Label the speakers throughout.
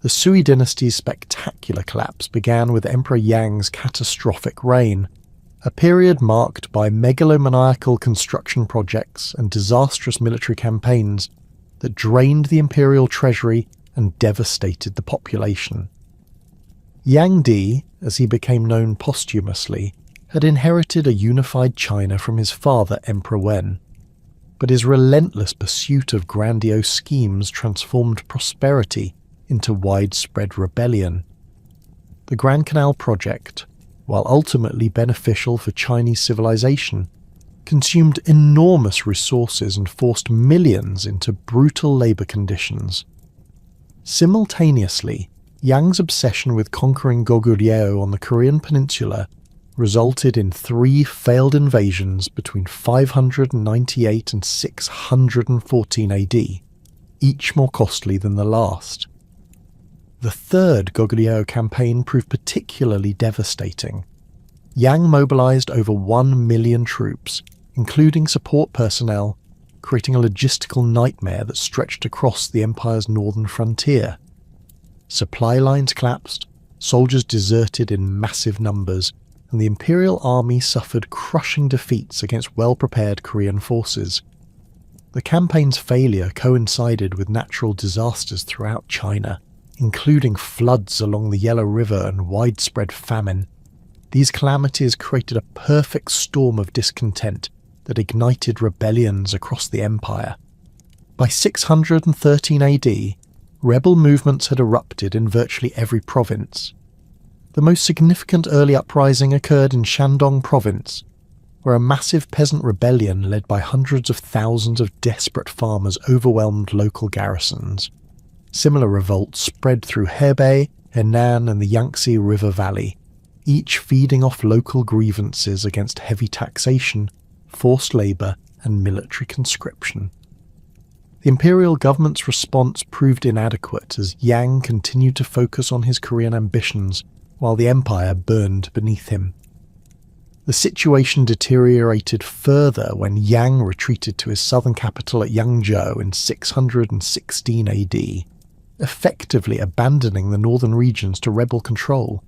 Speaker 1: The Sui dynasty's spectacular collapse began with Emperor Yang's catastrophic reign, a period marked by megalomaniacal construction projects and disastrous military campaigns that drained the imperial treasury and devastated the population. Yang Di, as he became known posthumously, had inherited a unified China from his father, Emperor Wen, but his relentless pursuit of grandiose schemes transformed prosperity into widespread rebellion. The Grand Canal project, while ultimately beneficial for Chinese civilization, consumed enormous resources and forced millions into brutal labor conditions. Simultaneously, Yang's obsession with conquering Goguryeo on the Korean peninsula resulted in 3 failed invasions between 598 and 614 AD, each more costly than the last. The third Goguryeo campaign proved particularly devastating. Yang mobilized over 1 million troops, including support personnel, creating a logistical nightmare that stretched across the empire's northern frontier. Supply lines collapsed, soldiers deserted in massive numbers, and the imperial army suffered crushing defeats against well-prepared Korean forces. The campaign's failure coincided with natural disasters throughout China, including floods along the Yellow River and widespread famine. These calamities created a perfect storm of discontent that ignited rebellions across the empire. By 613 AD, rebel movements had erupted in virtually every province. The most significant early uprising occurred in Shandong province, where a massive peasant rebellion led by hundreds of thousands of desperate farmers overwhelmed local garrisons. Similar revolts spread through Hebei, Henan and the Yangtze River Valley, each feeding off local grievances against heavy taxation, forced labour and military conscription. The imperial government's response proved inadequate as Yang continued to focus on his Korean ambitions while the empire burned beneath him. The situation deteriorated further when Yang retreated to his southern capital at Yangzhou in 616 AD, effectively abandoning the northern regions to rebel control.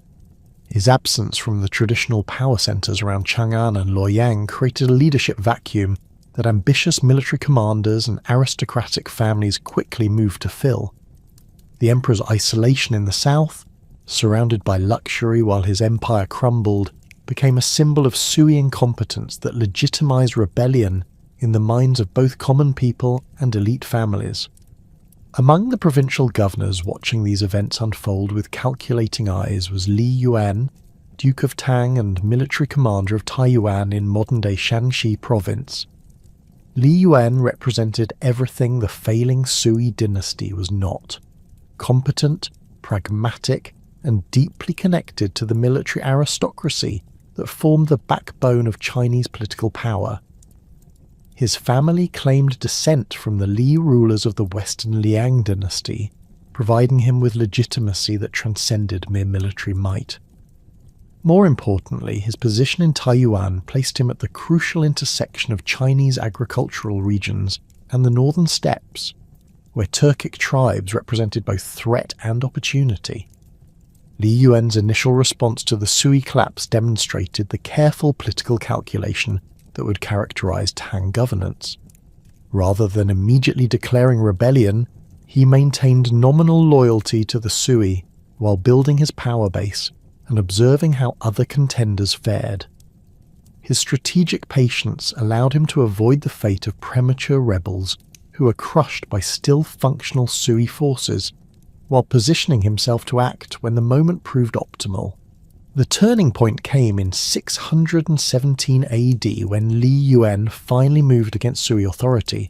Speaker 1: His absence from the traditional power centres around Chang'an and Luoyang created a leadership vacuum that ambitious military commanders and aristocratic families quickly moved to fill. The emperor's isolation in the south, surrounded by luxury while his empire crumbled, became a symbol of Sui incompetence that legitimised rebellion in the minds of both common people and elite families. Among the provincial governors watching these events unfold with calculating eyes was Li Yuan, Duke of Tang and military commander of Taiyuan in modern-day Shanxi province. Li Yuan represented everything the failing Sui dynasty was not: competent, pragmatic, and deeply connected to the military aristocracy that formed the backbone of Chinese political power. His family claimed descent from the Li rulers of the Western Liang dynasty, providing him with legitimacy that transcended mere military might. More importantly, his position in Taiyuan placed him at the crucial intersection of Chinese agricultural regions and the northern steppes, where Turkic tribes represented both threat and opportunity. Li Yuan's initial response to the Sui collapse demonstrated the careful political calculation that would characterize Tang governance. Rather than immediately declaring rebellion, he maintained nominal loyalty to the Sui while building his power base and observing how other contenders fared. His strategic patience allowed him to avoid the fate of premature rebels who were crushed by still functional Sui forces, while positioning himself to act when the moment proved optimal. The turning point came in 617 AD when Li Yuan finally moved against Sui authority,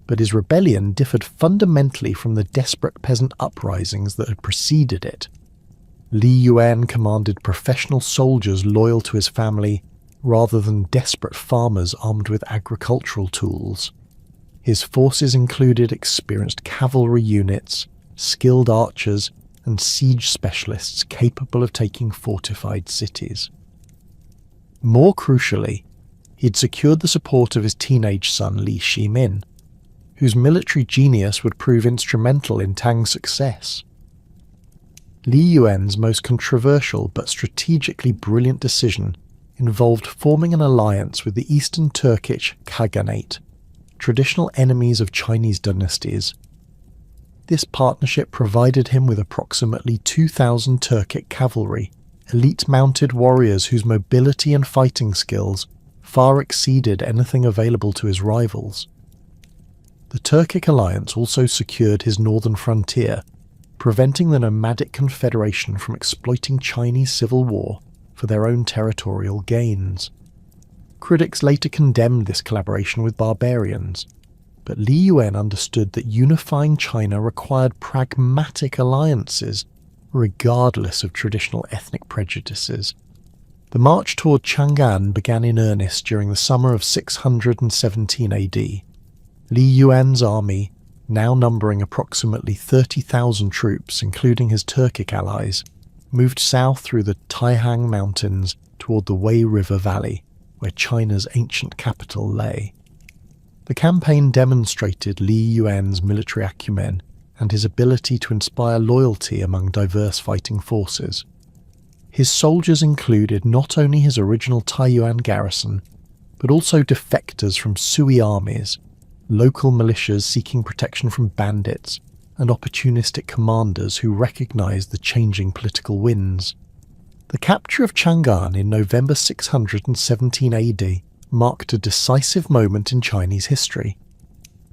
Speaker 1: but his rebellion differed fundamentally from the desperate peasant uprisings that had preceded it. Li Yuan commanded professional soldiers loyal to his family, rather than desperate farmers armed with agricultural tools. His forces included experienced cavalry units, skilled archers, and siege specialists capable of taking fortified cities. More crucially, he had secured the support of his teenage son Li Shimin, whose military genius would prove instrumental in Tang's success. Li Yuan's most controversial but strategically brilliant decision involved forming an alliance with the Eastern Turkic Khaganate, traditional enemies of Chinese dynasties. This partnership provided him with approximately 2,000 Turkic cavalry, elite mounted warriors whose mobility and fighting skills far exceeded anything available to his rivals. The Turkic alliance also secured his northern frontier, preventing the nomadic confederation from exploiting Chinese civil war for their own territorial gains. Critics later condemned this collaboration with barbarians, but Li Yuan understood that unifying China required pragmatic alliances, regardless of traditional ethnic prejudices. The march toward Chang'an began in earnest during the summer of 617 AD. Li Yuan's army, now numbering approximately 30,000 troops, including his Turkic allies, moved south through the Taihang Mountains toward the Wei River Valley, where China's ancient capital lay. The campaign demonstrated Li Yuan's military acumen and his ability to inspire loyalty among diverse fighting forces. His soldiers included not only his original Taiyuan garrison, but also defectors from Sui armies, local militias seeking protection from bandits, and opportunistic commanders who recognized the changing political winds. The capture of Chang'an in November 617 AD marked a decisive moment in Chinese history.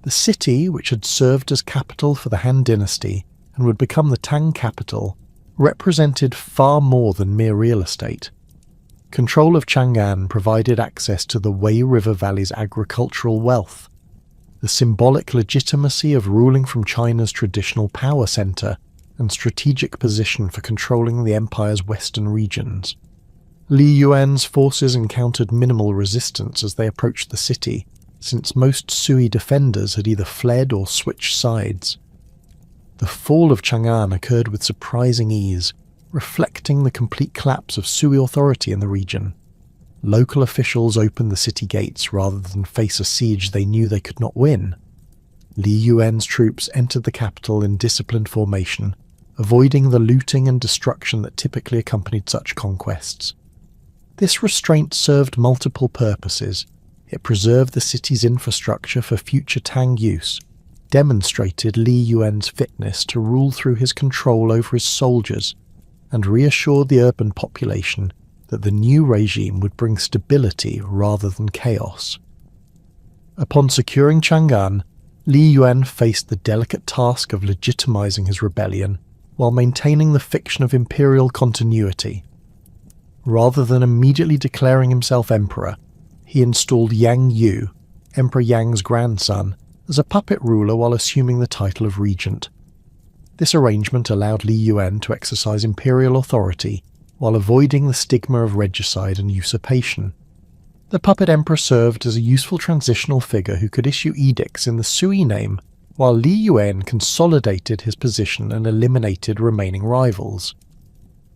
Speaker 1: The city, which had served as capital for the Han Dynasty and would become the Tang capital, represented far more than mere real estate. Control of Chang'an provided access to the Wei River Valley's agricultural wealth, the symbolic legitimacy of ruling from China's traditional power center and strategic position for controlling the empire's western regions. Li Yuan's forces encountered minimal resistance as they approached the city, since most Sui defenders had either fled or switched sides. The fall of Chang'an occurred with surprising ease, reflecting the complete collapse of Sui authority in the region. Local officials opened the city gates rather than face a siege they knew they could not win. Li Yuan's troops entered the capital in disciplined formation, avoiding the looting and destruction that typically accompanied such conquests. This restraint served multiple purposes. It preserved the city's infrastructure for future Tang use, demonstrated Li Yuan's fitness to rule through his control over his soldiers, and reassured the urban population that the new regime would bring stability rather than chaos. Upon securing Chang'an, Li Yuan faced the delicate task of legitimizing his rebellion while maintaining the fiction of imperial continuity. Rather than immediately declaring himself emperor, he installed Yang Yu, Emperor Yang's grandson, as a puppet ruler while assuming the title of regent. This arrangement allowed Li Yuan to exercise imperial authority while avoiding the stigma of regicide and usurpation. The puppet emperor served as a useful transitional figure who could issue edicts in the Sui name, while Li Yuan consolidated his position and eliminated remaining rivals.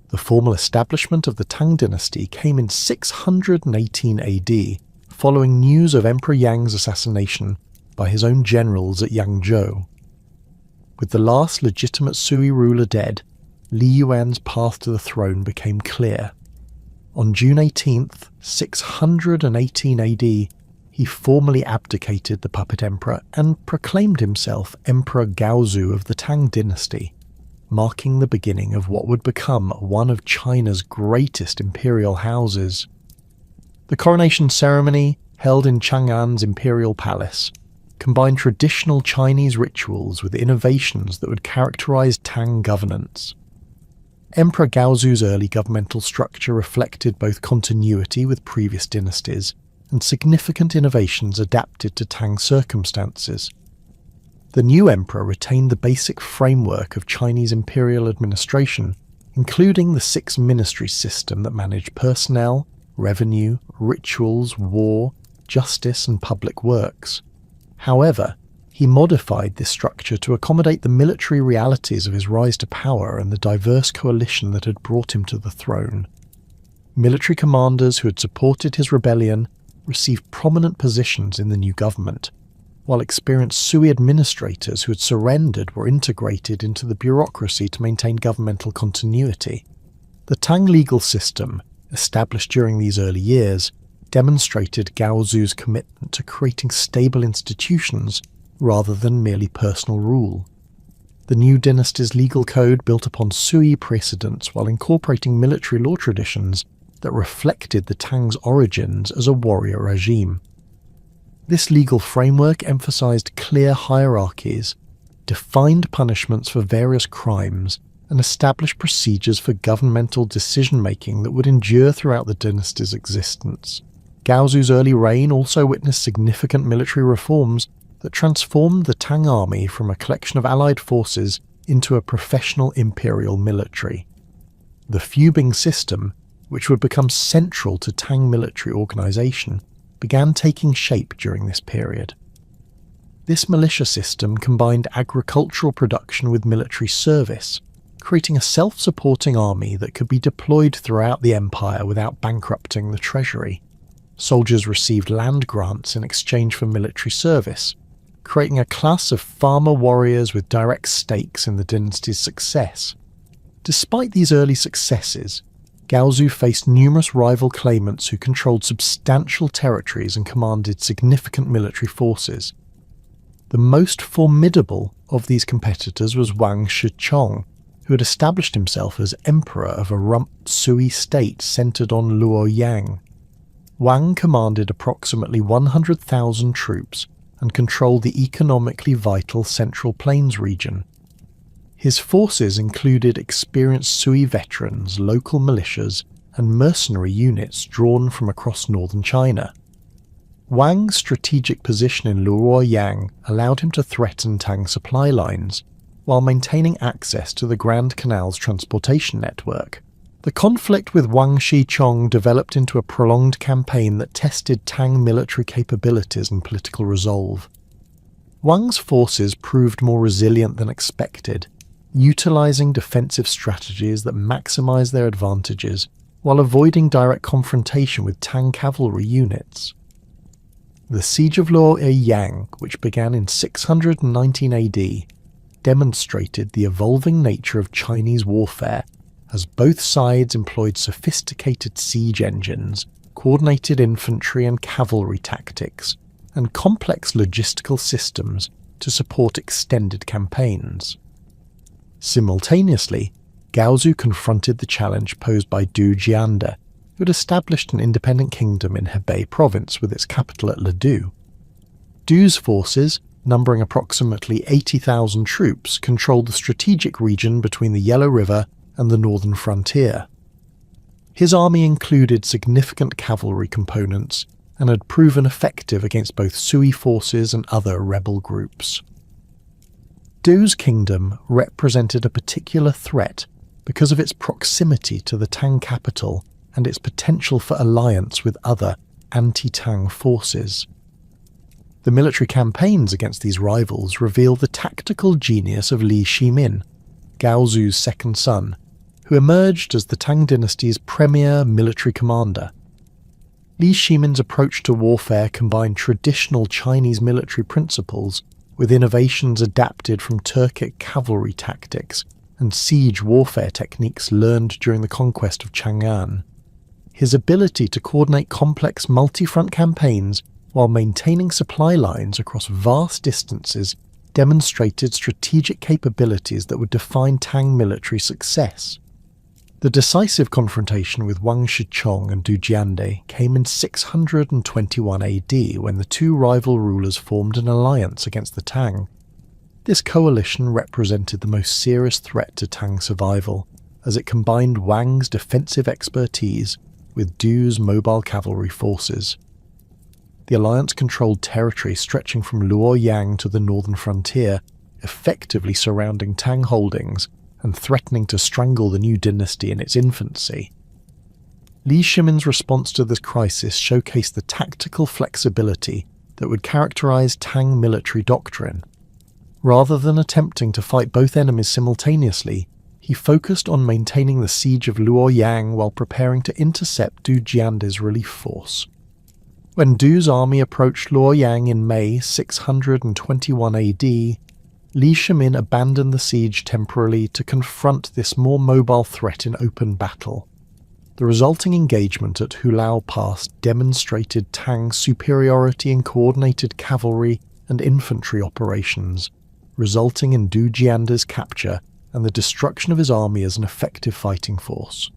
Speaker 1: The formal establishment of the Tang Dynasty came in 618 AD, following news of Emperor Yang's assassination by his own generals at Yangzhou. With the last legitimate Sui ruler dead, Li Yuan's path to the throne became clear. On June 18, 618 AD, he formally abdicated the puppet emperor and proclaimed himself Emperor Gaozu of the Tang Dynasty, marking the beginning of what would become one of China's greatest imperial houses. The coronation ceremony, held in Chang'an's imperial palace, combined traditional Chinese rituals with innovations that would characterize Tang governance. Emperor Gaozu's early governmental structure reflected both continuity with previous dynasties and significant innovations adapted to Tang circumstances. The new emperor retained the basic framework of Chinese imperial administration, including the 6 ministry system that managed personnel, revenue, rituals, war, justice, and public works. However, he modified this structure to accommodate the military realities of his rise to power and the diverse coalition that had brought him to the throne. Military commanders who had supported his rebellion received prominent positions in the new government. while experienced Sui administrators who had surrendered were integrated into the bureaucracy to maintain governmental continuity. The Tang legal system, established during these early years, demonstrated Gaozu's commitment to creating stable institutions rather than merely personal rule. The new dynasty's legal code built upon Sui precedents while incorporating military law traditions that reflected the Tang's origins as a warrior regime. This legal framework emphasized clear hierarchies, defined punishments for various crimes, and established procedures for governmental decision-making that would endure throughout the dynasty's existence. Gaozu's early reign also witnessed significant military reforms that transformed the Tang army from a collection of allied forces into a professional imperial military. The Fubing system, which would become central to Tang military organization, began taking shape during this period. This militia system combined agricultural production with military service, creating a self-supporting army that could be deployed throughout the empire without bankrupting the treasury. Soldiers received land grants in exchange for military service, creating a class of farmer warriors with direct stakes in the dynasty's success. Despite these early successes, Gaozu faced numerous rival claimants who controlled substantial territories and commanded significant military forces. The most formidable of these competitors was Wang Shichong, who had established himself as emperor of a rump Sui state centered on Luoyang. Wang commanded approximately 100,000 troops and controlled the economically vital Central Plains region. His forces included experienced Sui veterans, local militias, and mercenary units drawn from across northern China. Wang's strategic position in Luoyang allowed him to threaten Tang supply lines, while maintaining access to the Grand Canal's transportation network. The conflict with Wang Shichong developed into a prolonged campaign that tested Tang military capabilities and political resolve. Wang's forces proved more resilient than expected, utilizing defensive strategies that maximized their advantages while avoiding direct confrontation with Tang cavalry units. The Siege of Luoyang, which began in 619 AD, demonstrated the evolving nature of Chinese warfare, as both sides employed sophisticated siege engines, coordinated infantry and cavalry tactics, and complex logistical systems to support extended campaigns. Simultaneously, Gaozu confronted the challenge posed by Du Jiande, who had established an independent kingdom in Hebei province with its capital at Ledu. Du's forces, numbering approximately 80,000 troops, controlled the strategic region between the Yellow River and the northern frontier. His army included significant cavalry components and had proven effective against both Sui forces and other rebel groups. Du's kingdom represented a particular threat because of its proximity to the Tang capital and its potential for alliance with other anti-Tang forces. The military campaigns against these rivals reveal the tactical genius of Li Shimin, Gaozu's second son, who emerged as the Tang dynasty's premier military commander. Li Shimin's approach to warfare combined traditional Chinese military principles with innovations adapted from Turkic cavalry tactics and siege warfare techniques learned during the conquest of Chang'an. His ability to coordinate complex multi-front campaigns while maintaining supply lines across vast distances demonstrated strategic capabilities that would define Tang military success. The decisive confrontation with Wang Shichong and Du Jiande came in 621 AD when the two rival rulers formed an alliance against the Tang. This coalition represented the most serious threat to Tang survival, as it combined Wang's defensive expertise with Du's mobile cavalry forces. The alliance controlled territory stretching from Luoyang to the northern frontier, effectively surrounding Tang holdings and threatening to strangle the new dynasty in its infancy. Li Shimin's response to this crisis showcased the tactical flexibility that would characterize Tang military doctrine. Rather than attempting to fight both enemies simultaneously, he focused on maintaining the siege of Luoyang while preparing to intercept Du Jiande's relief force. When Du's army approached Luoyang in May 621 AD, Li Shimin abandoned the siege temporarily to confront this more mobile threat in open battle. The resulting engagement at Hulao Pass demonstrated Tang's superiority in coordinated cavalry and infantry operations, resulting in Du Jianda's capture and the destruction of his army as an effective fighting force.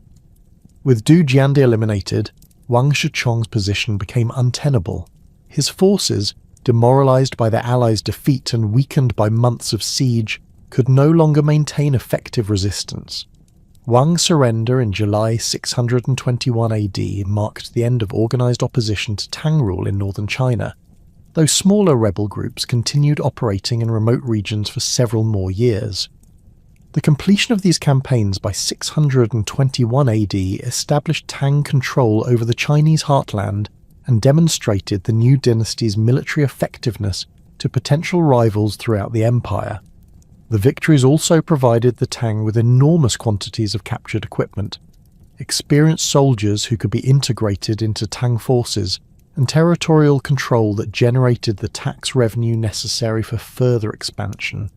Speaker 1: With Du Jianda eliminated, Wang Shichong's position became untenable. His forces, demoralized by their allies' defeat and weakened by months of siege, could no longer maintain effective resistance. Wang's surrender in July 621 AD marked the end of organized opposition to Tang rule in northern China, though smaller rebel groups continued operating in remote regions for several more years. The completion of these campaigns by 621 AD established Tang control over the Chinese heartland and demonstrated the new dynasty's military effectiveness to potential rivals throughout the empire. The victories also provided the Tang with enormous quantities of captured equipment, experienced soldiers who could be integrated into Tang forces, and territorial control that generated the tax revenue necessary for further expansion.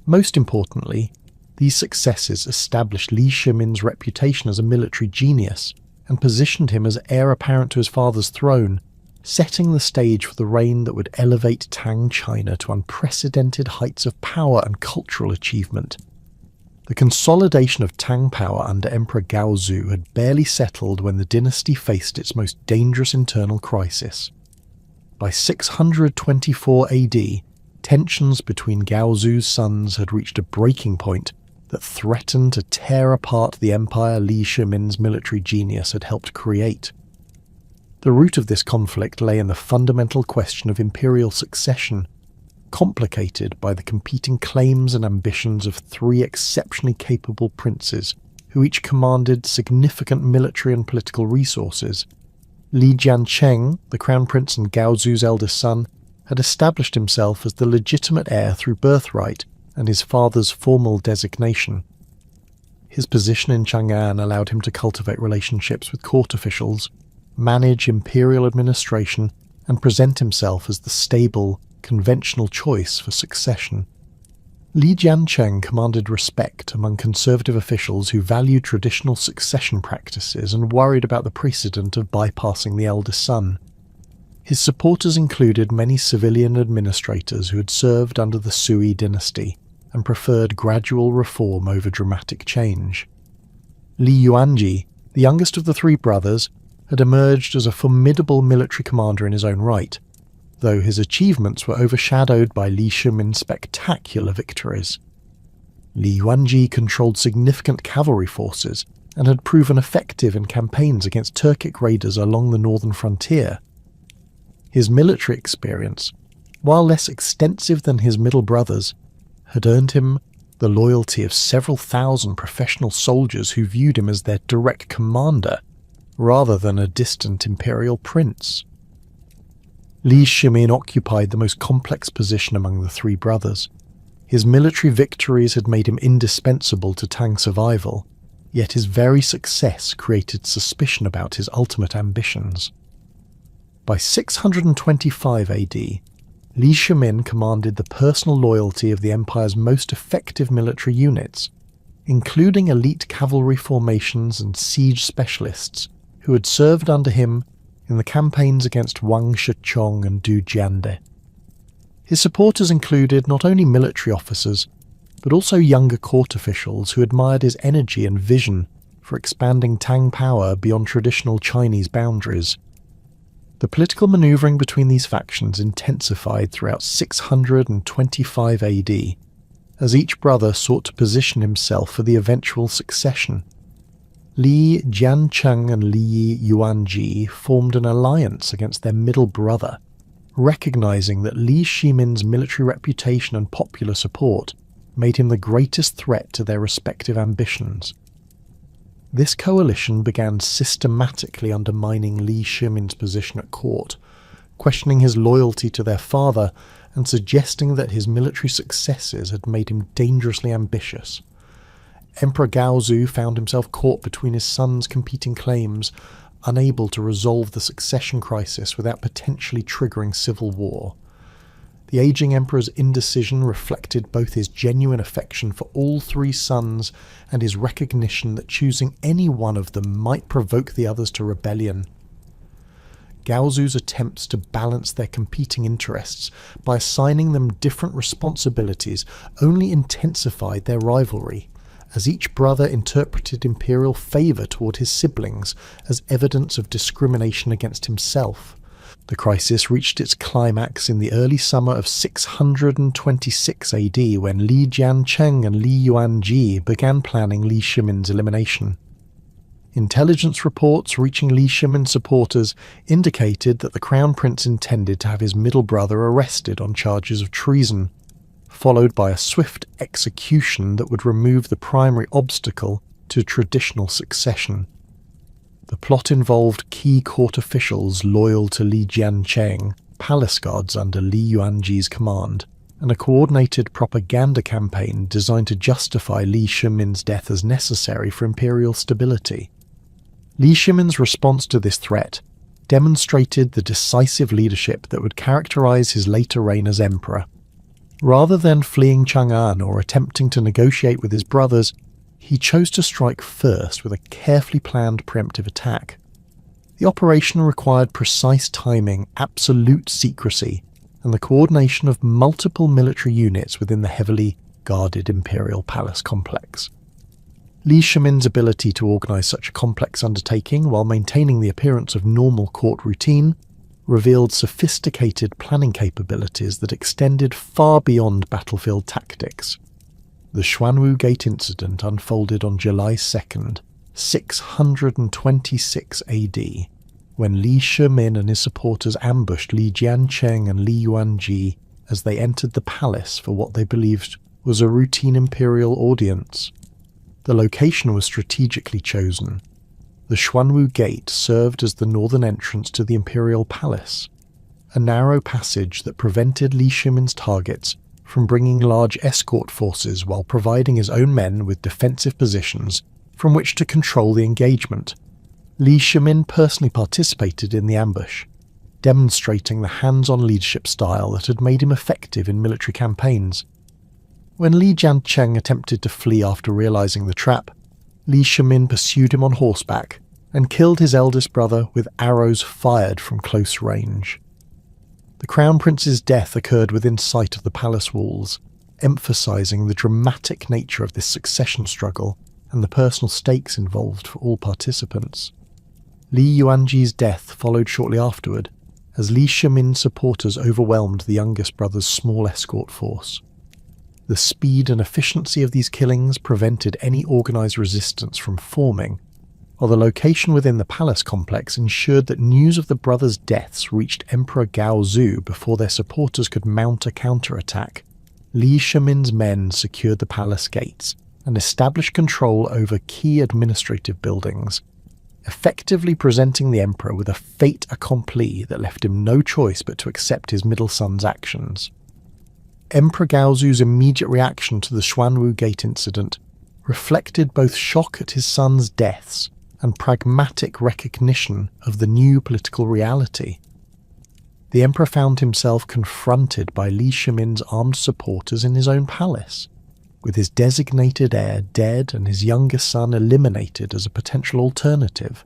Speaker 1: Most importantly, these successes established Li Shimin's reputation as a military genius and positioned him as heir apparent to his father's throne, setting the stage for the reign that would elevate Tang China to unprecedented heights of power and cultural achievement. The consolidation of Tang power under Emperor Gaozu had barely settled when the dynasty faced its most dangerous internal crisis. By 624 AD, tensions between Gaozu's sons had reached a breaking point that threatened to tear apart the empire Li Shimin's military genius had helped create. The root of this conflict lay in the fundamental question of imperial succession, complicated by the competing claims and ambitions of three exceptionally capable princes who each commanded significant military and political resources. Li Jiancheng, the crown prince and Gaozu's eldest son, had established himself as the legitimate heir through birthright and his father's formal designation. His position in Chang'an allowed him to cultivate relationships with court officials, manage imperial administration, and present himself as the stable, conventional choice for succession. Li Jiancheng commanded respect among conservative officials who valued traditional succession practices and worried about the precedent of bypassing the eldest son. His supporters included many civilian administrators who had served under the Sui dynasty and preferred gradual reform over dramatic change. Li Yuanji, the youngest of the three brothers, had emerged as a formidable military commander in his own right, though his achievements were overshadowed by Li Shimin's spectacular victories. Li Yuanji controlled significant cavalry forces and had proven effective in campaigns against Turkic raiders along the northern frontier. His military experience, while less extensive than his middle brothers, had earned him the loyalty of several thousand professional soldiers who viewed him as their direct commander, rather than a distant imperial prince. Li Shimin occupied the most complex position among the three brothers. His military victories had made him indispensable to Tang's survival, yet his very success created suspicion about his ultimate ambitions. By 625 AD, Li Shimin commanded the personal loyalty of the empire's most effective military units, including elite cavalry formations and siege specialists who had served under him in the campaigns against Wang Shichong and Du Jiande. His supporters included not only military officers, but also younger court officials who admired his energy and vision for expanding Tang power beyond traditional Chinese boundaries. The political maneuvering between these factions intensified throughout 625 AD, as each brother sought to position himself for the eventual succession. Li Jiancheng and Li Yuanji formed an alliance against their middle brother, recognizing that Li Shimin's military reputation and popular support made him the greatest threat to their respective ambitions. This coalition began systematically undermining Li Shimin's position at court, questioning his loyalty to their father and suggesting that his military successes had made him dangerously ambitious. Emperor Gaozu found himself caught between his son's competing claims, unable to resolve the succession crisis without potentially triggering civil war. The aging emperor's indecision reflected both his genuine affection for all three sons and his recognition that choosing any one of them might provoke the others to rebellion. Gaozu's attempts to balance their competing interests by assigning them different responsibilities only intensified their rivalry, as each brother interpreted imperial favour toward his siblings as evidence of discrimination against himself. The crisis reached its climax in the early summer of 626 AD when Li Jiancheng and Li Yuanji began planning Li Shimin's elimination. Intelligence reports reaching Li Shimin's supporters indicated that the crown prince intended to have his middle brother arrested on charges of treason, followed by a swift execution that would remove the primary obstacle to traditional succession. The plot involved key court officials loyal to Li Jiancheng, palace guards under Li Yuanji's command, and a coordinated propaganda campaign designed to justify Li Shimin's death as necessary for imperial stability. Li Shimin's response to this threat demonstrated the decisive leadership that would characterize his later reign as emperor. Rather than fleeing Chang'an or attempting to negotiate with his brothers, he chose to strike first with a carefully planned preemptive attack. The operation required precise timing, absolute secrecy, and the coordination of multiple military units within the heavily guarded imperial palace complex. Li Shimin's ability to organize such a complex undertaking while maintaining the appearance of normal court routine revealed sophisticated planning capabilities that extended far beyond battlefield tactics. The Xuanwu Gate incident unfolded on July 2nd, 626 AD, when Li Shimin and his supporters ambushed Li Jiancheng and Li Yuanji as they entered the palace for what they believed was a routine imperial audience. The location was strategically chosen. The Xuanwu Gate served as the northern entrance to the imperial palace, a narrow passage that prevented Li Shimin's targets from bringing large escort forces while providing his own men with defensive positions from which to control the engagement. Li Shimin personally participated in the ambush, demonstrating the hands-on leadership style that had made him effective in military campaigns. When Li Jiancheng attempted to flee after realizing the trap, Li Shimin pursued him on horseback and killed his eldest brother with arrows fired from close range. The Crown Prince's death occurred within sight of the palace walls, emphasizing the dramatic nature of this succession struggle and the personal stakes involved for all participants. Li Yuanji's death followed shortly afterward, as Li Shimin's supporters overwhelmed the youngest brother's small escort force. The speed and efficiency of these killings prevented any organized resistance from forming, while the location within the palace complex ensured that news of the brothers' deaths reached Emperor Gaozu before their supporters could mount a counterattack. Li Shimin's men secured the palace gates and established control over key administrative buildings, effectively presenting the emperor with a fait accompli that left him no choice but to accept his middle son's actions. Emperor Gaozu's immediate reaction to the Xuanwu Gate incident reflected both shock at his son's deaths and pragmatic recognition of the new political reality. The emperor found himself confronted by Li Shimin's armed supporters in his own palace, with his designated heir dead and his youngest son eliminated as a potential alternative.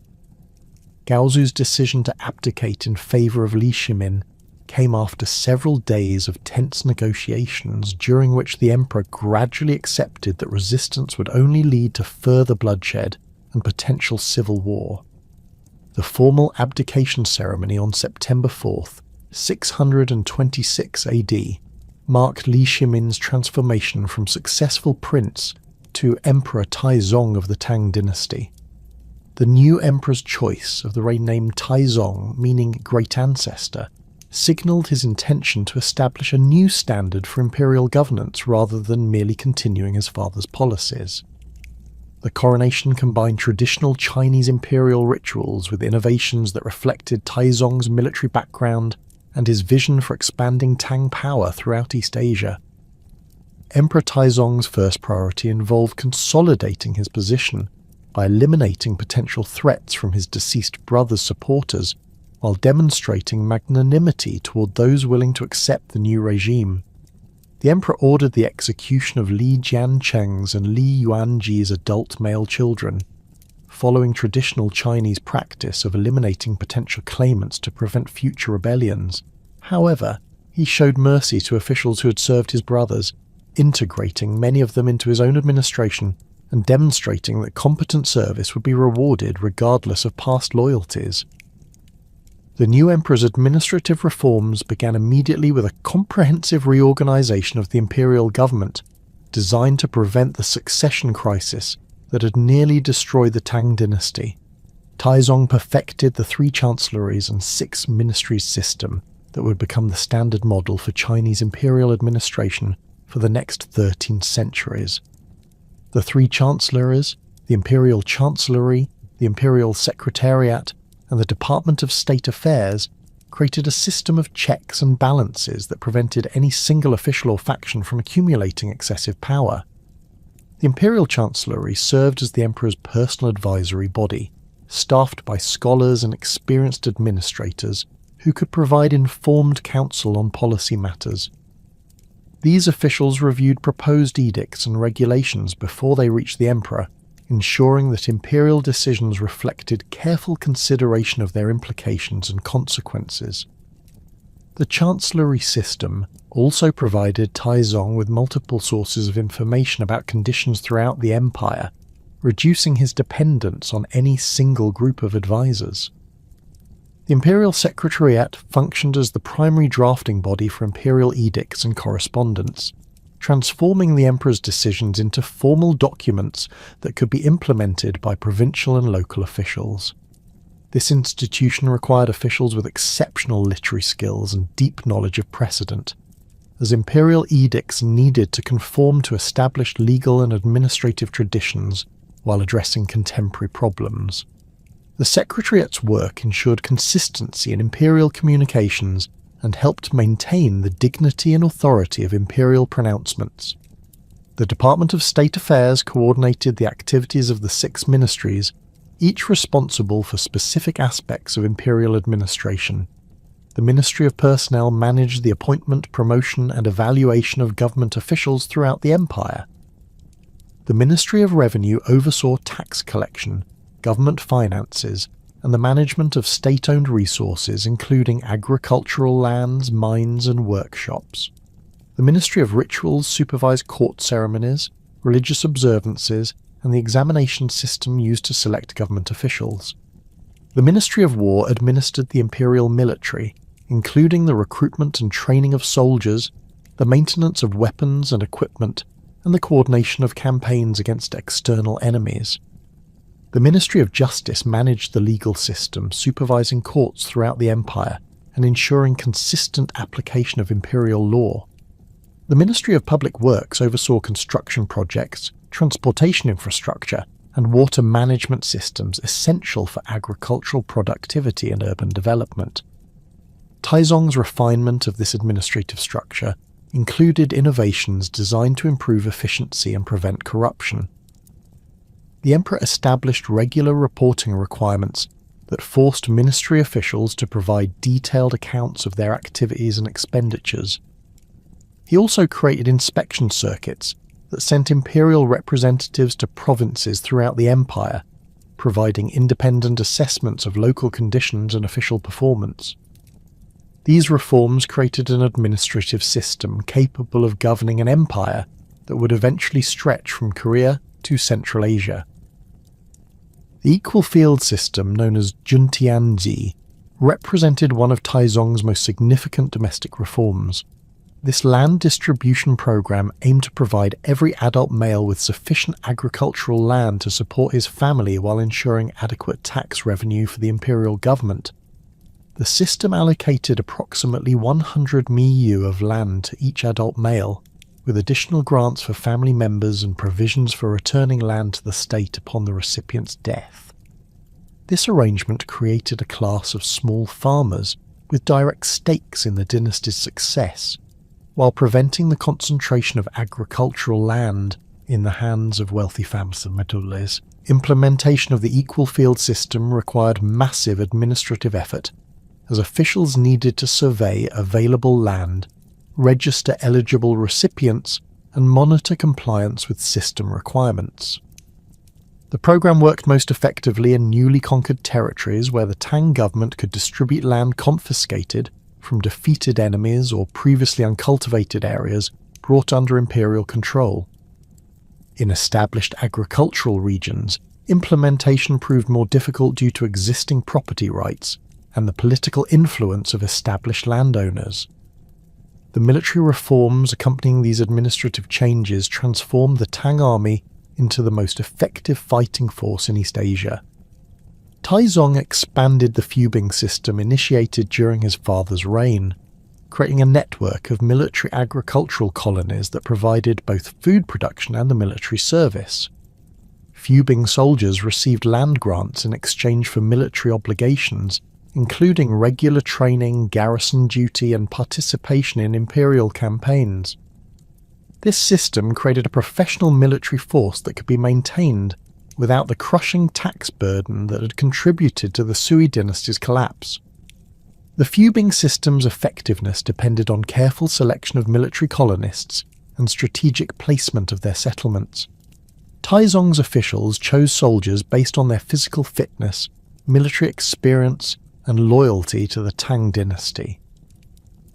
Speaker 1: Gaozu's decision to abdicate in favor of Li Shimin came after several days of tense negotiations during which the emperor gradually accepted that resistance would only lead to further bloodshed and potential civil war. The formal abdication ceremony on September 4th, 626 AD, marked Li Shimin's transformation from successful prince to Emperor Taizong of the Tang Dynasty. The new emperor's choice of the reign name Taizong, meaning great ancestor, signalled his intention to establish a new standard for imperial governance rather than merely continuing his father's policies. The coronation combined traditional Chinese imperial rituals with innovations that reflected Taizong's military background and his vision for expanding Tang power throughout East Asia. Emperor Taizong's first priority involved consolidating his position, by eliminating potential threats from his deceased brother's supporters while demonstrating magnanimity toward those willing to accept the new regime. The emperor ordered the execution of Li Jiancheng's and Li Yuanji's adult male children, following traditional Chinese practice of eliminating potential claimants to prevent future rebellions. However, he showed mercy to officials who had served his brothers, integrating many of them into his own administration and demonstrating that competent service would be rewarded regardless of past loyalties. The new emperor's administrative reforms began immediately with a comprehensive reorganization of the imperial government, designed to prevent the succession crisis that had nearly destroyed the Tang dynasty. Taizong perfected the 3 chancelleries and 6 ministries system that would become the standard model for Chinese imperial administration for the next 13 centuries. The 3 chancelleries, the Imperial Chancellery, the Imperial Secretariat, and the Department of State Affairs, created a system of checks and balances that prevented any single official or faction from accumulating excessive power. The Imperial Chancellery served as the emperor's personal advisory body, staffed by scholars and experienced administrators who could provide informed counsel on policy matters. These officials reviewed proposed edicts and regulations before they reached the emperor, ensuring that imperial decisions reflected careful consideration of their implications and consequences. The chancellery system also provided Taizong with multiple sources of information about conditions throughout the empire, reducing his dependence on any single group of advisors. The Imperial Secretariat functioned as the primary drafting body for imperial edicts and correspondence, transforming the emperor's decisions into formal documents that could be implemented by provincial and local officials. This institution required officials with exceptional literary skills and deep knowledge of precedent, as imperial edicts needed to conform to established legal and administrative traditions while addressing contemporary problems. The Secretariat's work ensured consistency in imperial communications and helped maintain the dignity and authority of imperial pronouncements. The Department of State Affairs coordinated the activities of the 6 ministries, each responsible for specific aspects of imperial administration. The Ministry of Personnel managed the appointment, promotion, and evaluation of government officials throughout the empire. The Ministry of Revenue oversaw tax collection, government finances, and the management of state-owned resources including agricultural lands, mines, and workshops. The Ministry of Rituals supervised court ceremonies, religious observances, and the examination system used to select government officials. The Ministry of War administered the imperial military, including the recruitment and training of soldiers, the maintenance of weapons and equipment, and the coordination of campaigns against external enemies. The Ministry of Justice managed the legal system, supervising courts throughout the empire and ensuring consistent application of imperial law. The Ministry of Public Works oversaw construction projects, transportation infrastructure, and water management systems essential for agricultural productivity and urban development. Taizong's refinement of this administrative structure included innovations designed to improve efficiency and prevent corruption. The emperor established regular reporting requirements that forced ministry officials to provide detailed accounts of their activities and expenditures. He also created inspection circuits that sent imperial representatives to provinces throughout the empire, providing independent assessments of local conditions and official performance. These reforms created an administrative system capable of governing an empire that would eventually stretch from Korea to Central Asia. The equal field system, known as Juntianzi, represented one of Taizong's most significant domestic reforms. This land distribution program aimed to provide every adult male with sufficient agricultural land to support his family while ensuring adequate tax revenue for the imperial government. The system allocated approximately 100 miyu of land to each adult male, with additional grants for family members and provisions for returning land to the state upon the recipient's death. This arrangement created a class of small farmers with direct stakes in the dynasty's success, while preventing the concentration of agricultural land in the hands of wealthy families and medullahs. implementation of the equal field system required massive administrative effort, as officials needed to survey available land, register eligible recipients, and monitor compliance with system requirements. The program worked most effectively in newly conquered territories where the Tang government could distribute land confiscated from defeated enemies or previously uncultivated areas brought under imperial control. In established agricultural regions, implementation proved more difficult due to existing property rights and the political influence of established landowners. The military reforms accompanying these administrative changes transformed the Tang army into the most effective fighting force in East Asia. Taizong expanded the fubing system initiated during his father's reign, creating a network of military agricultural colonies that provided both food production and the military service. Fubing soldiers received land grants in exchange for military obligations, including regular training, garrison duty, and participation in imperial campaigns. This system created a professional military force that could be maintained without the crushing tax burden that had contributed to the Sui dynasty's collapse. The fubing system's effectiveness depended on careful selection of military colonists and strategic placement of their settlements. Taizong's officials chose soldiers based on their physical fitness, military experience, and loyalty to the Tang dynasty.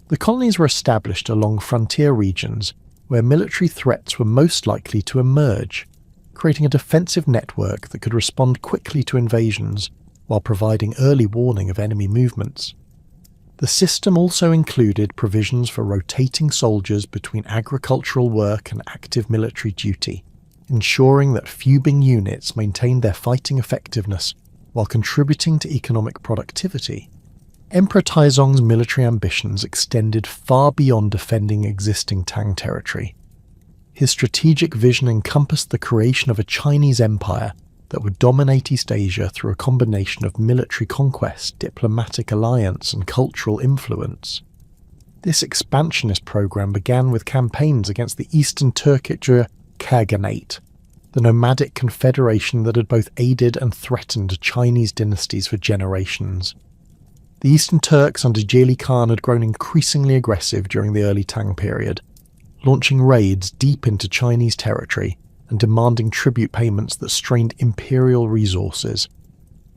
Speaker 1: The colonies were established along frontier regions where military threats were most likely to emerge, creating a defensive network that could respond quickly to invasions while providing early warning of enemy movements. The system also included provisions for rotating soldiers between agricultural work and active military duty, ensuring that fubing units maintained their fighting effectiveness while contributing to economic productivity. Emperor Taizong's military ambitions extended far beyond defending existing Tang territory. His strategic vision encompassed the creation of a Chinese empire that would dominate East Asia through a combination of military conquest, diplomatic alliance, and cultural influence. This expansionist program began with campaigns against the Eastern Turkic Khaganate, the nomadic confederation that had both aided and threatened Chinese dynasties for generations. The Eastern Turks under Jeli Khan had grown increasingly aggressive during the early Tang period, launching raids deep into Chinese territory and demanding tribute payments that strained imperial resources.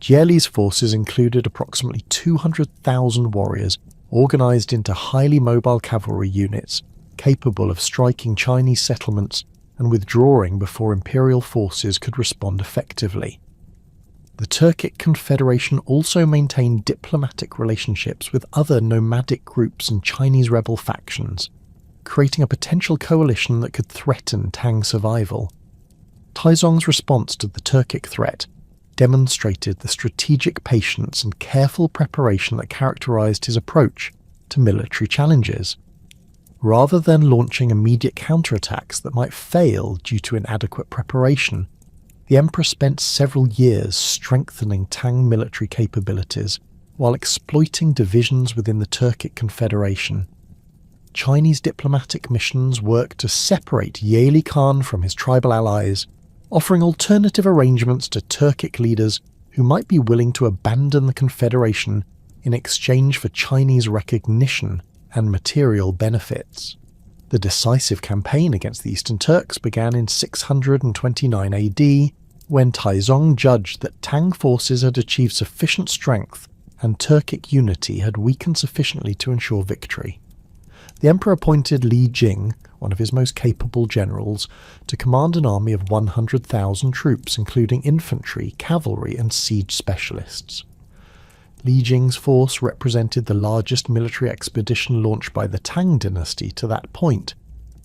Speaker 1: Jeli's forces included approximately 200,000 warriors organized into highly mobile cavalry units capable of striking Chinese settlements and withdrawing before imperial forces could respond effectively. The Turkic Confederation also maintained diplomatic relationships with other nomadic groups and Chinese rebel factions, creating a potential coalition that could threaten Tang survival. Taizong's response to the Turkic threat demonstrated the strategic patience and careful preparation that characterized his approach to military challenges. Rather than launching immediate counterattacks that might fail due to inadequate preparation, the emperor spent several years strengthening Tang military capabilities while exploiting divisions within the Turkic Confederation. Chinese diplomatic missions worked to separate Jeli Khan from his tribal allies, offering alternative arrangements to Turkic leaders who might be willing to abandon the Confederation in exchange for Chinese recognition and material benefits. The decisive campaign against the Eastern Turks began in 629 AD, when Taizong judged that Tang forces had achieved sufficient strength and Turkic unity had weakened sufficiently to ensure victory. The emperor appointed Li Jing, one of his most capable generals, to command an army of 100,000 troops, including infantry, cavalry, and siege specialists. Li Jing's force represented the largest military expedition launched by the Tang dynasty to that point,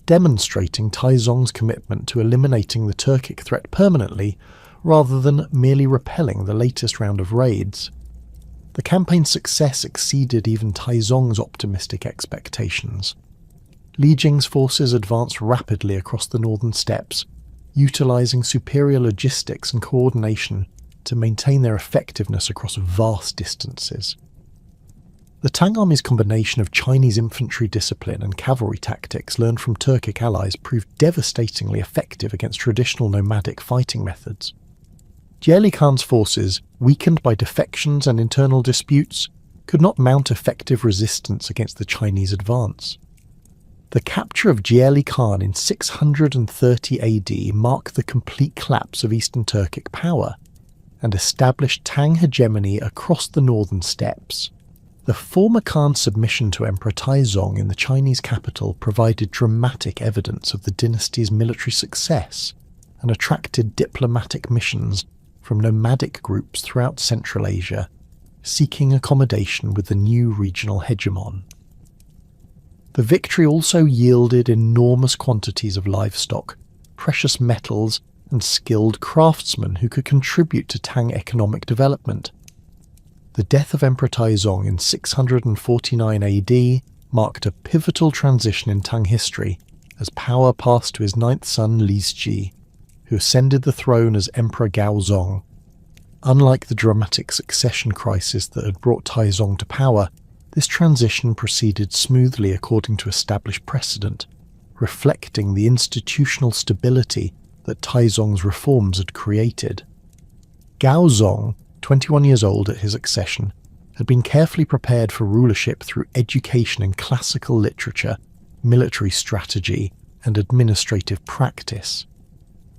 Speaker 1: demonstrating Taizong's commitment to eliminating the Turkic threat permanently rather than merely repelling the latest round of raids. The campaign's success exceeded even Taizong's optimistic expectations. Li Jing's forces advanced rapidly across the northern steppes, utilizing superior logistics and coordination to maintain their effectiveness across vast distances. The Tang army's combination of Chinese infantry discipline and cavalry tactics learned from Turkic allies proved devastatingly effective against traditional nomadic fighting methods. Jie Khan's forces, weakened by defections and internal disputes, could not mount effective resistance against the Chinese advance. The capture of Jie Khan in 630 AD marked the complete collapse of Eastern Turkic power and established Tang hegemony across the northern steppes. The former Khan's submission to Emperor Taizong in the Chinese capital provided dramatic evidence of the dynasty's military success and attracted diplomatic missions from nomadic groups throughout Central Asia, seeking accommodation with the new regional hegemon. The victory also yielded enormous quantities of livestock, precious metals, and skilled craftsmen who could contribute to Tang economic development. The death of Emperor Taizong in 649 AD marked a pivotal transition in Tang history as power passed to his ninth son Li Ji, who ascended the throne as Emperor Gaozong. Unlike the dramatic succession crisis that had brought Taizong to power, this transition proceeded smoothly according to established precedent, reflecting the institutional stability that Taizong's reforms had created. Gaozong, 21 years old at his accession, had been carefully prepared for rulership through education in classical literature, military strategy, and administrative practice.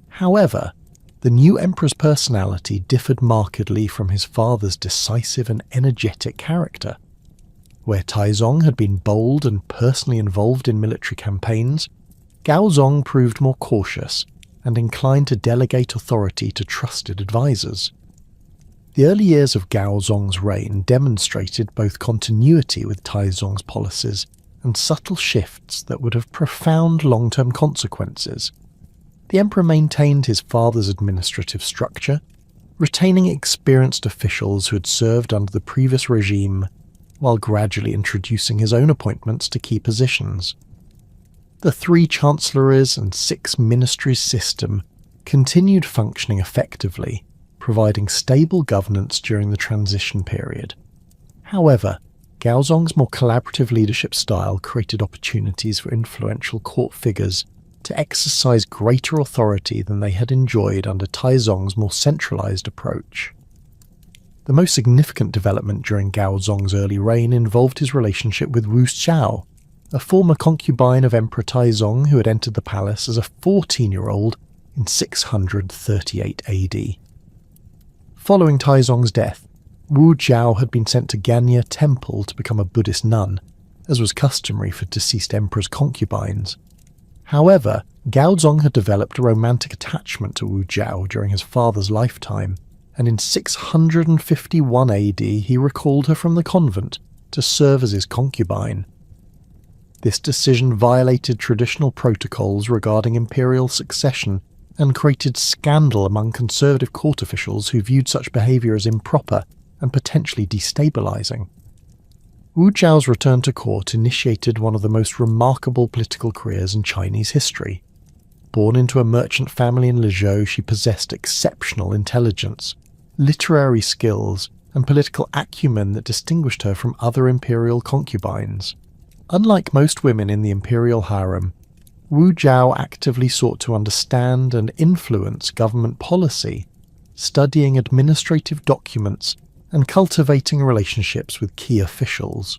Speaker 1: However, the new emperor's personality differed markedly from his father's decisive and energetic character. Where Taizong had been bold and personally involved in military campaigns, Gaozong proved more cautious and inclined to delegate authority to trusted advisors. The early years of Gaozong's reign demonstrated both continuity with Taizong's policies and subtle shifts that would have profound long-term consequences. The emperor maintained his father's administrative structure, retaining experienced officials who had served under the previous regime, while gradually introducing his own appointments to key positions. The 3 chancelleries and 6 ministries system continued functioning effectively, providing stable governance during the transition period. However, Gaozong's more collaborative leadership style created opportunities for influential court figures to exercise greater authority than they had enjoyed under Taizong's more centralized approach. The most significant development during Gaozong's early reign involved his relationship with Wu Xiao, a former concubine of Emperor Taizong who had entered the palace as a 14-year-old in 638 AD. Following Taizong's death, Wu Xiao had been sent to Ganya Temple to become a Buddhist nun, as was customary for deceased emperors' concubines. However, Gaozong had developed a romantic attachment to Wu Xiao during his father's lifetime, and in 651 AD he recalled her from the convent to serve as his concubine. This decision violated traditional protocols regarding imperial succession and created scandal among conservative court officials who viewed such behaviour as improper and potentially destabilising. Wu Xiao's return to court initiated one of the most remarkable political careers in Chinese history. Born into a merchant family in Lezhou, she possessed exceptional intelligence, literary skills, and political acumen that distinguished her from other imperial concubines. Unlike most women in the imperial harem, Wu Xiao actively sought to understand and influence government policy, studying administrative documents and cultivating relationships with key officials.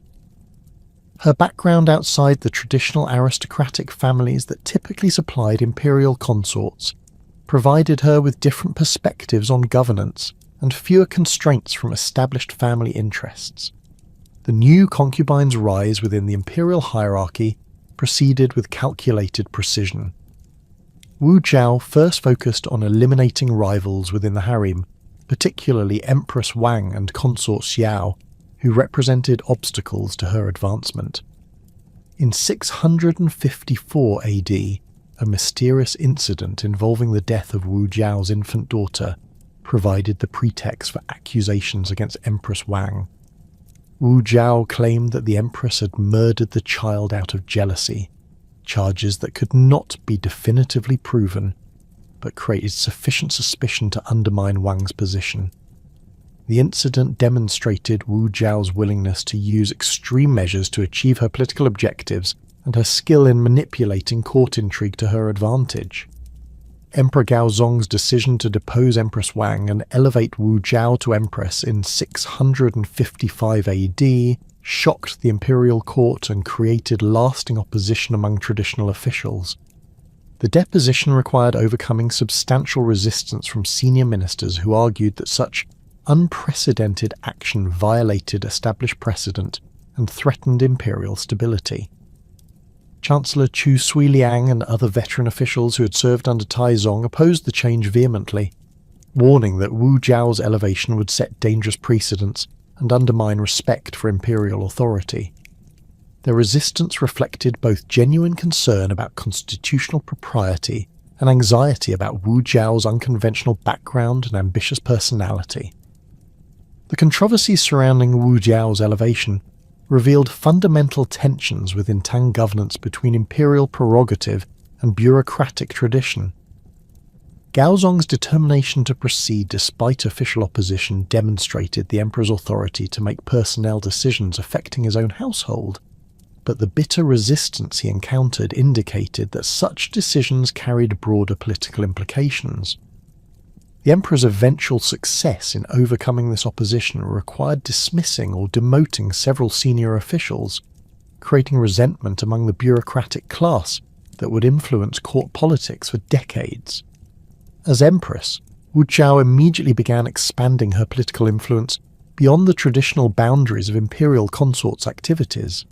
Speaker 1: Her background outside the traditional aristocratic families that typically supplied imperial consorts provided her with different perspectives on governance and fewer constraints from established family interests. The new concubine's rise within the imperial hierarchy proceeded with calculated precision. Wu Xiao first focused on eliminating rivals within the harem, particularly Empress Wang and Consort Xiao, who represented obstacles to her advancement. In 654 AD, a mysterious incident involving the death of Wu Xiao's infant daughter provided the pretext for accusations against Empress Wang. Wu Xiao claimed that the empress had murdered the child out of jealousy, charges that could not be definitively proven, but created sufficient suspicion to undermine Wang's position. The incident demonstrated Wu Xiao's willingness to use extreme measures to achieve her political objectives and her skill in manipulating court intrigue to her advantage. Emperor Gaozong's decision to depose Empress Wang and elevate Wu Jiao to empress in 655 AD shocked the imperial court and created lasting opposition among traditional officials. The deposition required overcoming substantial resistance from senior ministers who argued that such unprecedented action violated established precedent and threatened imperial stability. Chancellor Chu Sui-liang and other veteran officials who had served under Taizong opposed the change vehemently, warning that Wu Jiao's elevation would set dangerous precedents and undermine respect for imperial authority. Their resistance reflected both genuine concern about constitutional propriety and anxiety about Wu Jiao's unconventional background and ambitious personality. The controversies surrounding Wu Jiao's elevation revealed fundamental tensions within Tang governance between imperial prerogative and bureaucratic tradition. Gaozong's determination to proceed despite official opposition demonstrated the emperor's authority to make personnel decisions affecting his own household, but the bitter resistance he encountered indicated that such decisions carried broader political implications. The emperor's eventual success in overcoming this opposition required dismissing or demoting several senior officials, creating resentment among the bureaucratic class that would influence court politics for decades. As empress, Wu Jiao immediately began expanding her political influence beyond the traditional boundaries of imperial consorts' activities.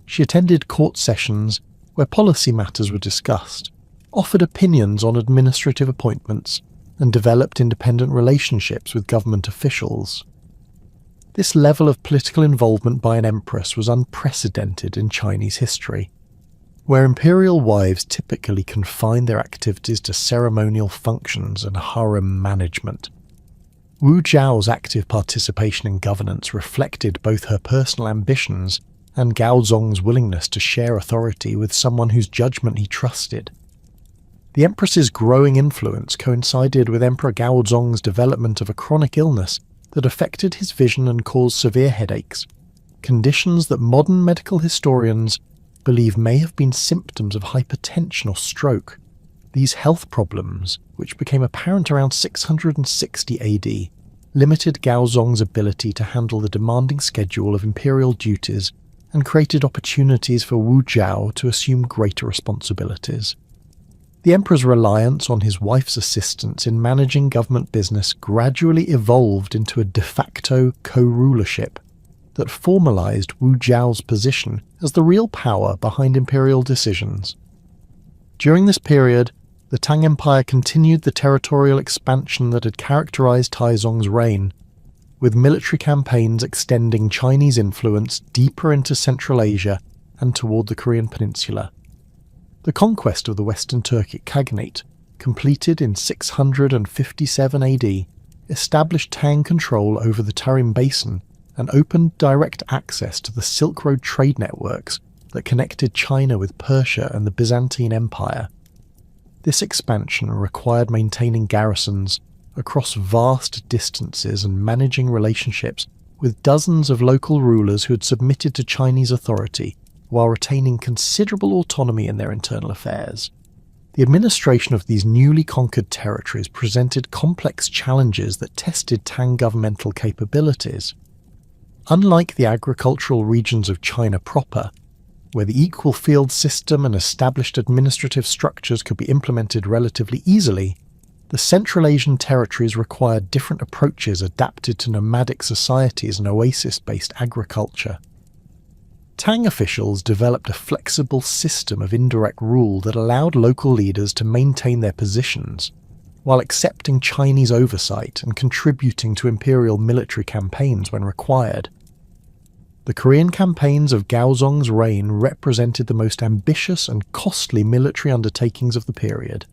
Speaker 1: She attended court sessions where policy matters were discussed, offered opinions on administrative appointments, and developed independent relationships with government officials. This level of political involvement by an empress was unprecedented in Chinese history, where imperial wives typically confined their activities to ceremonial functions and harem management. Wu Jiao's active participation in governance reflected both her personal ambitions and Gaozong's willingness to share authority with someone whose judgment he trusted. The empress's growing influence coincided with Emperor Gaozong's development of a chronic illness that affected his vision and caused severe headaches, conditions that modern medical historians believe may have been symptoms of hypertension or stroke. These health problems, which became apparent around 660 AD, limited Gaozong's ability to handle the demanding schedule of imperial duties and created opportunities for Wu Jiao to assume greater responsibilities. The emperor's reliance on his wife's assistance in managing government business gradually evolved into a de facto co-rulership that formalized Wu Jiao's position as the real power behind imperial decisions. During this period, the Tang Empire continued the territorial expansion that had characterized Taizong's reign, with military campaigns extending Chinese influence deeper into Central Asia and toward the Korean peninsula. The conquest of the Western Turkic Khaganate, completed in 657 AD, established Tang control over the Tarim Basin and opened direct access to the Silk Road trade networks that connected China with Persia and the Byzantine Empire. This expansion required maintaining garrisons across vast distances and managing relationships with dozens of local rulers who had submitted to Chinese authority while retaining considerable autonomy in their internal affairs. The administration of these newly conquered territories presented complex challenges that tested Tang governmental capabilities. Unlike the agricultural regions of China proper, where the equal field system and established administrative structures could be implemented relatively easily, the Central Asian territories required different approaches adapted to nomadic societies and oasis-based agriculture. Tang officials developed a flexible system of indirect rule that allowed local leaders to maintain their positions, while accepting Chinese oversight and contributing to imperial military campaigns when required. The Korean campaigns of Gaozong's reign represented the most ambitious and costly military undertakings of the period.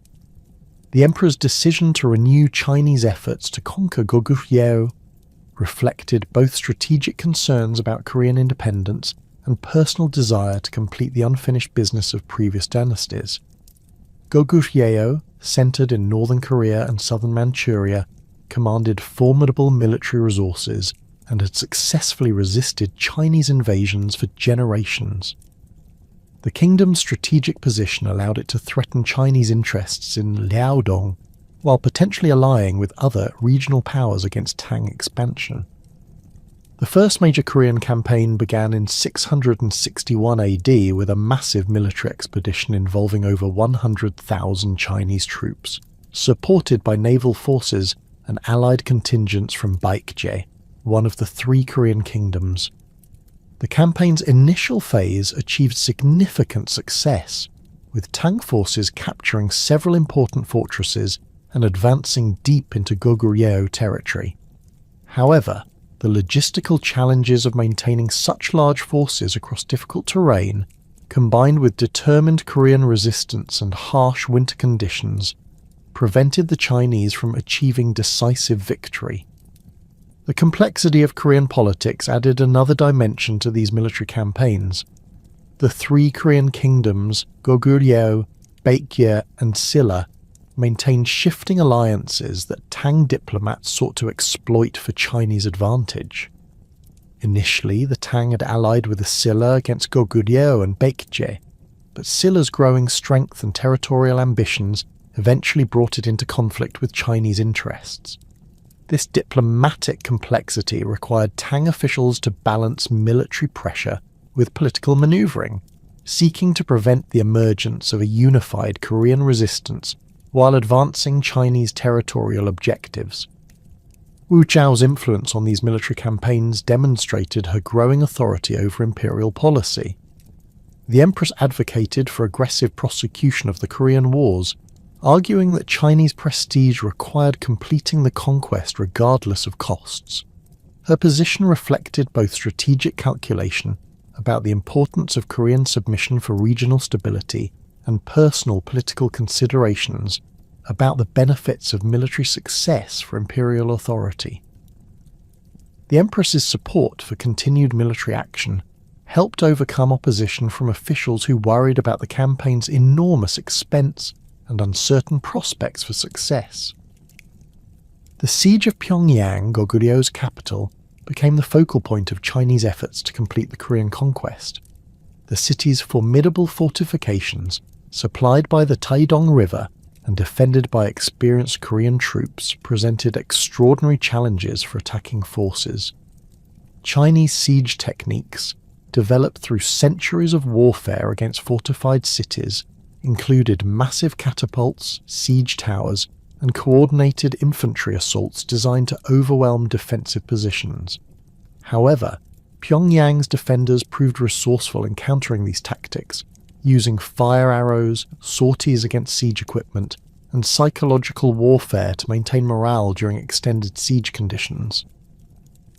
Speaker 1: The emperor's decision to renew Chinese efforts to conquer Goguryeo reflected both strategic concerns about Korean independence and personal desire to complete the unfinished business of previous dynasties. Goguryeo, centered in northern Korea and southern Manchuria, commanded formidable military resources and had successfully resisted Chinese invasions for generations. The kingdom's strategic position allowed it to threaten Chinese interests in Liaodong, while potentially allying with other regional powers against Tang expansion. The first major Korean campaign began in 661 AD with a massive military expedition involving over 100,000 Chinese troops, supported by naval forces and allied contingents from Baekje, one of the three Korean kingdoms. The campaign's initial phase achieved significant success, with Tang forces capturing several important fortresses and advancing deep into Goguryeo territory. However, the logistical challenges of maintaining such large forces across difficult terrain, combined with determined Korean resistance and harsh winter conditions, prevented the Chinese from achieving decisive victory. The complexity of Korean politics added another dimension to these military campaigns. The three Korean kingdoms, Goguryeo, Baekje, and Silla, maintained shifting alliances that Tang diplomats sought to exploit for Chinese advantage. Initially, the Tang had allied with the Silla against Goguryeo and Baekje, but Silla's growing strength and territorial ambitions eventually brought it into conflict with Chinese interests. This diplomatic complexity required Tang officials to balance military pressure with political maneuvering, seeking to prevent the emergence of a unified Korean resistance while advancing Chinese territorial objectives. Wu Zhao's influence on these military campaigns demonstrated her growing authority over imperial policy. The empress advocated for aggressive prosecution of the Korean Wars, arguing that Chinese prestige required completing the conquest regardless of costs. Her position reflected both strategic calculation about the importance of Korean submission for regional stability and personal political considerations about the benefits of military success for imperial authority. The empress's support for continued military action helped overcome opposition from officials who worried about the campaign's enormous expense and uncertain prospects for success. The siege of Pyongyang, Goguryeu's capital, became the focal point of Chinese efforts to complete the Korean conquest. The city's formidable fortifications, supplied by the Taedong River and defended by experienced Korean troops, presented extraordinary challenges for attacking forces. Chinese siege techniques, developed through centuries of warfare against fortified cities, included massive catapults, siege towers, and coordinated infantry assaults designed to overwhelm defensive positions. However, Pyongyang's defenders proved resourceful in countering these tactics, using fire arrows, sorties against siege equipment, and psychological warfare to maintain morale during extended siege conditions.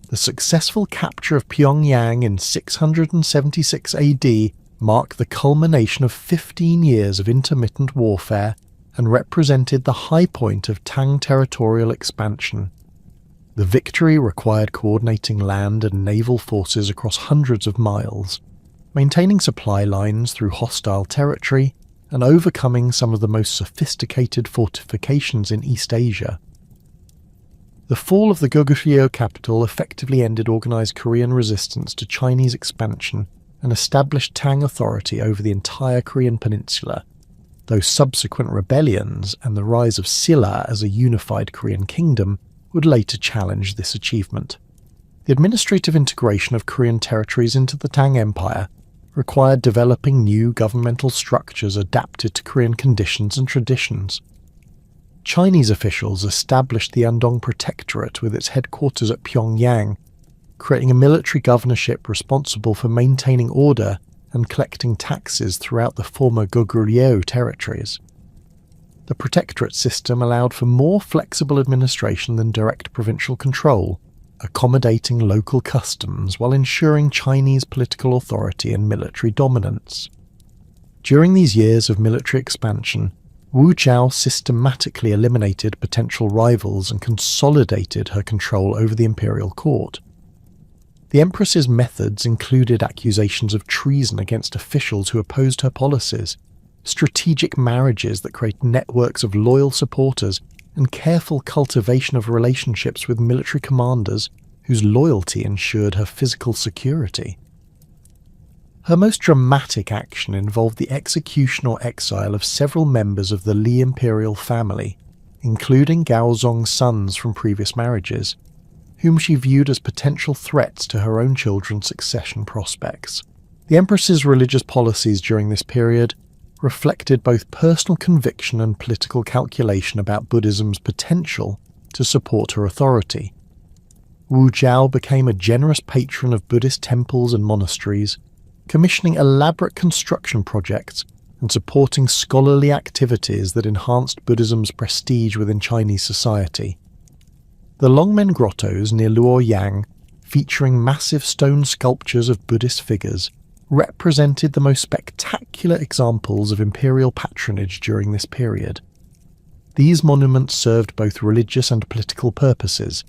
Speaker 1: The successful capture of Pyongyang in 676 AD marked the culmination of 15 years of intermittent warfare and represented the high point of Tang territorial expansion. The victory required coordinating land and naval forces across hundreds of miles, maintaining supply lines through hostile territory, and overcoming some of the most sophisticated fortifications in East Asia. The fall of the Goguryeo capital effectively ended organized Korean resistance to Chinese expansion and established Tang authority over the entire Korean peninsula, though subsequent rebellions and the rise of Silla as a unified Korean kingdom would later challenge this achievement. The administrative integration of Korean territories into the Tang Empire required developing new governmental structures adapted to Korean conditions and traditions. Chinese officials established the Andong Protectorate with its headquarters at Pyongyang, creating a military governorship responsible for maintaining order and collecting taxes throughout the former Goguryeo territories. The protectorate system allowed for more flexible administration than direct provincial control, accommodating local customs while ensuring Chinese political authority and military dominance. During these years of military expansion, Wu Zhao systematically eliminated potential rivals and consolidated her control over the imperial court. The empress's methods included accusations of treason against officials who opposed her policies, strategic marriages that created networks of loyal supporters, and careful cultivation of relationships with military commanders whose loyalty ensured her physical security. Her most dramatic action involved the execution or exile of several members of the Li imperial family, including Gaozong's sons from previous marriages, whom she viewed as potential threats to her own children's succession prospects. The Empress's religious policies during this period reflected both personal conviction and political calculation about Buddhism's potential to support her authority. Wu Jiao became a generous patron of Buddhist temples and monasteries, commissioning elaborate construction projects and supporting scholarly activities that enhanced Buddhism's prestige within Chinese society. The Longmen grottos near Luoyang, featuring massive stone sculptures of Buddhist figures, represented the most spectacular examples of imperial patronage during this period. These monuments served both religious and political purposes,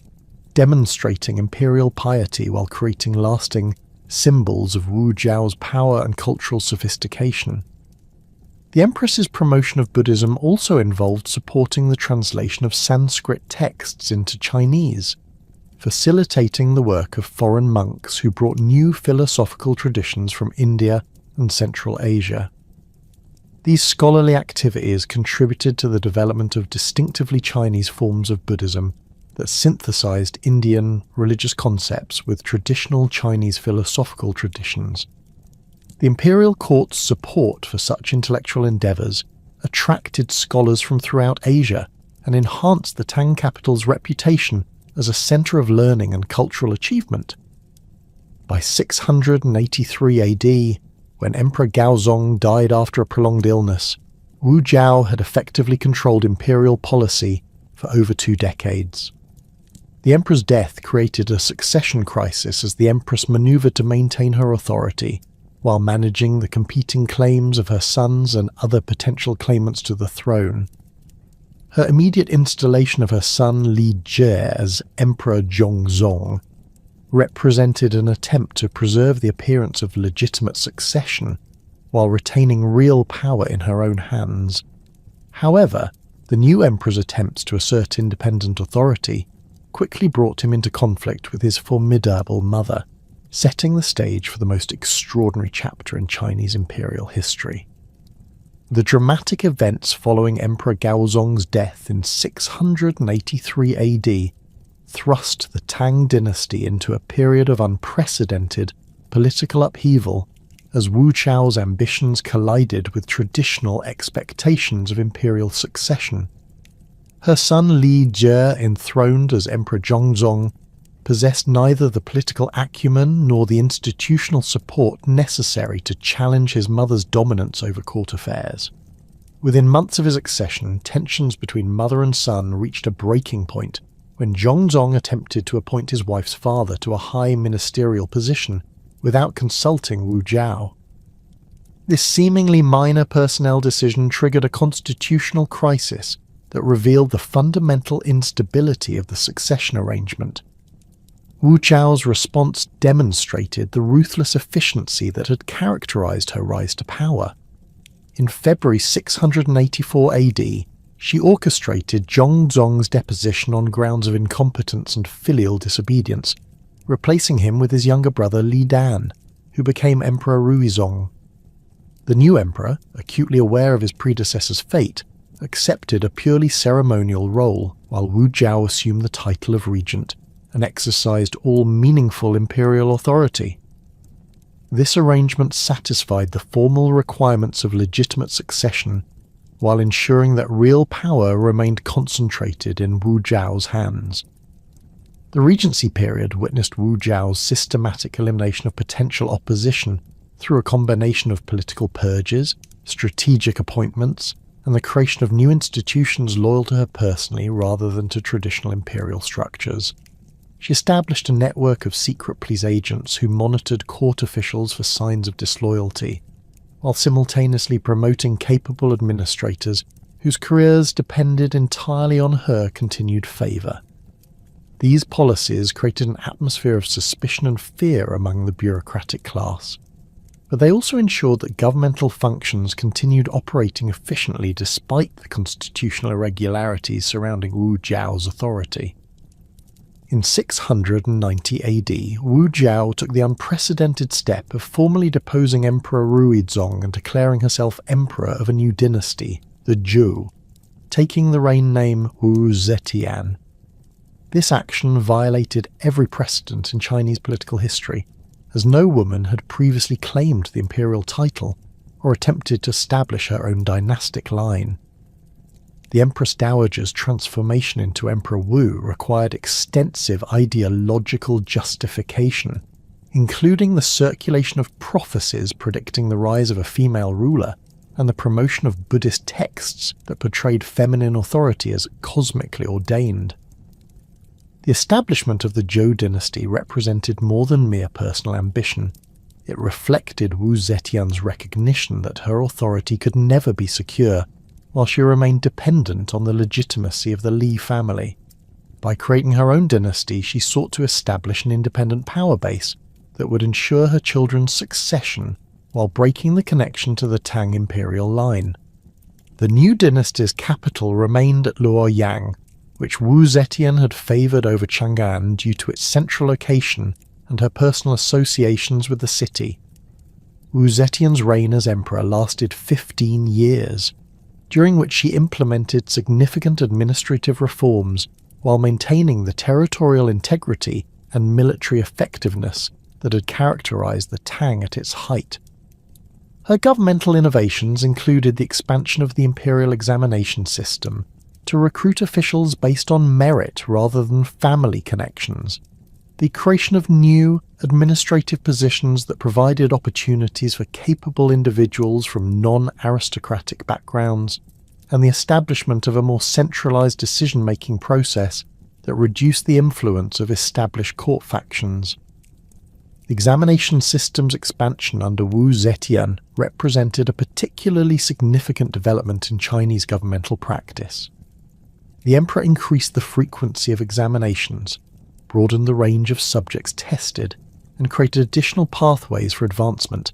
Speaker 1: demonstrating imperial piety while creating lasting symbols of Wu Jiao's power and cultural sophistication. The Empress's promotion of Buddhism also involved supporting the translation of Sanskrit texts into Chinese, facilitating the work of foreign monks who brought new philosophical traditions from India and Central Asia. These scholarly activities contributed to the development of distinctively Chinese forms of Buddhism that synthesized Indian religious concepts with traditional Chinese philosophical traditions. The imperial court's support for such intellectual endeavors attracted scholars from throughout Asia and enhanced the Tang capital's reputation as a center of learning and cultural achievement. By 683 AD, when Emperor Gaozong died after a prolonged illness, Wu Jiao had effectively controlled imperial policy for over 2 decades. The emperor's death created a succession crisis as the empress maneuvered to maintain her authority, while managing the competing claims of her sons and other potential claimants to the throne. Her immediate installation of her son Li Jie as Emperor Zhongzong represented an attempt to preserve the appearance of legitimate succession while retaining real power in her own hands. However, the new emperor's attempts to assert independent authority quickly brought him into conflict with his formidable mother, setting the stage for the most extraordinary chapter in Chinese imperial history. The dramatic events following Emperor Gaozong's death in 683 AD thrust the Tang dynasty into a period of unprecedented political upheaval as Wu Qiao's ambitions collided with traditional expectations of imperial succession. Her son Li Jie, enthroned as Emperor Zhongzong, possessed neither the political acumen nor the institutional support necessary to challenge his mother's dominance over court affairs. Within months of his accession, tensions between mother and son reached a breaking point when Zhongzong attempted to appoint his wife's father to a high ministerial position without consulting Wu Jiao. This seemingly minor personnel decision triggered a constitutional crisis that revealed the fundamental instability of the succession arrangement. Wu Jiao's response demonstrated the ruthless efficiency that had characterized her rise to power. In February 684 AD, she orchestrated Zhongzong's deposition on grounds of incompetence and filial disobedience, replacing him with his younger brother Li Dan, who became Emperor Ruizong. The new emperor, acutely aware of his predecessor's fate, accepted a purely ceremonial role, while Wu Jiao assumed the title of regent and exercised all meaningful imperial authority. This arrangement satisfied the formal requirements of legitimate succession, while ensuring that real power remained concentrated in Wu Jiao's hands. The regency period witnessed Wu Jiao's systematic elimination of potential opposition through a combination of political purges, strategic appointments, and the creation of new institutions loyal to her personally rather than to traditional imperial structures. She established a network of secret police agents who monitored court officials for signs of disloyalty, while simultaneously promoting capable administrators whose careers depended entirely on her continued favour. These policies created an atmosphere of suspicion and fear among the bureaucratic class, but they also ensured that governmental functions continued operating efficiently despite the constitutional irregularities surrounding Wu Jiao's authority. In 690 AD, Wu Jiao took the unprecedented step of formally deposing Emperor Ruizong and declaring herself emperor of a new dynasty, the Zhou, taking the reign name Wu Zetian. This action violated every precedent in Chinese political history, as no woman had previously claimed the imperial title or attempted to establish her own dynastic line. The Empress Dowager's transformation into Emperor Wu required extensive ideological justification, including the circulation of prophecies predicting the rise of a female ruler and the promotion of Buddhist texts that portrayed feminine authority as cosmically ordained. The establishment of the Zhou dynasty represented more than mere personal ambition. It reflected Wu Zetian's recognition that her authority could never be secure, while she remained dependent on the legitimacy of the Li family. By creating her own dynasty, she sought to establish an independent power base that would ensure her children's succession while breaking the connection to the Tang imperial line. The new dynasty's capital remained at Luoyang, which Wu Zetian had favoured over Chang'an due to its central location and her personal associations with the city. Wu Zetian's reign as emperor lasted 15 years, during which she implemented significant administrative reforms while maintaining the territorial integrity and military effectiveness that had characterized the Tang at its height. Her governmental innovations included the expansion of the imperial examination system to recruit officials based on merit rather than family connections, the creation of new administrative positions that provided opportunities for capable individuals from non-aristocratic backgrounds, and the establishment of a more centralized decision-making process that reduced the influence of established court factions. The examination system's expansion under Wu Zetian represented a particularly significant development in Chinese governmental practice. The emperor increased the frequency of examinations, broadened the range of subjects tested, and created additional pathways for advancement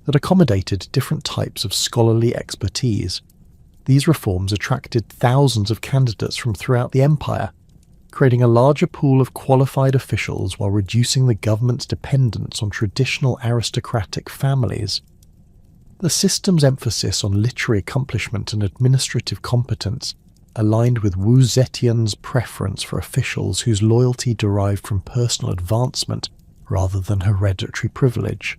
Speaker 1: that accommodated different types of scholarly expertise. These reforms attracted thousands of candidates from throughout the empire, creating a larger pool of qualified officials while reducing the government's dependence on traditional aristocratic families. The system's emphasis on literary accomplishment and administrative competence aligned with Wu Zetian's preference for officials whose loyalty derived from personal advancement rather than hereditary privilege.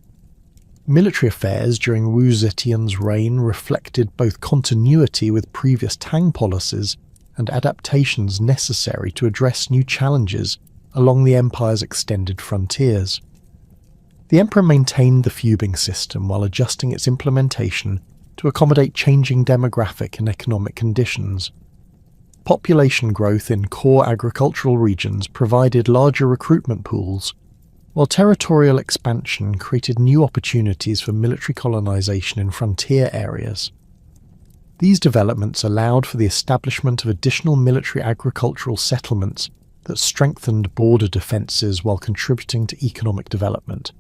Speaker 1: Military affairs during Wu Zetian's reign reflected both continuity with previous Tang policies and adaptations necessary to address new challenges along the empire's extended frontiers. The emperor maintained the fubing system while adjusting its implementation to accommodate changing demographic and economic conditions. Population growth in core agricultural regions provided larger recruitment pools, while territorial expansion created new opportunities for military colonization in frontier areas. These developments allowed for the establishment of additional military agricultural settlements that strengthened border defences while contributing to economic development.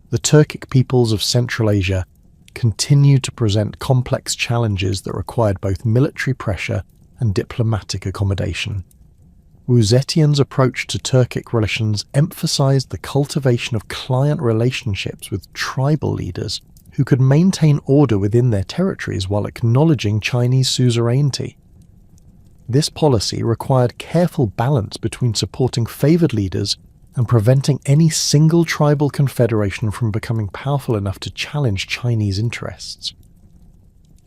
Speaker 1: The Turkic peoples of Central Asia continued to present complex challenges that required both military pressure and diplomatic accommodation. Wu Zetian's approach to Turkic relations emphasized the cultivation of client relationships with tribal leaders who could maintain order within their territories while acknowledging Chinese suzerainty. This policy required careful balance between supporting favored leaders and preventing any single tribal confederation from becoming powerful enough to challenge Chinese interests.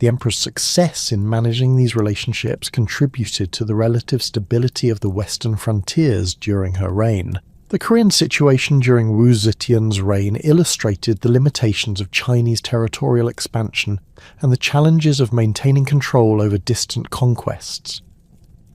Speaker 1: The emperor's success in managing these relationships contributed to the relative stability of the western frontiers during her reign. The Korean situation during Wu Zetian's reign illustrated the limitations of Chinese territorial expansion and the challenges of maintaining control over distant conquests.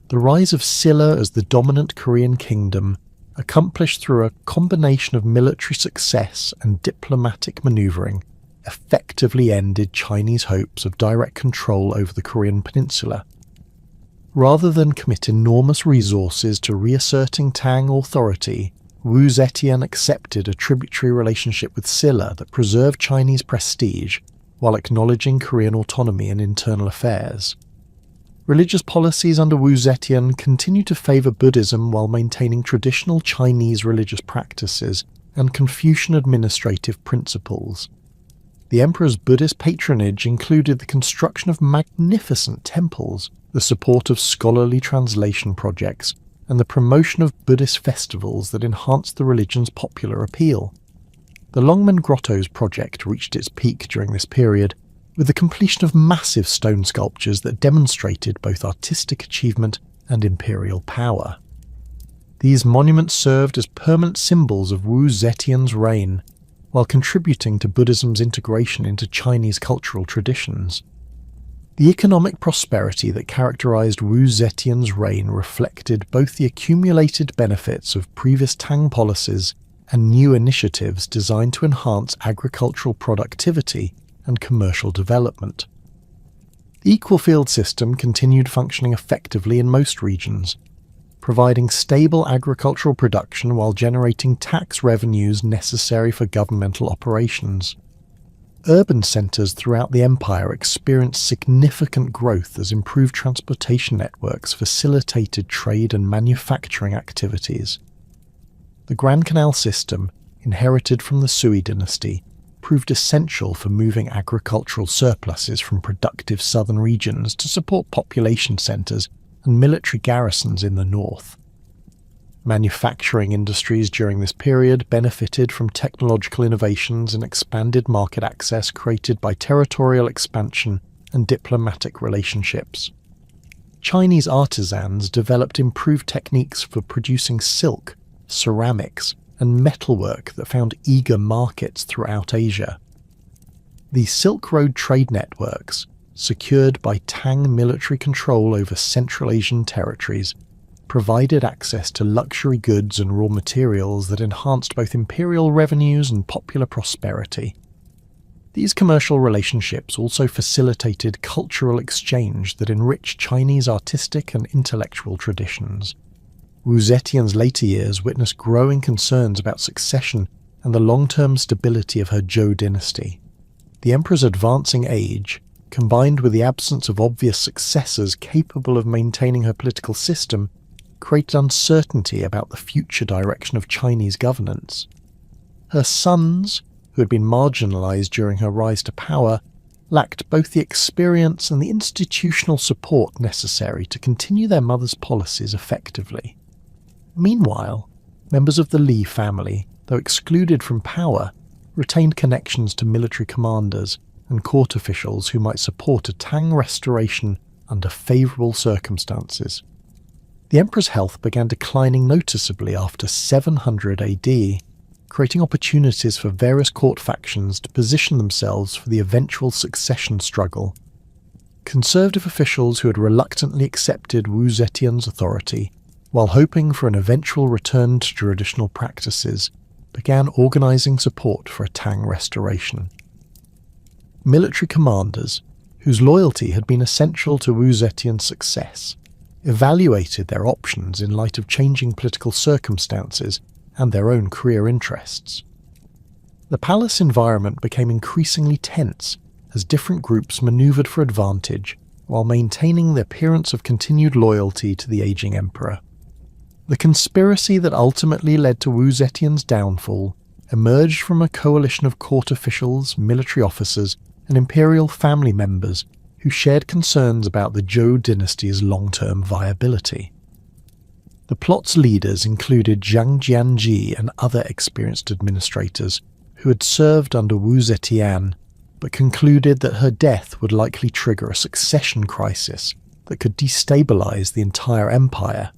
Speaker 1: The rise of Silla as the dominant Korean kingdom, accomplished through a combination of military success and diplomatic maneuvering, effectively ended Chinese hopes of direct control over the Korean peninsula. Rather than commit enormous resources to reasserting Tang authority, Wu Zetian accepted a tributary relationship with Silla that preserved Chinese prestige while acknowledging Korean autonomy in internal affairs. Religious policies under Wu Zetian continued to favor Buddhism while maintaining traditional Chinese religious practices and Confucian administrative principles. The emperor's Buddhist patronage included the construction of magnificent temples, the support of scholarly translation projects, and the promotion of Buddhist festivals that enhanced the religion's popular appeal. The Longmen Grottoes project reached its peak during this period, with the completion of massive stone sculptures that demonstrated both artistic achievement and imperial power. These monuments served as permanent symbols of Wu Zetian's reign, while contributing to Buddhism's integration into Chinese cultural traditions. The economic prosperity that characterized Wu Zetian's reign reflected both the accumulated benefits of previous Tang policies and new initiatives designed to enhance agricultural productivity and commercial development. The equal field system continued functioning effectively in most regions, providing stable agricultural production while generating tax revenues necessary for governmental operations. Urban centres throughout the empire experienced significant growth as improved transportation networks facilitated trade and manufacturing activities. The Grand Canal system, inherited from the Sui dynasty, proved essential for moving agricultural surpluses from productive southern regions to support population centres and military garrisons in the north. Manufacturing industries during this period benefited from technological innovations and expanded market access created by territorial expansion and diplomatic relationships. Chinese artisans developed improved techniques for producing silk, ceramics, and metalwork that found eager markets throughout Asia. The Silk Road trade networks, secured by Tang military control over Central Asian territories, provided access to luxury goods and raw materials that enhanced both imperial revenues and popular prosperity. These commercial relationships also facilitated cultural exchange that enriched Chinese artistic and intellectual traditions. Wu Zetian's later years witnessed growing concerns about succession and the long-term stability of her Zhou dynasty. The emperor's advancing age, combined with the absence of obvious successors capable of maintaining her political system, created uncertainty about the future direction of Chinese governance. Her sons, who had been marginalized during her rise to power, lacked both the experience and the institutional support necessary to continue their mother's policies effectively. Meanwhile, members of the Li family, though excluded from power, retained connections to military commanders and court officials who might support a Tang restoration under favourable circumstances. The emperor's health began declining noticeably after 700 AD, creating opportunities for various court factions to position themselves for the eventual succession struggle. Conservative officials who had reluctantly accepted Wu Zetian's authority, while hoping for an eventual return to traditional practices, began organising support for a Tang restoration. Military commanders, whose loyalty had been essential to Wu Zetian's success, evaluated their options in light of changing political circumstances and their own career interests. The palace environment became increasingly tense as different groups manoeuvred for advantage while maintaining the appearance of continued loyalty to the aging emperor. The conspiracy that ultimately led to Wu Zetian's downfall emerged from a coalition of court officials, military officers, and imperial family members who shared concerns about the Zhou dynasty's long-term viability. The plot's leaders included Zhang Jianji and other experienced administrators who had served under Wu Zetian, but concluded that her death would likely trigger a succession crisis that could destabilize the entire empire.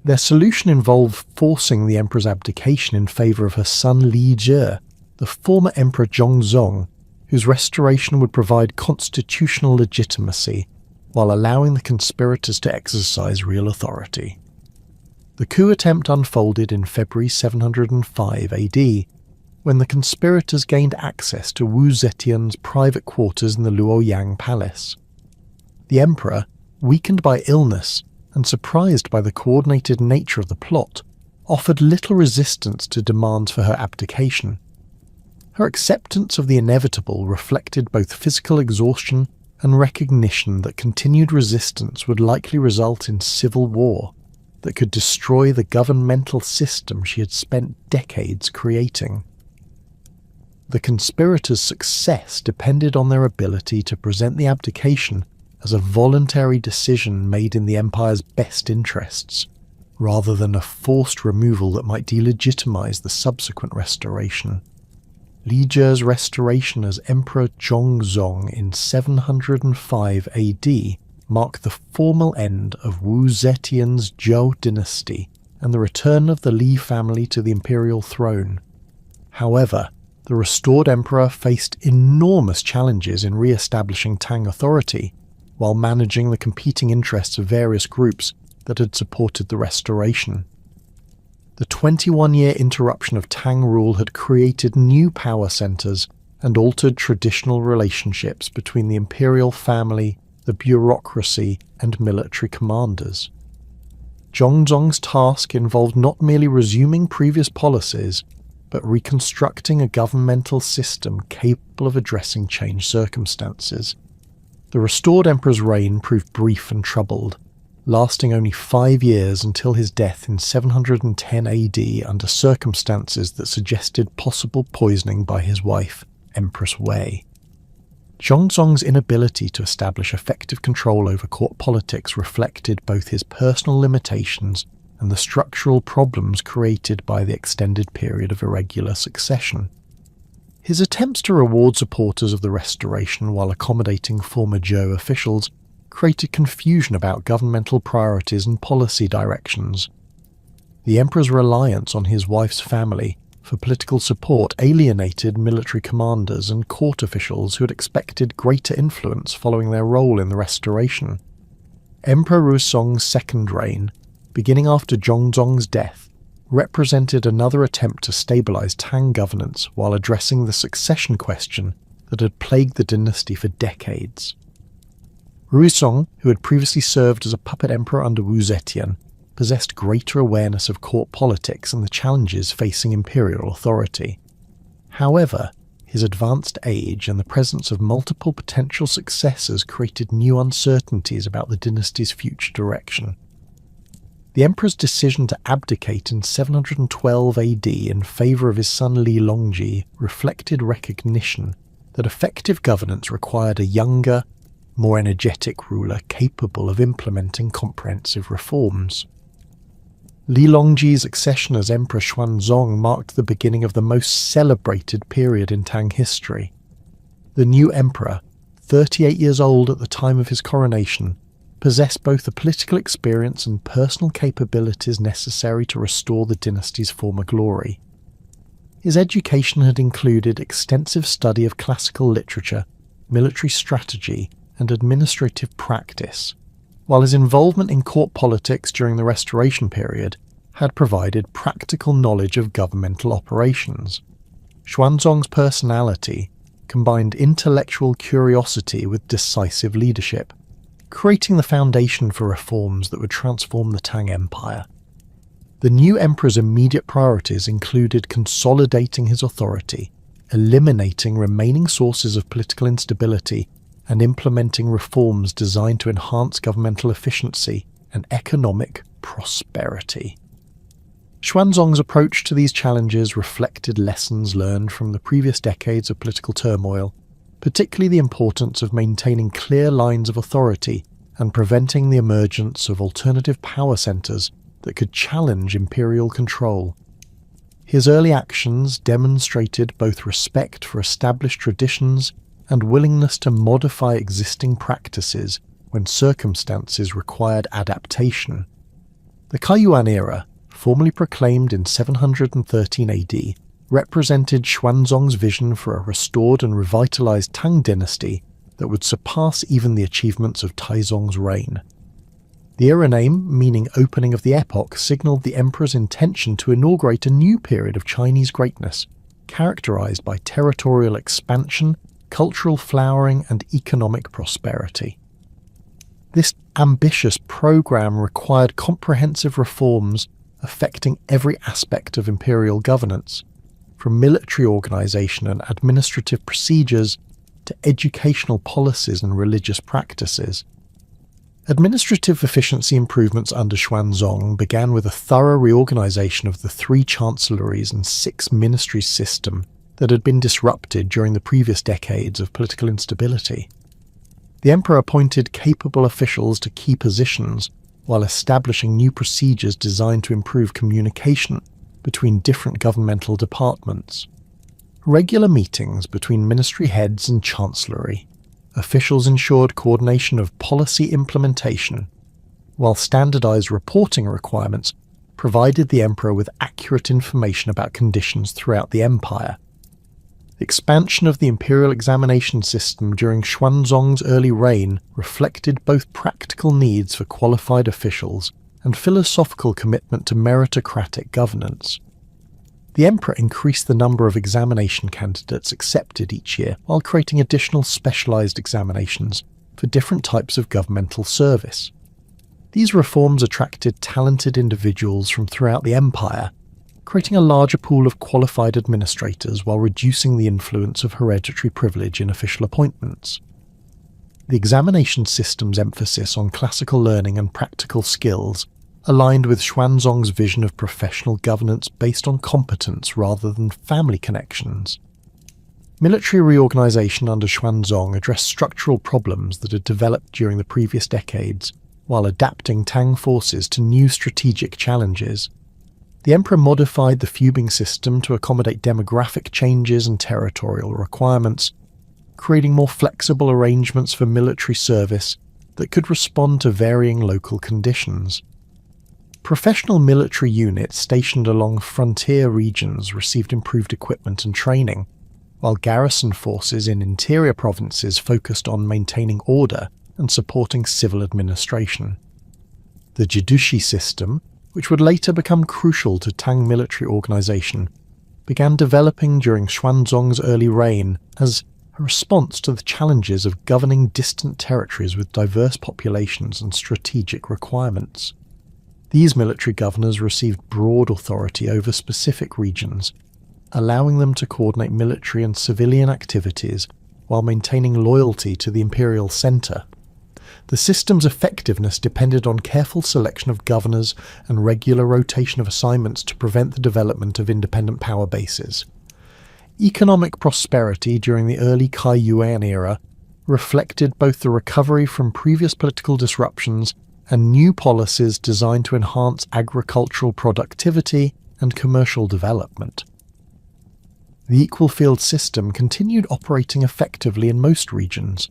Speaker 1: Their solution involved forcing the emperor's abdication in favor of her son Li Zhe, the former emperor Zhongzong, whose restoration would provide constitutional legitimacy while allowing the conspirators to exercise real authority. The coup attempt unfolded in February 705 AD, when the conspirators gained access to Wu Zetian's private quarters in the Luoyang Palace. The emperor, weakened by illness and surprised by the coordinated nature of the plot, offered little resistance to demands for her abdication. Her acceptance of the inevitable reflected both physical exhaustion and recognition that continued resistance would likely result in civil war that could destroy the governmental system she had spent decades creating. The conspirators' success depended on their ability to present the abdication as a voluntary decision made in the empire's best interests, rather than a forced removal that might delegitimize the subsequent restoration. Li Zhi's restoration as Emperor Zhongzong in 705 AD marked the formal end of Wu Zetian's Zhou dynasty and the return of the Li family to the imperial throne. However, the restored emperor faced enormous challenges in re-establishing Tang authority, while managing the competing interests of various groups that had supported the restoration. The 21-year interruption of Tang rule had created new power centers and altered traditional relationships between the imperial family, the bureaucracy, and military commanders. Zhongzong's task involved not merely resuming previous policies, but reconstructing a governmental system capable of addressing changed circumstances. The restored emperor's reign proved brief and troubled, lasting only 5 years until his death in 710 AD under circumstances that suggested possible poisoning by his wife, Empress Wei. Zhongzong's inability to establish effective control over court politics reflected both his personal limitations and the structural problems created by the extended period of irregular succession. His attempts to reward supporters of the restoration while accommodating former Zhou officials created confusion about governmental priorities and policy directions. The emperor's reliance on his wife's family for political support alienated military commanders and court officials who had expected greater influence following their role in the restoration. Emperor Rusong's second reign, beginning after Zhongzong's death, represented another attempt to stabilize Tang governance while addressing the succession question that had plagued the dynasty for decades. Rusong, who had previously served as a puppet emperor under Wu Zetian, possessed greater awareness of court politics and the challenges facing imperial authority. However, his advanced age and the presence of multiple potential successors created new uncertainties about the dynasty's future direction. The emperor's decision to abdicate in 712 AD in favour of his son Li Longji reflected recognition that effective governance required a younger, more energetic ruler capable of implementing comprehensive reforms. Li Longji's accession as Emperor Xuanzong marked the beginning of the most celebrated period in Tang history. The new emperor, 38 years old at the time of his coronation, possessed both the political experience and personal capabilities necessary to restore the dynasty's former glory. His education had included extensive study of classical literature, military strategy, and administrative practice, while his involvement in court politics during the Restoration period had provided practical knowledge of governmental operations. Xuanzong's personality combined intellectual curiosity with decisive leadership, creating the foundation for reforms that would transform the Tang Empire. The new emperor's immediate priorities included consolidating his authority, eliminating remaining sources of political instability, and implementing reforms designed to enhance governmental efficiency and economic prosperity. Xuanzong's approach to these challenges reflected lessons learned from the previous decades of political turmoil, particularly the importance of maintaining clear lines of authority and preventing the emergence of alternative power centers that could challenge imperial control. His early actions demonstrated both respect for established traditions and willingness to modify existing practices when circumstances required adaptation. The Kaiyuan era, formally proclaimed in 713 AD, represented Xuanzong's vision for a restored and revitalized Tang dynasty that would surpass even the achievements of Taizong's reign. The era name, meaning opening of the epoch, signaled the emperor's intention to inaugurate a new period of Chinese greatness, characterized by territorial expansion, cultural flowering, and economic prosperity. This ambitious program required comprehensive reforms affecting every aspect of imperial governance, from military organization and administrative procedures to educational policies and religious practices. Administrative efficiency improvements under Xuanzong began with a thorough reorganization of the 3 chancelleries and 6 ministries system that had been disrupted during the previous decades of political instability. The emperor appointed capable officials to key positions while establishing new procedures designed to improve communication between different governmental departments. Regular meetings between ministry heads and chancellery. Officials ensured coordination of policy implementation, while standardized reporting requirements provided the emperor with accurate information about conditions throughout the empire. The expansion of the imperial examination system during Xuanzong's early reign reflected both practical needs for qualified officials and philosophical commitment to meritocratic governance. The emperor increased the number of examination candidates accepted each year while creating additional specialized examinations for different types of governmental service. These reforms attracted talented individuals from throughout the empire, creating a larger pool of qualified administrators while reducing the influence of hereditary privilege in official appointments. The examination system's emphasis on classical learning and practical skills aligned with Xuanzong's vision of professional governance based on competence rather than family connections. Military reorganization under Xuanzong addressed structural problems that had developed during the previous decades, while adapting Tang forces to new strategic challenges. The emperor modified the fubing system to accommodate demographic changes and territorial requirements, creating more flexible arrangements for military service that could respond to varying local conditions. Professional military units stationed along frontier regions received improved equipment and training, while garrison forces in interior provinces focused on maintaining order and supporting civil administration. The Jidushi system, which would later become crucial to Tang military organization, began developing during Xuanzong's early reign as a response to the challenges of governing distant territories with diverse populations and strategic requirements. These military governors received broad authority over specific regions, allowing them to coordinate military and civilian activities while maintaining loyalty to the imperial center. The system's effectiveness depended on careful selection of governors and regular rotation of assignments to prevent the development of independent power bases. Economic prosperity during the early Kai Yuan era reflected both the recovery from previous political disruptions and new policies designed to enhance agricultural productivity and commercial development. The equal field system continued operating effectively in most regions,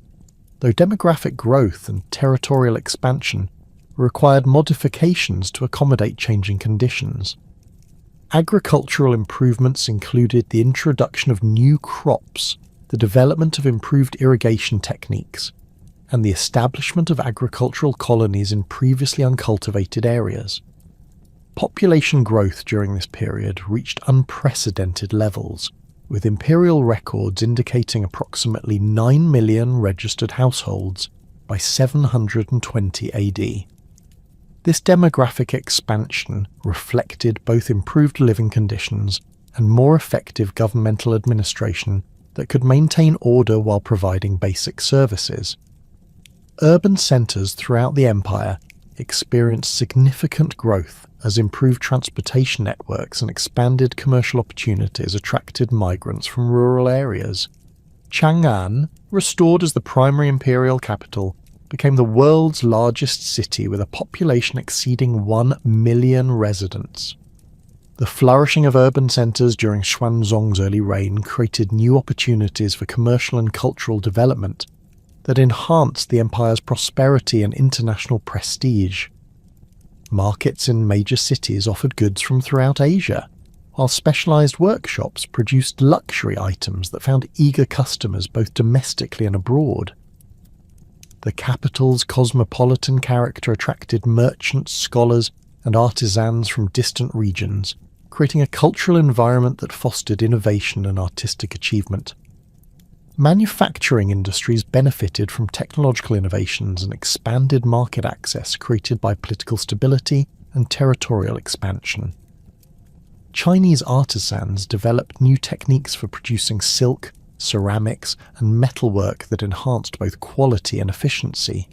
Speaker 1: though demographic growth and territorial expansion required modifications to accommodate changing conditions. Agricultural improvements included the introduction of new crops, the development of improved irrigation techniques, and the establishment of agricultural colonies in previously uncultivated areas. Population growth during this period reached unprecedented levels, with imperial records indicating approximately 9 million registered households by 720 AD. This demographic expansion reflected both improved living conditions and more effective governmental administration that could maintain order while providing basic services. Urban centres throughout the empire experienced significant growth as improved transportation networks and expanded commercial opportunities attracted migrants from rural areas. Chang'an, restored as the primary imperial capital, became the world's largest city with a population exceeding 1 million residents. The flourishing of urban centres during Xuanzong's early reign created new opportunities for commercial and cultural development that enhanced the empire's prosperity and international prestige. Markets in major cities offered goods from throughout Asia, while specialized workshops produced luxury items that found eager customers both domestically and abroad. The capital's cosmopolitan character attracted merchants, scholars, and artisans from distant regions, creating a cultural environment that fostered innovation and artistic achievement. Manufacturing industries benefited from technological innovations and expanded market access created by political stability and territorial expansion. Chinese artisans developed new techniques for producing silk, ceramics, and metalwork that enhanced both quality and efficiency.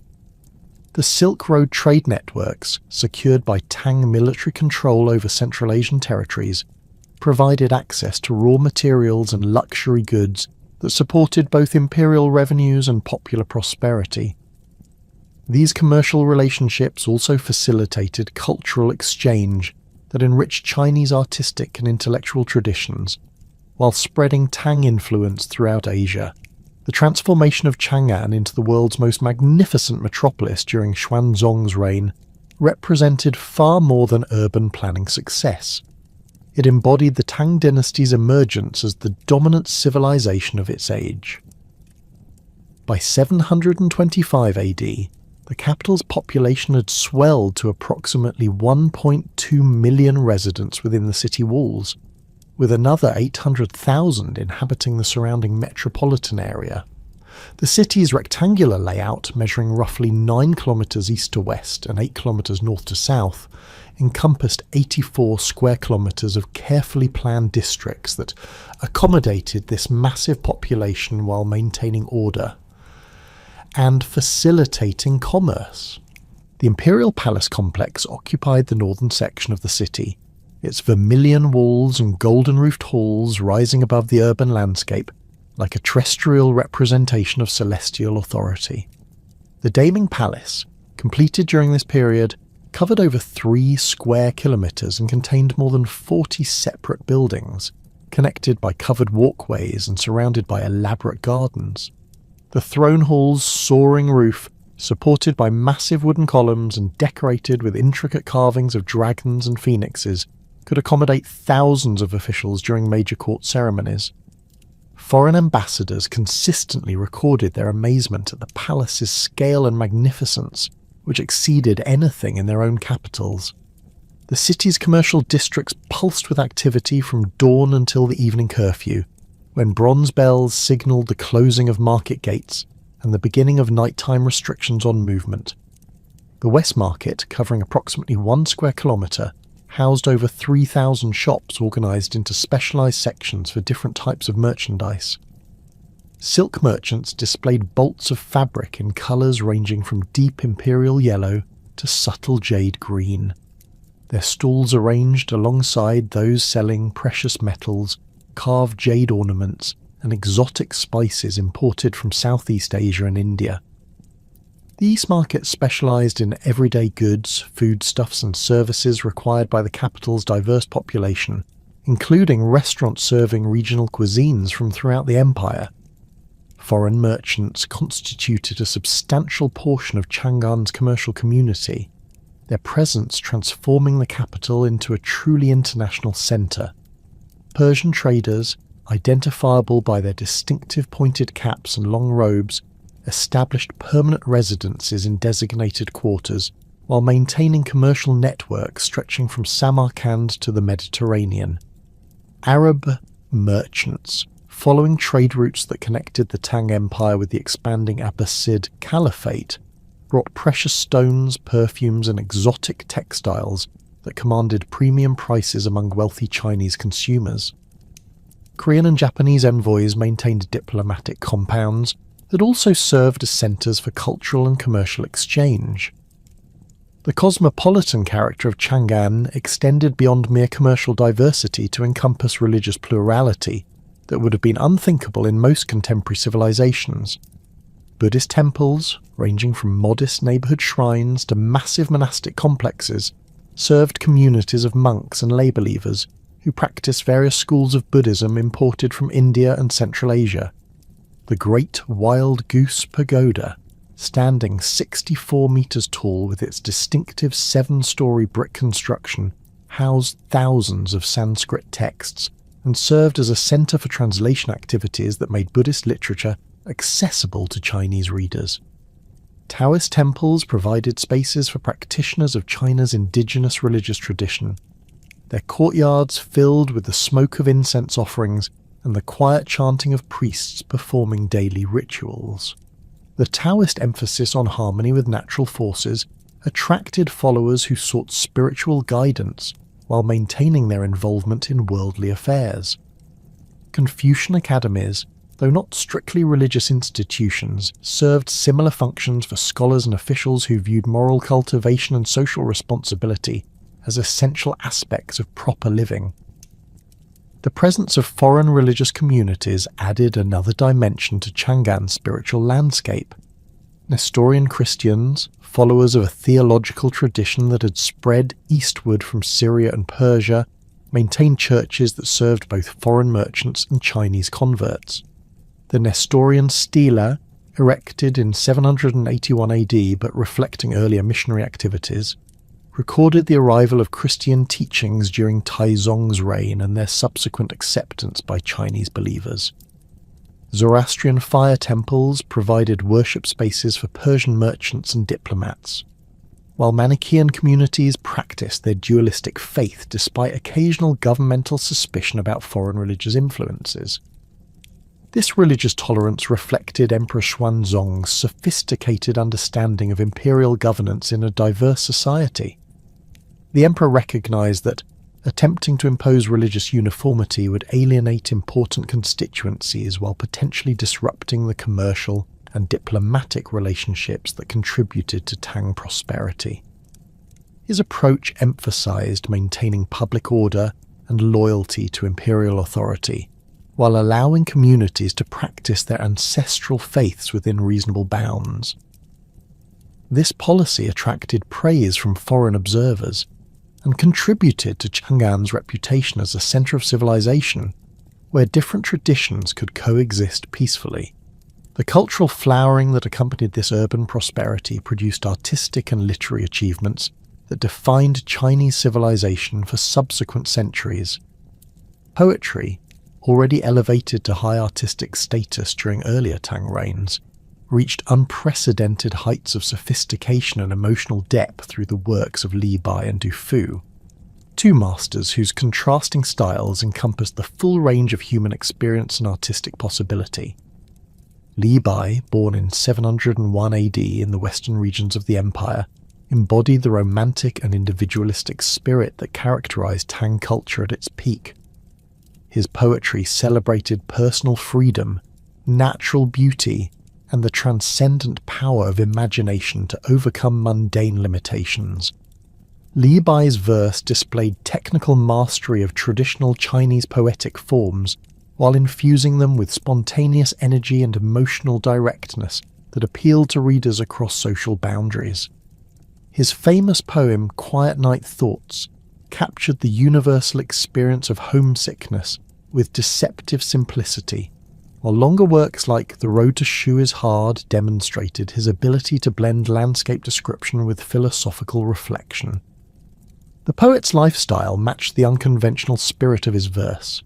Speaker 1: The Silk Road trade networks, secured by Tang military control over Central Asian territories, provided access to raw materials and luxury goods that supported both imperial revenues and popular prosperity. These commercial relationships also facilitated cultural exchange that enriched Chinese artistic and intellectual traditions, while spreading Tang influence throughout Asia. The transformation of Chang'an into the world's most magnificent metropolis during Xuanzong's reign represented far more than urban planning success. It embodied the Tang dynasty's emergence as the dominant civilization of its age. By 725 AD, the capital's population had swelled to approximately 1.2 million residents within the city walls, with another 800,000 inhabiting the surrounding metropolitan area. The city's rectangular layout, measuring roughly 9 kilometers east to west and 8 kilometers north to south, encompassed 84 square kilometers of carefully planned districts that accommodated this massive population while maintaining order and facilitating commerce. The Imperial Palace complex occupied the northern section of the city, its vermilion walls and golden-roofed halls rising above the urban landscape like a terrestrial representation of celestial authority. The Daming Palace, completed during this period, covered over 3 square kilometers and contained more than 40 separate buildings, connected by covered walkways and surrounded by elaborate gardens. The throne hall's soaring roof, supported by massive wooden columns and decorated with intricate carvings of dragons and phoenixes, could accommodate thousands of officials during major court ceremonies. Foreign ambassadors consistently recorded their amazement at the palace's scale and magnificence, which exceeded anything in their own capitals. The city's commercial districts pulsed with activity from dawn until the evening curfew, when bronze bells signalled the closing of market gates and the beginning of nighttime restrictions on movement. The West Market, covering approximately 1 square kilometre, housed over 3,000 shops organised into specialised sections for different types of merchandise. Silk merchants displayed bolts of fabric in colours ranging from deep imperial yellow to subtle jade green. Their stalls arranged alongside those selling precious metals, carved jade ornaments, and exotic spices imported from Southeast Asia and India. The East Market specialised in everyday goods, foodstuffs and services required by the capital's diverse population, including restaurants serving regional cuisines from throughout the empire. Foreign merchants constituted a substantial portion of Chang'an's commercial community, their presence transforming the capital into a truly international centre. Persian traders, identifiable by their distinctive pointed caps and long robes, established permanent residences in designated quarters, while maintaining commercial networks stretching from Samarkand to the Mediterranean. Arab merchants, following trade routes that connected the Tang Empire with the expanding Abbasid Caliphate, brought precious stones, perfumes and exotic textiles that commanded premium prices among wealthy Chinese consumers. Korean and Japanese envoys maintained diplomatic compounds that also served as centres for cultural and commercial exchange. The cosmopolitan character of Chang'an extended beyond mere commercial diversity to encompass religious plurality that would have been unthinkable in most contemporary civilizations. Buddhist temples, ranging from modest neighbourhood shrines to massive monastic complexes, served communities of monks and lay believers who practiced various schools of Buddhism imported from India and Central Asia. The Great Wild Goose Pagoda, standing 64 metres tall with its distinctive 7-storey brick construction, housed thousands of Sanskrit texts and served as a centre for translation activities that made Buddhist literature accessible to Chinese readers. Taoist temples provided spaces for practitioners of China's indigenous religious tradition, their courtyards filled with the smoke of incense offerings and the quiet chanting of priests performing daily rituals. The Taoist emphasis on harmony with natural forces attracted followers who sought spiritual guidance while maintaining their involvement in worldly affairs. Confucian academies, though not strictly religious institutions, served similar functions for scholars and officials who viewed moral cultivation and social responsibility as essential aspects of proper living. The presence of foreign religious communities added another dimension to Chang'an's spiritual landscape. Nestorian Christians, followers of a theological tradition that had spread eastward from Syria and Persia, maintained churches that served both foreign merchants and Chinese converts. The Nestorian stela, erected in 781 AD but reflecting earlier missionary activities, recorded the arrival of Christian teachings during Taizong's reign and their subsequent acceptance by Chinese believers. Zoroastrian fire temples provided worship spaces for Persian merchants and diplomats, while Manichaean communities practiced their dualistic faith despite occasional governmental suspicion about foreign religious influences. This religious tolerance reflected Emperor Xuanzong's sophisticated understanding of imperial governance in a diverse society. The emperor recognized that attempting to impose religious uniformity would alienate important constituencies while potentially disrupting the commercial and diplomatic relationships that contributed to Tang prosperity. His approach emphasized maintaining public order and loyalty to imperial authority, while allowing communities to practice their ancestral faiths within reasonable bounds. This policy attracted praise from foreign observers and contributed to Chang'an's reputation as a center of civilization, where different traditions could coexist peacefully. The cultural flowering that accompanied this urban prosperity produced artistic and literary achievements that defined Chinese civilization for subsequent centuries. Poetry, already elevated to high artistic status during earlier Tang reigns, reached unprecedented heights of sophistication and emotional depth through the works of Li Bai and Du Fu, two masters whose contrasting styles encompassed the full range of human experience and artistic possibility. Li Bai, born in 701 AD in the western regions of the empire, embodied the romantic and individualistic spirit that characterized Tang culture at its peak. His poetry celebrated personal freedom, natural beauty, and the transcendent power of imagination to overcome mundane limitations. Li Bai's verse displayed technical mastery of traditional Chinese poetic forms while infusing them with spontaneous energy and emotional directness that appealed to readers across social boundaries. His famous poem Quiet Night Thoughts captured the universal experience of homesickness with deceptive simplicity, while longer works like The Road to Shu is Hard demonstrated his ability to blend landscape description with philosophical reflection. The poet's lifestyle matched the unconventional spirit of his verse.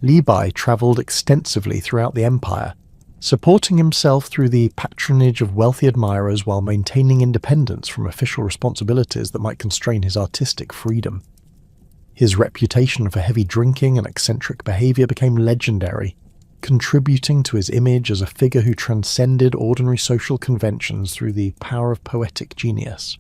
Speaker 1: Li Bai travelled extensively throughout the empire, supporting himself through the patronage of wealthy admirers while maintaining independence from official responsibilities that might constrain his artistic freedom. His reputation for heavy drinking and eccentric behaviour became legendary, contributing to his image as a figure who transcended ordinary social conventions through the power of poetic genius.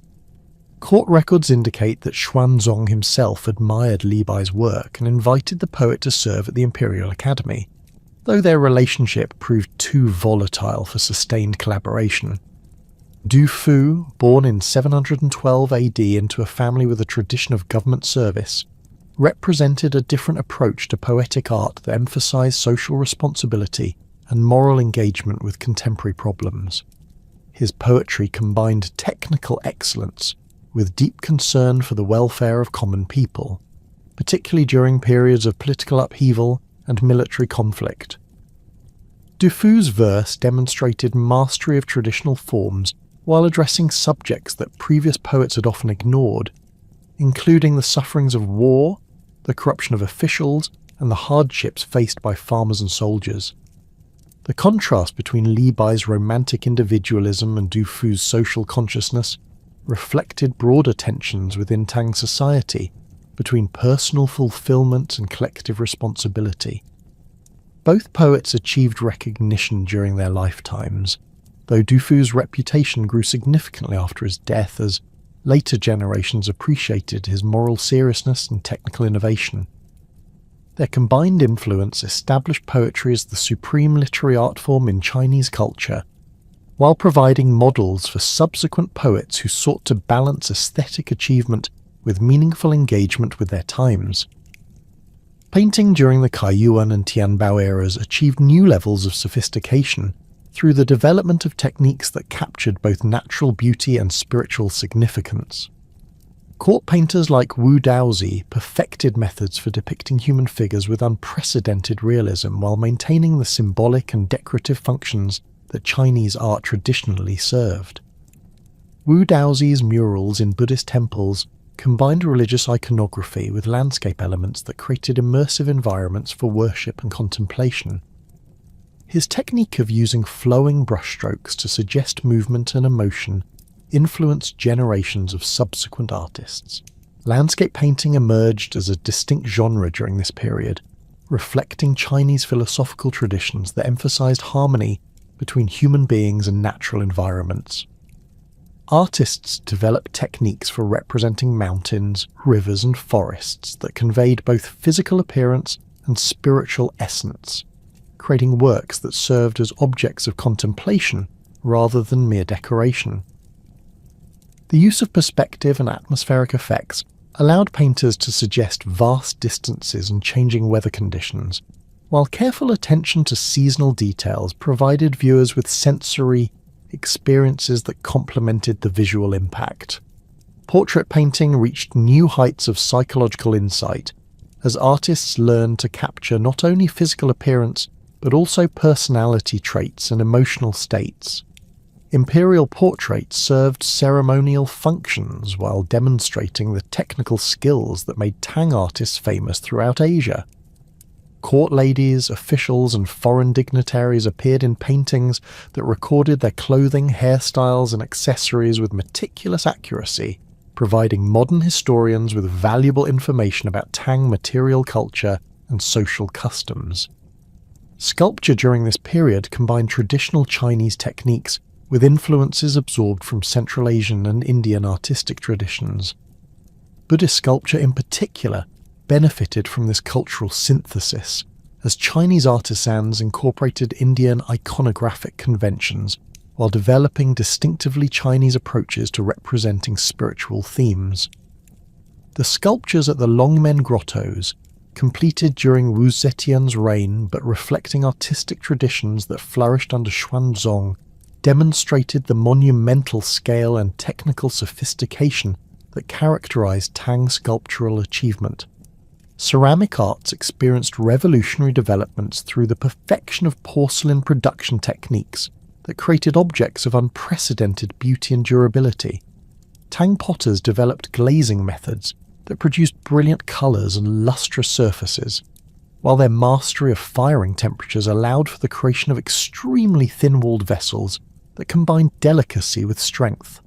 Speaker 1: Court records indicate that Xuanzong himself admired Li Bai's work and invited the poet to serve at the Imperial Academy, though their relationship proved too volatile for sustained collaboration. Du Fu, born in 712 AD into a family with a tradition of government service, represented a different approach to poetic art that emphasized social responsibility and moral engagement with contemporary problems. His poetry combined technical excellence with deep concern for the welfare of common people, particularly during periods of political upheaval and military conflict. Du Fu's verse demonstrated mastery of traditional forms while addressing subjects that previous poets had often ignored, including the sufferings of war, the corruption of officials, and the hardships faced by farmers and soldiers. The contrast between Li Bai's romantic individualism and Du Fu's social consciousness reflected broader tensions within Tang society between personal fulfillment and collective responsibility. Both poets achieved recognition during their lifetimes, though Du Fu's reputation grew significantly after his death as later generations appreciated his moral seriousness and technical innovation. Their combined influence established poetry as the supreme literary art form in Chinese culture, while providing models for subsequent poets who sought to balance aesthetic achievement with meaningful engagement with their times. Painting during the Kaiyuan and Tianbao eras achieved new levels of sophistication through the development of techniques that captured both natural beauty and spiritual significance. Court painters like Wu Daozi perfected methods for depicting human figures with unprecedented realism while maintaining the symbolic and decorative functions that Chinese art traditionally served. Wu Daozi's murals in Buddhist temples combined religious iconography with landscape elements that created immersive environments for worship and contemplation. His technique of using flowing brushstrokes to suggest movement and emotion influenced generations of subsequent artists. Landscape painting emerged as a distinct genre during this period, reflecting Chinese philosophical traditions that emphasized harmony between human beings and natural environments. Artists developed techniques for representing mountains, rivers, and forests that conveyed both physical appearance and spiritual essence, creating works that served as objects of contemplation rather than mere decoration. The use of perspective and atmospheric effects allowed painters to suggest vast distances and changing weather conditions, while careful attention to seasonal details provided viewers with sensory experiences that complemented the visual impact. Portrait painting reached new heights of psychological insight as artists learned to capture not only physical appearance but also personality traits and emotional states. Imperial portraits served ceremonial functions while demonstrating the technical skills that made Tang artists famous throughout Asia. Court ladies, officials, and foreign dignitaries appeared in paintings that recorded their clothing, hairstyles, and accessories with meticulous accuracy, providing modern historians with valuable information about Tang material culture and social customs. Sculpture during this period combined traditional Chinese techniques with influences absorbed from Central Asian and Indian artistic traditions. Buddhist sculpture in particular benefited from this cultural synthesis, as Chinese artisans incorporated Indian iconographic conventions while developing distinctively Chinese approaches to representing spiritual themes. The sculptures at the Longmen Grottos, completed during Wu Zetian's reign but reflecting artistic traditions that flourished under Xuanzong, demonstrated the monumental scale and technical sophistication that characterized Tang sculptural achievement. Ceramic arts experienced revolutionary developments through the perfection of porcelain production techniques that created objects of unprecedented beauty and durability. Tang potters developed glazing methods that produced brilliant colors and lustrous surfaces, while their mastery of firing temperatures allowed for the creation of extremely thin-walled vessels that combined delicacy with strength.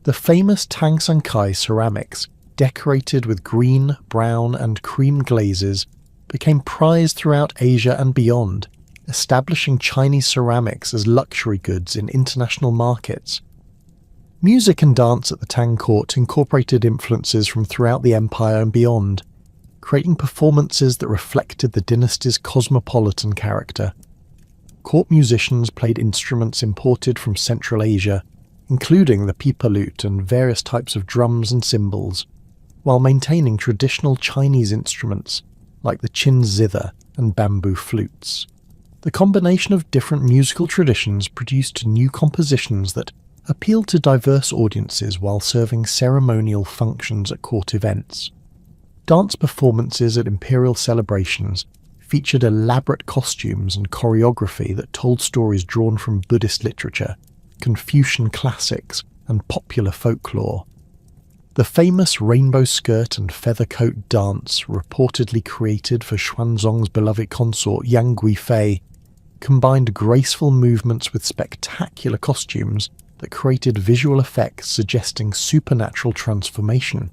Speaker 1: The famous Tang Sankai ceramics, decorated with green, brown, and cream glazes, became prized throughout Asia and beyond, establishing Chinese ceramics as luxury goods in international markets. Music and dance at the Tang court incorporated influences from throughout the empire and beyond, creating performances that reflected the dynasty's cosmopolitan character. Court musicians played instruments imported from Central Asia, including the pipa lute and various types of drums and cymbals, while maintaining traditional Chinese instruments like the qin zither and bamboo flutes. The combination of different musical traditions produced new compositions that appealed to diverse audiences while serving ceremonial functions at court events. Dance performances at imperial celebrations featured elaborate costumes and choreography that told stories drawn from Buddhist literature, Confucian classics, and popular folklore. The famous rainbow skirt and feather coat dance, reportedly created for Xuanzong's beloved consort Yang Guifei, combined graceful movements with spectacular costumes that created visual effects suggesting supernatural transformation.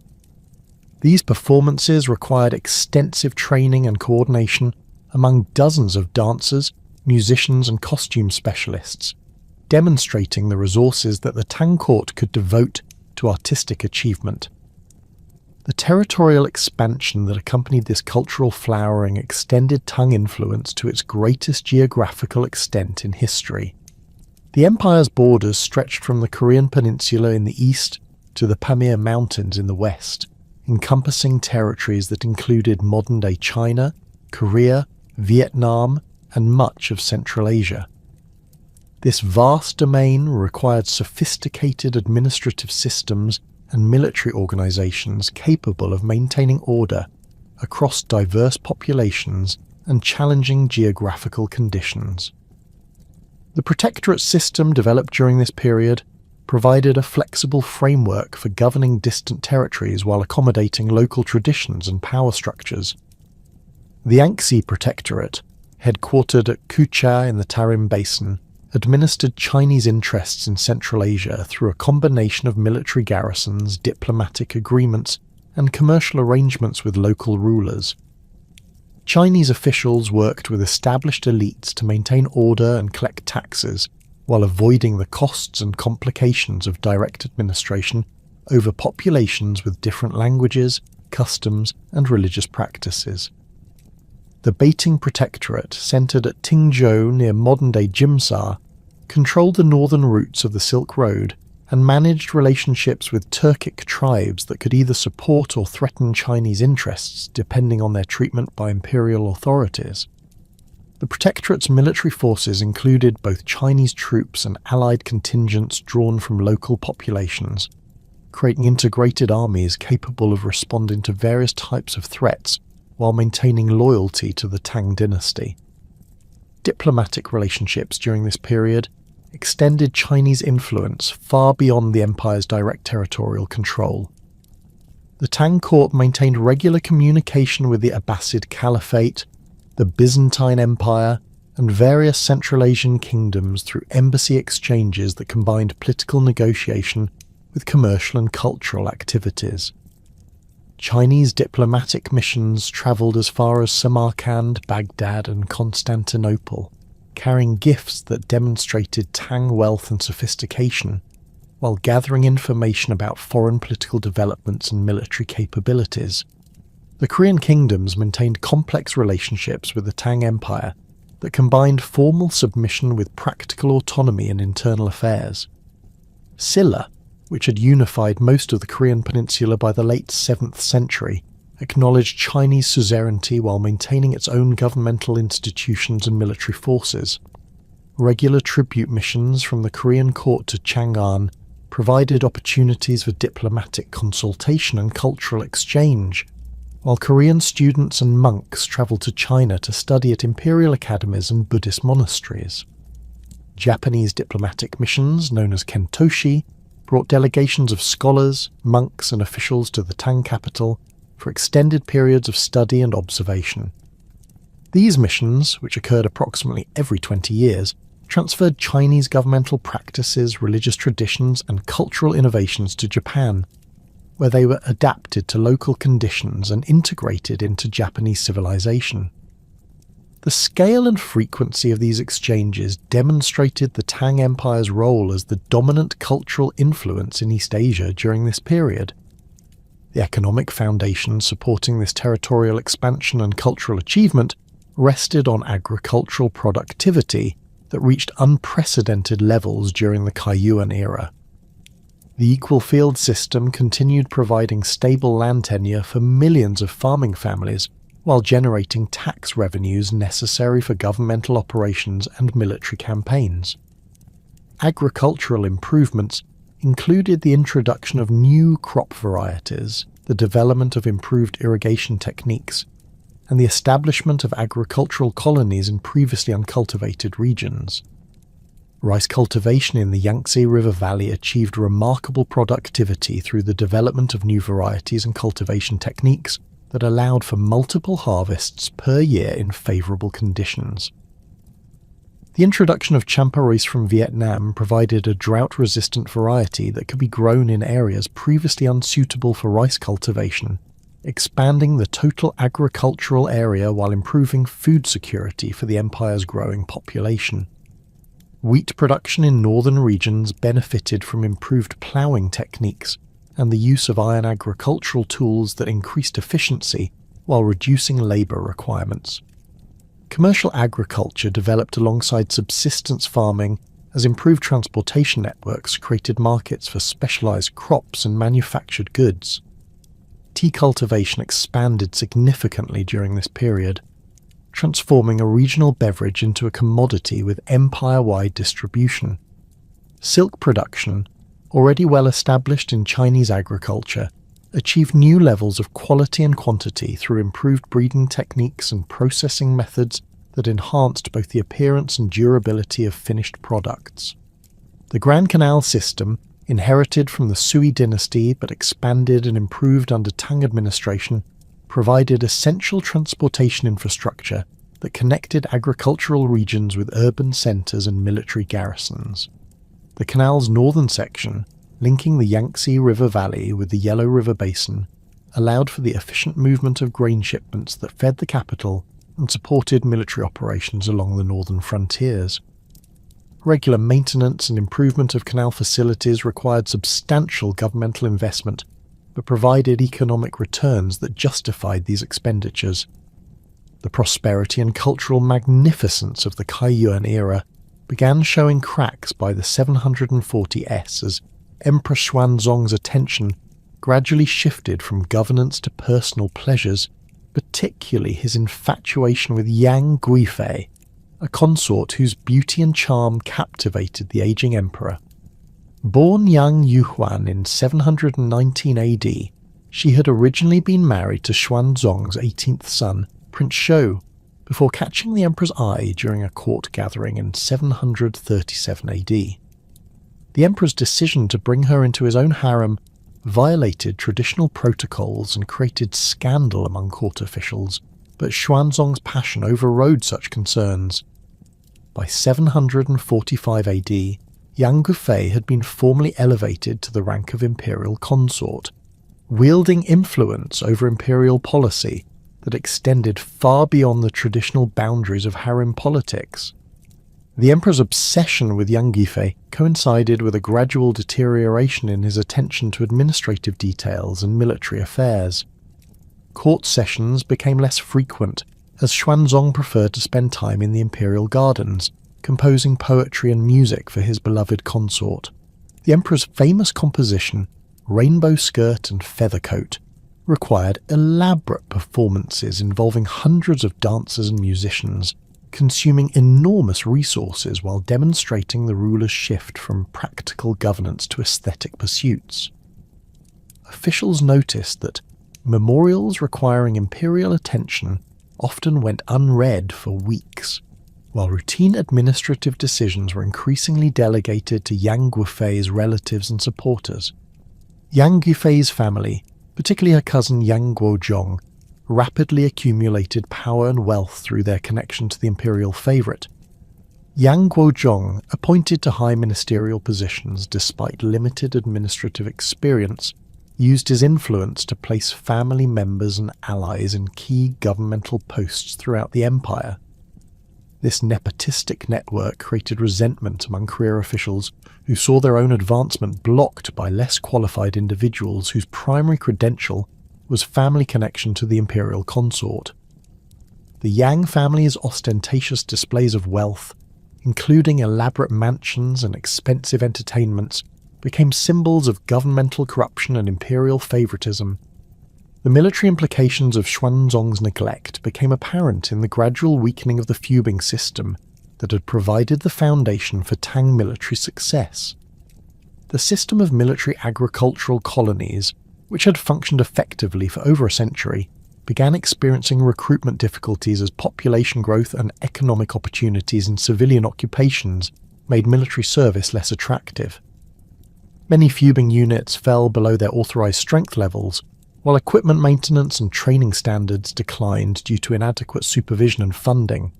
Speaker 1: These performances required extensive training and coordination among dozens of dancers, musicians, and costume specialists, demonstrating the resources that the Tang court could devote to artistic achievement. The territorial expansion that accompanied this cultural flowering extended Tang influence to its greatest geographical extent in history. The empire's borders stretched from the Korean peninsula in the east to the Pamir Mountains in the west, encompassing territories that included modern-day China, Korea, Vietnam, and much of Central Asia. This vast domain required sophisticated administrative systems and military organizations capable of maintaining order across diverse populations and challenging geographical conditions. The protectorate system developed during this period provided a flexible framework for governing distant territories while accommodating local traditions and power structures. The Yangtze Protectorate, headquartered at Kucha in the Tarim Basin, administered Chinese interests in Central Asia through a combination of military garrisons, diplomatic agreements, and commercial arrangements with local rulers. Chinese officials worked with established elites to maintain order and collect taxes, while avoiding the costs and complications of direct administration over populations with different languages, customs, and religious practices. The Beiting Protectorate, centered at Tingzhou near modern-day Jimsa, controlled the northern routes of the Silk Road and managed relationships with Turkic tribes that could either support or threaten Chinese interests depending on their treatment by imperial authorities. The Protectorate's military forces included both Chinese troops and allied contingents drawn from local populations, creating integrated armies capable of responding to various types of threats while maintaining loyalty to the Tang dynasty. Diplomatic relationships during this period extended Chinese influence far beyond the empire's direct territorial control. The Tang court maintained regular communication with the Abbasid Caliphate, the Byzantine Empire, and various Central Asian kingdoms through embassy exchanges that combined political negotiation with commercial and cultural activities. Chinese diplomatic missions travelled as far as Samarkand, Baghdad, and Constantinople, carrying gifts that demonstrated Tang wealth and sophistication, while gathering information about foreign political developments and military capabilities. The Korean kingdoms maintained complex relationships with the Tang Empire that combined formal submission with practical autonomy in internal affairs. Silla, which had unified most of the Korean peninsula by the late 7th century, acknowledged Chinese suzerainty while maintaining its own governmental institutions and military forces. Regular tribute missions from the Korean court to Chang'an provided opportunities for diplomatic consultation and cultural exchange, while Korean students and monks travelled to China to study at imperial academies and Buddhist monasteries. Japanese diplomatic missions, known as kentoshi, brought delegations of scholars, monks, and officials to the Tang capital for extended periods of study and observation. These missions, which occurred approximately every 20 years, transferred Chinese governmental practices, religious traditions, and cultural innovations to Japan, where they were adapted to local conditions and integrated into Japanese civilization. The scale and frequency of these exchanges demonstrated the Tang Empire's role as the dominant cultural influence in East Asia during this period. The economic foundation supporting this territorial expansion and cultural achievement rested on agricultural productivity that reached unprecedented levels during the Kaiyuan era. The equal field system continued providing stable land tenure for millions of farming families, while generating tax revenues necessary for governmental operations and military campaigns. Agricultural improvements included the introduction of new crop varieties, the development of improved irrigation techniques, and the establishment of agricultural colonies in previously uncultivated regions. Rice cultivation in the Yangtze River Valley achieved remarkable productivity through the development of new varieties and cultivation techniques that allowed for multiple harvests per year in favourable conditions. The introduction of champa rice from Vietnam provided a drought-resistant variety that could be grown in areas previously unsuitable for rice cultivation, expanding the total agricultural area while improving food security for the empire's growing population. Wheat production in northern regions benefited from improved ploughing techniques and the use of iron agricultural tools that increased efficiency while reducing labour requirements. Commercial agriculture developed alongside subsistence farming as improved transportation networks created markets for specialised crops and manufactured goods. Tea cultivation expanded significantly during this period, transforming a regional beverage into a commodity with empire-wide distribution. Silk production, already well established in Chinese agriculture, achieved new levels of quality and quantity through improved breeding techniques and processing methods that enhanced both the appearance and durability of finished products. The Grand Canal system, inherited from the Sui Dynasty but expanded and improved under Tang administration, provided essential transportation infrastructure that connected agricultural regions with urban centres and military garrisons. The canal's northern section, linking the Yangtze River Valley with the Yellow River Basin, allowed for the efficient movement of grain shipments that fed the capital and supported military operations along the northern frontiers. Regular maintenance and improvement of canal facilities required substantial governmental investment, but provided economic returns that justified these expenditures. The prosperity and cultural magnificence of the Kaiyuan era began showing cracks by the 740s as Emperor Xuanzong's attention gradually shifted from governance to personal pleasures, particularly his infatuation with Yang Guifei, a consort whose beauty and charm captivated the aging emperor. Born Yang Yuhuan in 719 AD, she had originally been married to Xuanzong's 18th son, Prince Shou, before catching the emperor's eye during a court gathering in 737 AD. The emperor's decision to bring her into his own harem violated traditional protocols and created scandal among court officials, but Xuanzong's passion overrode such concerns. By 745 AD, Yang Gufei had been formally elevated to the rank of imperial consort, wielding influence over imperial policy that extended far beyond the traditional boundaries of harem politics. The emperor's obsession with Yang Gufei coincided with a gradual deterioration in his attention to administrative details and military affairs. Court sessions became less frequent, as Xuanzong preferred to spend time in the imperial gardens, composing poetry and music for his beloved consort. The emperor's famous composition, Rainbow Skirt and Feather Coat, required elaborate performances involving hundreds of dancers and musicians, consuming enormous resources while demonstrating the ruler's shift from practical governance to aesthetic pursuits. Officials noticed that memorials requiring imperial attention often went unread for weeks, while routine administrative decisions were increasingly delegated to Yang Guifei's relatives and supporters. Yang Guifei's family, particularly her cousin Yang Guozhong, rapidly accumulated power and wealth through their connection to the imperial favourite. Yang Guozhong, appointed to high ministerial positions despite limited administrative experience, used his influence to place family members and allies in key governmental posts throughout the empire. This nepotistic network created resentment among career officials who saw their own advancement blocked by less qualified individuals whose primary credential was family connection to the imperial consort. The Yang family's ostentatious displays of wealth, including elaborate mansions and expensive entertainments, became symbols of governmental corruption and imperial favoritism. The military implications of Xuanzong's neglect became apparent in the gradual weakening of the fubing system that had provided the foundation for Tang military success. The system of military agricultural colonies, which had functioned effectively for over a century, began experiencing recruitment difficulties as population growth and economic opportunities in civilian occupations made military service less attractive. Many fubing units fell below their authorized strength levels, while equipment maintenance and training standards declined due to inadequate supervision and funding.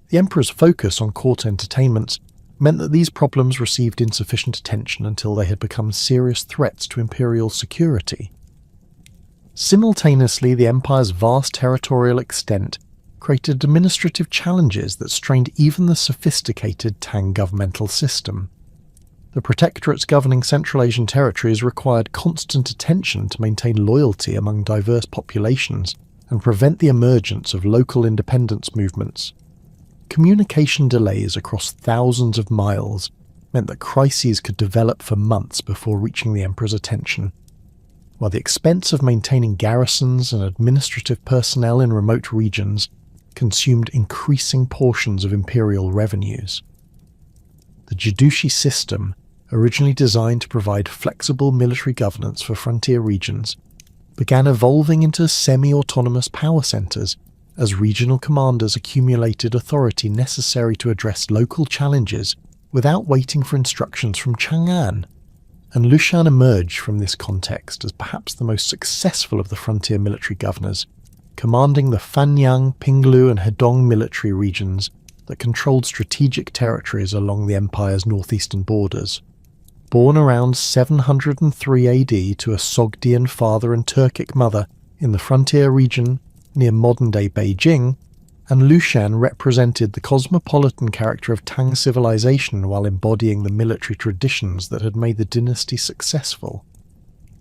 Speaker 1: The emperor's focus on court entertainments meant that these problems received insufficient attention until they had become serious threats to imperial security. Simultaneously, the empire's vast territorial extent created administrative challenges that strained even the sophisticated Tang governmental system. The protectorate's governing Central Asian territories required constant attention to maintain loyalty among diverse populations and prevent the emergence of local independence movements. Communication delays across thousands of miles meant that crises could develop for months before reaching the emperor's attention, while the expense of maintaining garrisons and administrative personnel in remote regions consumed increasing portions of imperial revenues. The Judushi system, originally designed to provide flexible military governance for frontier regions, began evolving into semi-autonomous power centers as regional commanders accumulated authority necessary to address local challenges without waiting for instructions from Chang'an. And Lushan emerged from this context as perhaps the most successful of the frontier military governors, commanding the Fanyang, Pinglu and Hedong military regions that controlled strategic territories along the empire's northeastern borders. Born around 703 AD to a Sogdian father and Turkic mother in the frontier region near modern-day Beijing, and Lushan represented the cosmopolitan character of Tang civilization while embodying the military traditions that had made the dynasty successful.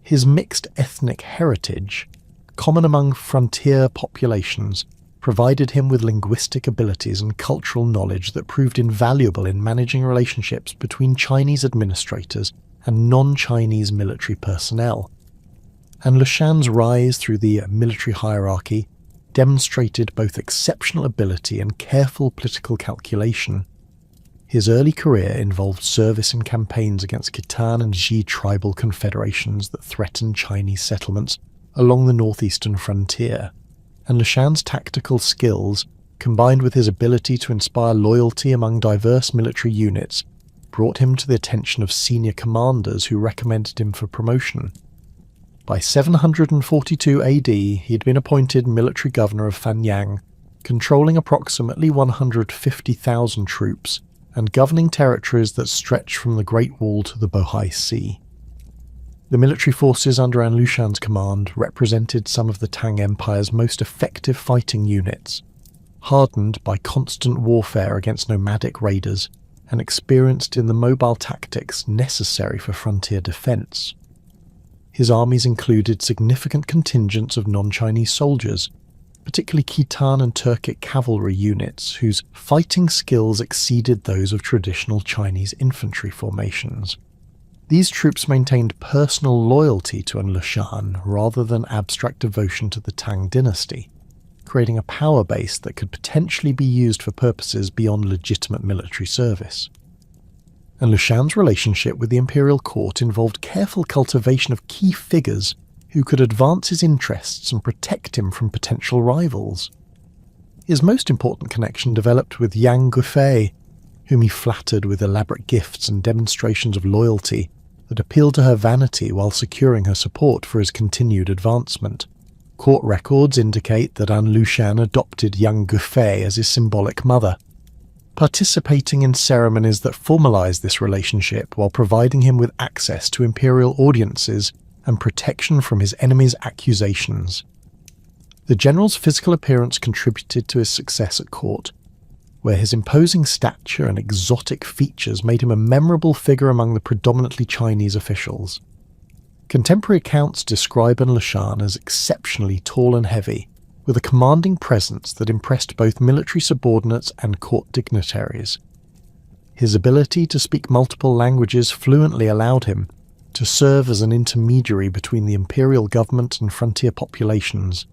Speaker 1: His mixed ethnic heritage, common among frontier populations, provided him with linguistic abilities and cultural knowledge that proved invaluable in managing relationships between Chinese administrators and non-Chinese military personnel. And Lushan's rise through the military hierarchy demonstrated both exceptional ability and careful political calculation. His early career involved service in campaigns against Khitan and Xi tribal confederations that threatened Chinese settlements along the northeastern frontier, and Lushan's tactical skills, combined with his ability to inspire loyalty among diverse military units, brought him to the attention of senior commanders who recommended him for promotion. By 742 AD, he had been appointed military governor of Fanyang, controlling approximately 150,000 troops and governing territories that stretched from the Great Wall to the Bohai Sea. The military forces under An Lushan's command represented some of the Tang Empire's most effective fighting units, hardened by constant warfare against nomadic raiders and experienced in the mobile tactics necessary for frontier defense. His armies included significant contingents of non-Chinese soldiers, particularly Khitan and Turkic cavalry units whose fighting skills exceeded those of traditional Chinese infantry formations. These troops maintained personal loyalty to An Lushan rather than abstract devotion to the Tang dynasty, creating a power base that could potentially be used for purposes beyond legitimate military service. And Lushan's relationship with the imperial court involved careful cultivation of key figures who could advance his interests and protect him from potential rivals. His most important connection developed with Yang Gufei, whom he flattered with elaborate gifts and demonstrations of loyalty that appealed to her vanity while securing her support for his continued advancement. Court records indicate that An Lushan adopted Yang Gufei as his symbolic mother, participating in ceremonies that formalized this relationship while providing him with access to imperial audiences and protection from his enemies' accusations. The general's physical appearance contributed to his success at court, where his imposing stature and exotic features made him a memorable figure among the predominantly Chinese officials. Contemporary accounts describe An Lushan as exceptionally tall and heavy, with a commanding presence that impressed both military subordinates and court dignitaries. His ability to speak multiple languages fluently allowed him to serve as an intermediary between the imperial government and frontier populations,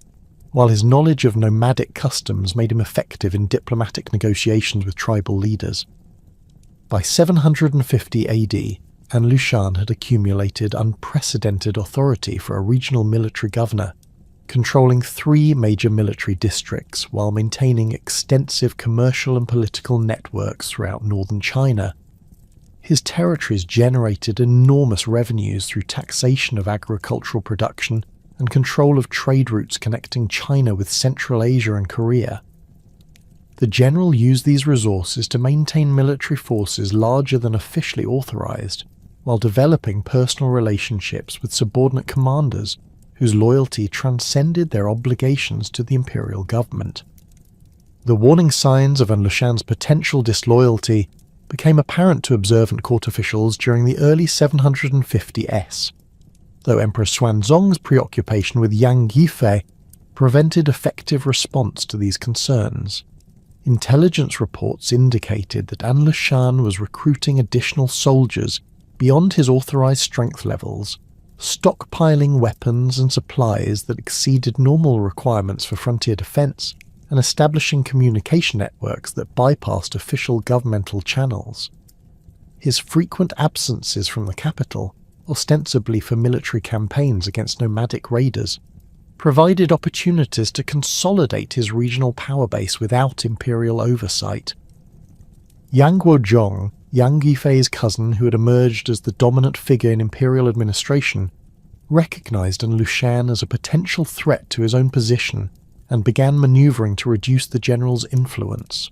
Speaker 1: while his knowledge of nomadic customs made him effective in diplomatic negotiations with tribal leaders. By 750 AD, An Lushan had accumulated unprecedented authority for a regional military governor, controlling 3 major military districts while maintaining extensive commercial and political networks throughout northern China. His territories generated enormous revenues through taxation of agricultural production and control of trade routes connecting China with Central Asia and Korea. The general used these resources to maintain military forces larger than officially authorized, while developing personal relationships with subordinate commanders whose loyalty transcended their obligations to the imperial government. The warning signs of An Lushan's potential disloyalty became apparent to observant court officials during the early 750s, though Emperor Xuanzong's preoccupation with Yang Yifei prevented effective response to these concerns. Intelligence reports indicated that An Lushan was recruiting additional soldiers beyond his authorized strength levels, stockpiling weapons and supplies that exceeded normal requirements for frontier defense, and establishing communication networks that bypassed official governmental channels. His frequent absences from the capital, ostensibly for military campaigns against nomadic raiders, provided opportunities to consolidate his regional power base without imperial oversight. Yang Guozhong, Yang Yifei's cousin who had emerged as the dominant figure in imperial administration, recognized An Lushan as a potential threat to his own position and began maneuvering to reduce the general's influence.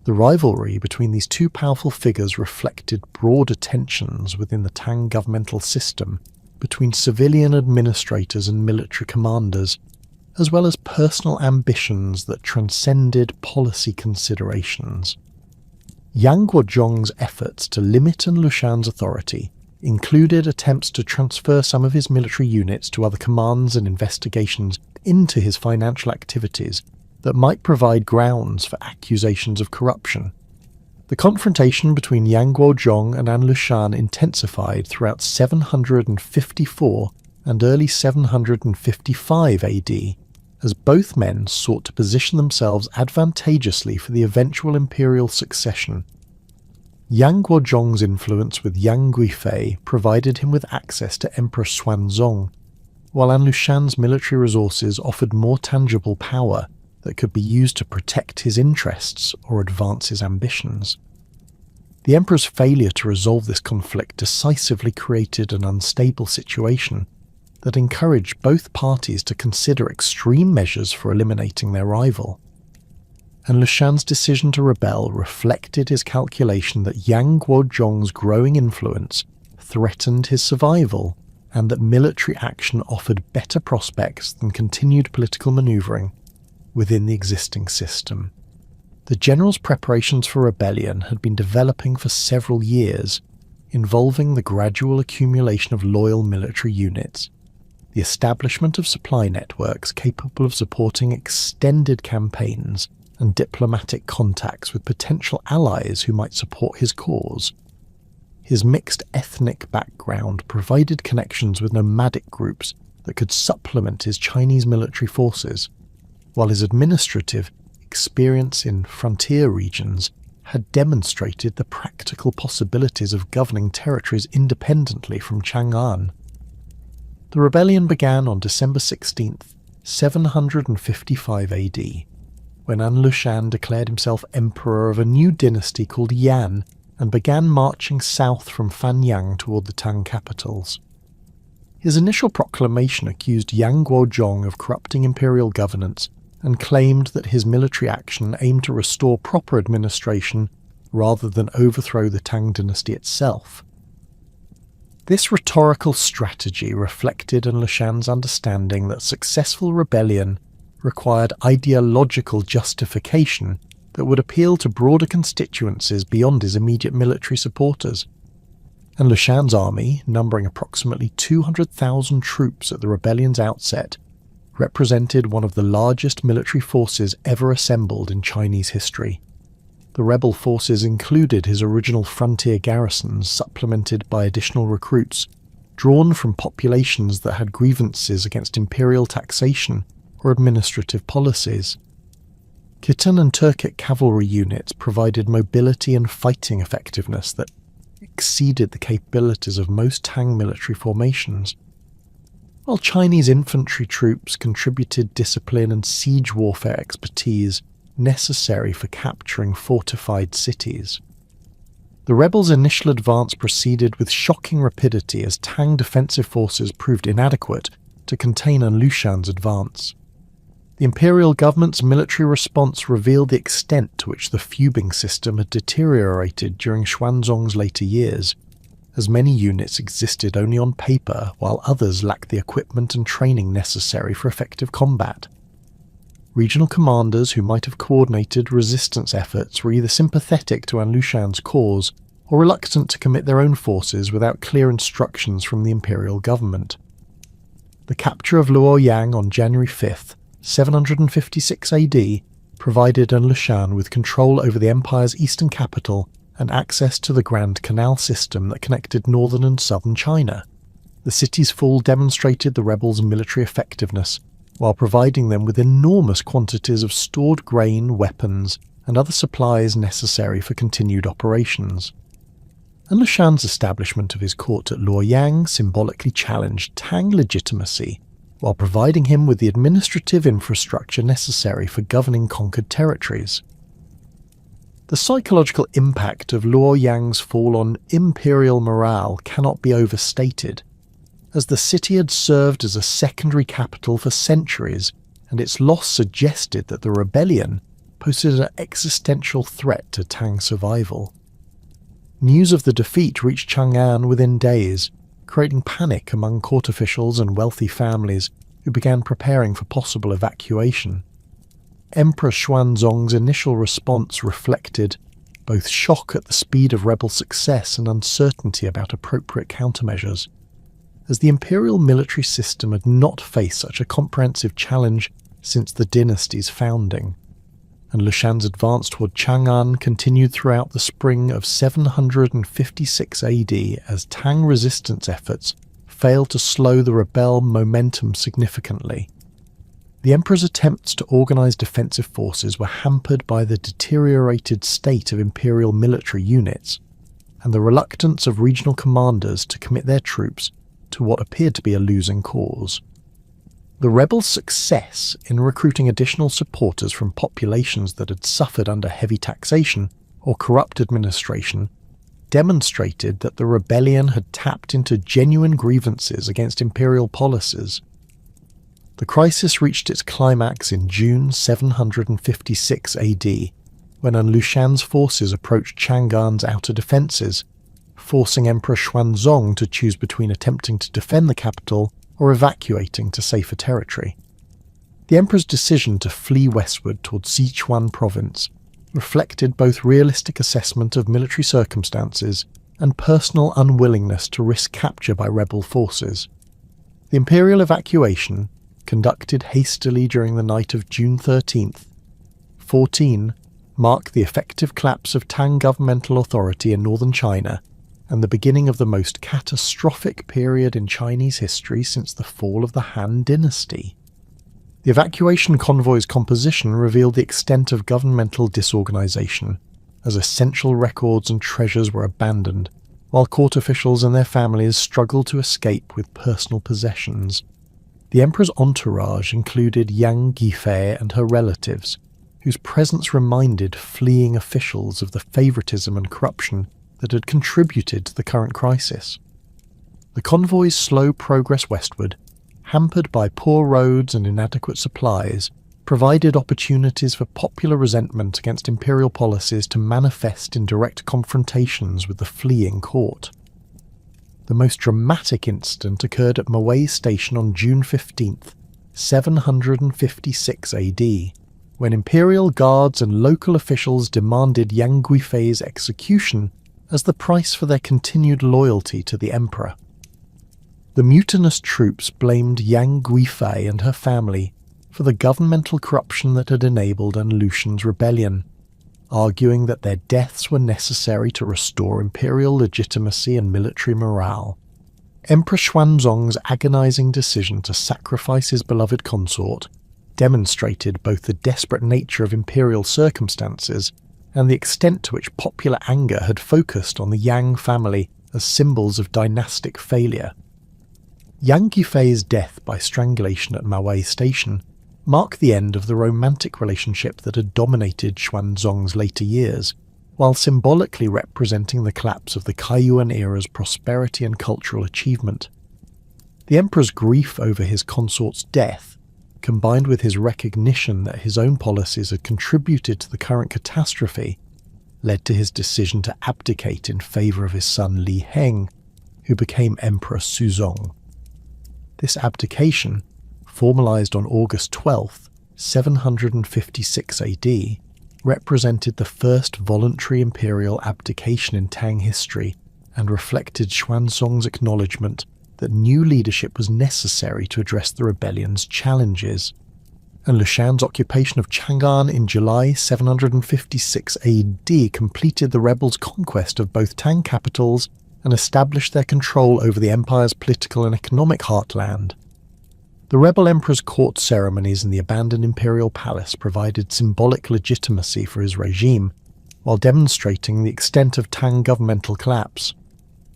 Speaker 1: The rivalry between these two powerful figures reflected broader tensions within the Tang governmental system between civilian administrators and military commanders, as well as personal ambitions that transcended policy considerations. Yang Guozhong's efforts to limit An Lushan's authority included attempts to transfer some of his military units to other commands and investigations into his financial activities that might provide grounds for accusations of corruption. The confrontation between Yang Guozhong and An Lushan intensified throughout 754 and early 755 AD, as both men sought to position themselves advantageously for the eventual imperial succession. Yang Guozhong's influence with Yang Guifei provided him with access to Emperor Xuanzong, while An Lushan's military resources offered more tangible power that could be used to protect his interests or advance his ambitions. The emperor's failure to resolve this conflict decisively created an unstable situation that encouraged both parties to consider extreme measures for eliminating their rival. An Lushan's decision to rebel reflected his calculation that Yang Guozhong's growing influence threatened his survival, and that military action offered better prospects than continued political maneuvering within the existing system. The general's preparations for rebellion had been developing for several years, involving the gradual accumulation of loyal military units, the establishment of supply networks capable of supporting extended campaigns, and diplomatic contacts with potential allies who might support his cause. His mixed ethnic background provided connections with nomadic groups that could supplement his Chinese military forces, while his administrative experience in frontier regions had demonstrated the practical possibilities of governing territories independently from Chang'an. The rebellion began on December 16th, 755 AD, when An Lushan declared himself emperor of a new dynasty called Yan and began marching south from Fanyang toward the Tang capitals. His initial proclamation accused Yang Guozhong of corrupting imperial governance and claimed that his military action aimed to restore proper administration rather than overthrow the Tang dynasty itself. This rhetorical strategy reflected An Lushan's understanding that successful rebellion required ideological justification that would appeal to broader constituencies beyond his immediate military supporters. An Lushan's army, numbering approximately 200,000 troops at the rebellion's outset, represented one of the largest military forces ever assembled in Chinese history. The rebel forces included his original frontier garrisons, supplemented by additional recruits, drawn from populations that had grievances against imperial taxation or administrative policies. Khitan and Turkic cavalry units provided mobility and fighting effectiveness that exceeded the capabilities of most Tang military formations, while Chinese infantry troops contributed discipline and siege warfare expertise necessary for capturing fortified cities. The rebels' initial advance proceeded with shocking rapidity as Tang defensive forces proved inadequate to contain An Lushan's advance. The imperial government's military response revealed the extent to which the fubing system had deteriorated during Xuanzong's later years, as many units existed only on paper while others lacked the equipment and training necessary for effective combat. Regional commanders who might have coordinated resistance efforts were either sympathetic to An Lushan's cause or reluctant to commit their own forces without clear instructions from the imperial government. The capture of Luoyang on January 5th, 756 AD, provided An Lushan with control over the empire's eastern capital and access to the Grand Canal system that connected northern and southern China. The city's fall demonstrated the rebels' military effectiveness, while providing them with enormous quantities of stored grain, weapons, and other supplies necessary for continued operations. An Lushan's establishment of his court at Luoyang symbolically challenged Tang legitimacy, while providing him with the administrative infrastructure necessary for governing conquered territories. The psychological impact of Luoyang's fall on imperial morale cannot be overstated, as the city had served as a secondary capital for centuries, and its loss suggested that the rebellion posed an existential threat to Tang's survival. News of the defeat reached Chang'an within days, creating panic among court officials and wealthy families who began preparing for possible evacuation. Emperor Xuanzong's initial response reflected both shock at the speed of rebel success and uncertainty about appropriate countermeasures, as the imperial military system had not faced such a comprehensive challenge since the dynasty's founding. And Lushan's advance toward Chang'an continued throughout the spring of 756 AD as Tang resistance efforts failed to slow the rebel momentum significantly. The emperor's attempts to organize defensive forces were hampered by the deteriorated state of imperial military units, and the reluctance of regional commanders to commit their troops to what appeared to be a losing cause. The rebels' success in recruiting additional supporters from populations that had suffered under heavy taxation or corrupt administration demonstrated that the rebellion had tapped into genuine grievances against imperial policies. The crisis reached its climax in June 756 AD, when An Lushan's forces approached Chang'an's outer defences, forcing Emperor Xuanzong to choose between attempting to defend the capital or evacuating to safer territory. The emperor's decision to flee westward towards Sichuan province reflected both realistic assessment of military circumstances and personal unwillingness to risk capture by rebel forces. The imperial evacuation, conducted hastily during the night of June 13th, 14, marked the effective collapse of Tang governmental authority in northern China and the beginning of the most catastrophic period in Chinese history since the fall of the Han Dynasty. The evacuation convoy's composition revealed the extent of governmental disorganization, as essential records and treasures were abandoned, while court officials and their families struggled to escape with personal possessions. The emperor's entourage included Yang Guifei and her relatives, whose presence reminded fleeing officials of the favoritism and corruption that had contributed to the current crisis. The convoy's slow progress westward, hampered by poor roads and inadequate supplies, provided opportunities for popular resentment against imperial policies to manifest in direct confrontations with the fleeing court. The most dramatic incident occurred at Mawei Station on June 15th, 756 AD, when imperial guards and local officials demanded Yang Guifei's execution as the price for their continued loyalty to the emperor. The mutinous troops blamed Yang Guifei and her family for the governmental corruption that had enabled An Lushan's rebellion, arguing that their deaths were necessary to restore imperial legitimacy and military morale. Emperor Xuanzong's agonizing decision to sacrifice his beloved consort demonstrated both the desperate nature of imperial circumstances and the extent to which popular anger had focused on the Yang family as symbols of dynastic failure. Yang Guifei's death by strangulation at Mawei Station marked the end of the romantic relationship that had dominated Xuanzong's later years, while symbolically representing the collapse of the Kaiyuan era's prosperity and cultural achievement. The emperor's grief over his consort's death, combined with his recognition that his own policies had contributed to the current catastrophe, led to his decision to abdicate in favour of his son Li Heng, who became Emperor Suzong. This abdication, formalised on August 12th, 756 AD, represented the first voluntary imperial abdication in Tang history and reflected Xuanzong's acknowledgement that new leadership was necessary to address the rebellion's challenges. And Lushan's occupation of Chang'an in July 756 AD completed the rebels' conquest of both Tang capitals and established their control over the empire's political and economic heartland. The rebel emperor's court ceremonies in the abandoned imperial palace provided symbolic legitimacy for his regime, while demonstrating the extent of Tang governmental collapse.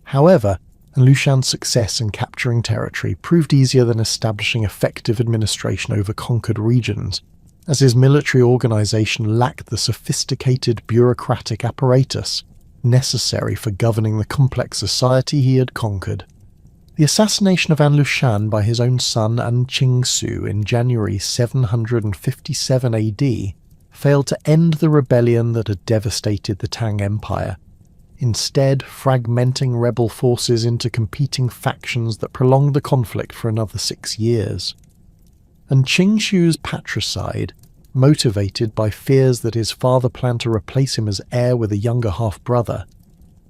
Speaker 1: However, Lushan's success in capturing territory proved easier than establishing effective administration over conquered regions, as his military organization lacked the sophisticated bureaucratic apparatus necessary for governing the complex society he had conquered. The assassination of An Lushan by his own son An Qingsu in January 757 AD failed to end the rebellion that had devastated the Tang Empire, instead fragmenting rebel forces into competing factions that prolonged the conflict for another 6 years. And Qingxu's patricide, motivated by fears that his father planned to replace him as heir with a younger half-brother,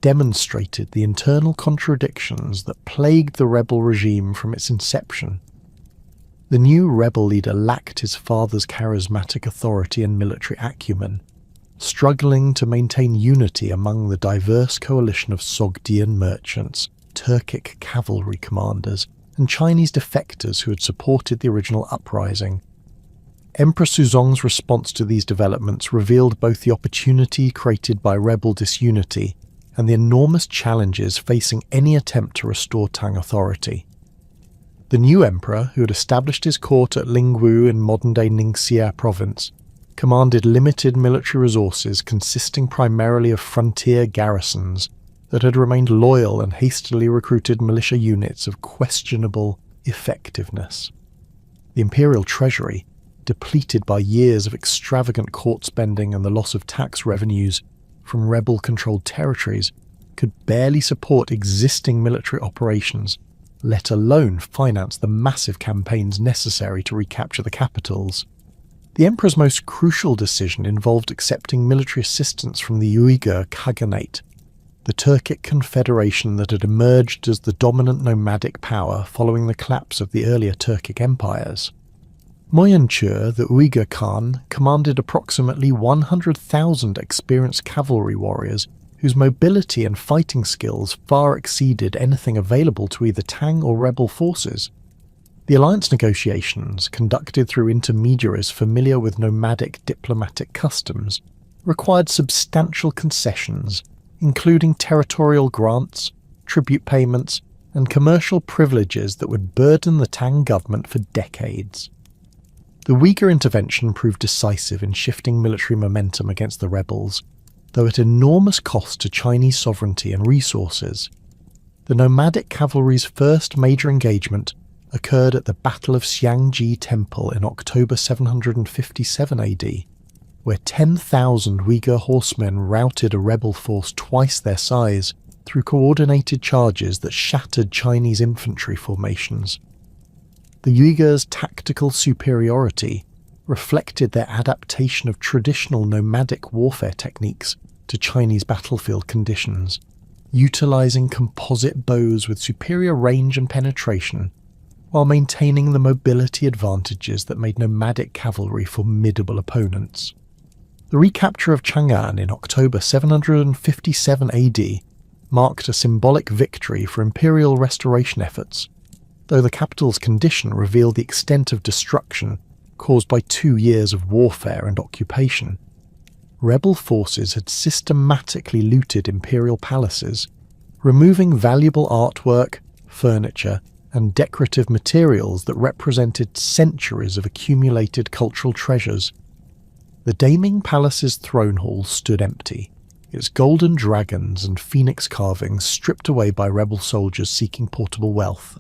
Speaker 1: demonstrated the internal contradictions that plagued the rebel regime from its inception. The new rebel leader lacked his father's charismatic authority and military acumen, struggling to maintain unity among the diverse coalition of Sogdian merchants, Turkic cavalry commanders, and Chinese defectors who had supported the original uprising. Emperor Suzong's response to these developments revealed both the opportunity created by rebel disunity and the enormous challenges facing any attempt to restore Tang authority. The new emperor, who had established his court at Lingwu in modern-day Ningxia province, commanded limited military resources consisting primarily of frontier garrisons that had remained loyal and hastily recruited militia units of questionable effectiveness. The imperial treasury, depleted by years of extravagant court spending and the loss of tax revenues from rebel-controlled territories, could barely support existing military operations, let alone finance the massive campaigns necessary to recapture the capitals. The emperor's most crucial decision involved accepting military assistance from the Uyghur Khaganate, the Turkic confederation that had emerged as the dominant nomadic power following the collapse of the earlier Turkic empires. Moyanchur, the Uyghur Khan, commanded approximately 100,000 experienced cavalry warriors whose mobility and fighting skills far exceeded anything available to either Tang or rebel forces. The alliance negotiations, conducted through intermediaries familiar with nomadic diplomatic customs, required substantial concessions, including territorial grants, tribute payments, and commercial privileges that would burden the Tang government for decades. The Uyghur intervention proved decisive in shifting military momentum against the rebels, though at enormous cost to Chinese sovereignty and resources. The nomadic cavalry's first major engagement occurred at the Battle of Xiangji Temple in October 757 AD, where 10,000 Uyghur horsemen routed a rebel force twice their size through coordinated charges that shattered Chinese infantry formations. The Uyghurs' tactical superiority reflected their adaptation of traditional nomadic warfare techniques to Chinese battlefield conditions, utilizing composite bows with superior range and penetration, while maintaining the mobility advantages that made nomadic cavalry formidable opponents. The recapture of Chang'an in October 757 AD marked a symbolic victory for imperial restoration efforts, though the capital's condition revealed the extent of destruction caused by 2 years of warfare and occupation. Rebel forces had systematically looted imperial palaces, removing valuable artwork, furniture, and decorative materials that represented centuries of accumulated cultural treasures. The Daming Palace's throne hall stood empty, its golden dragons and phoenix carvings stripped away by rebel soldiers seeking portable wealth.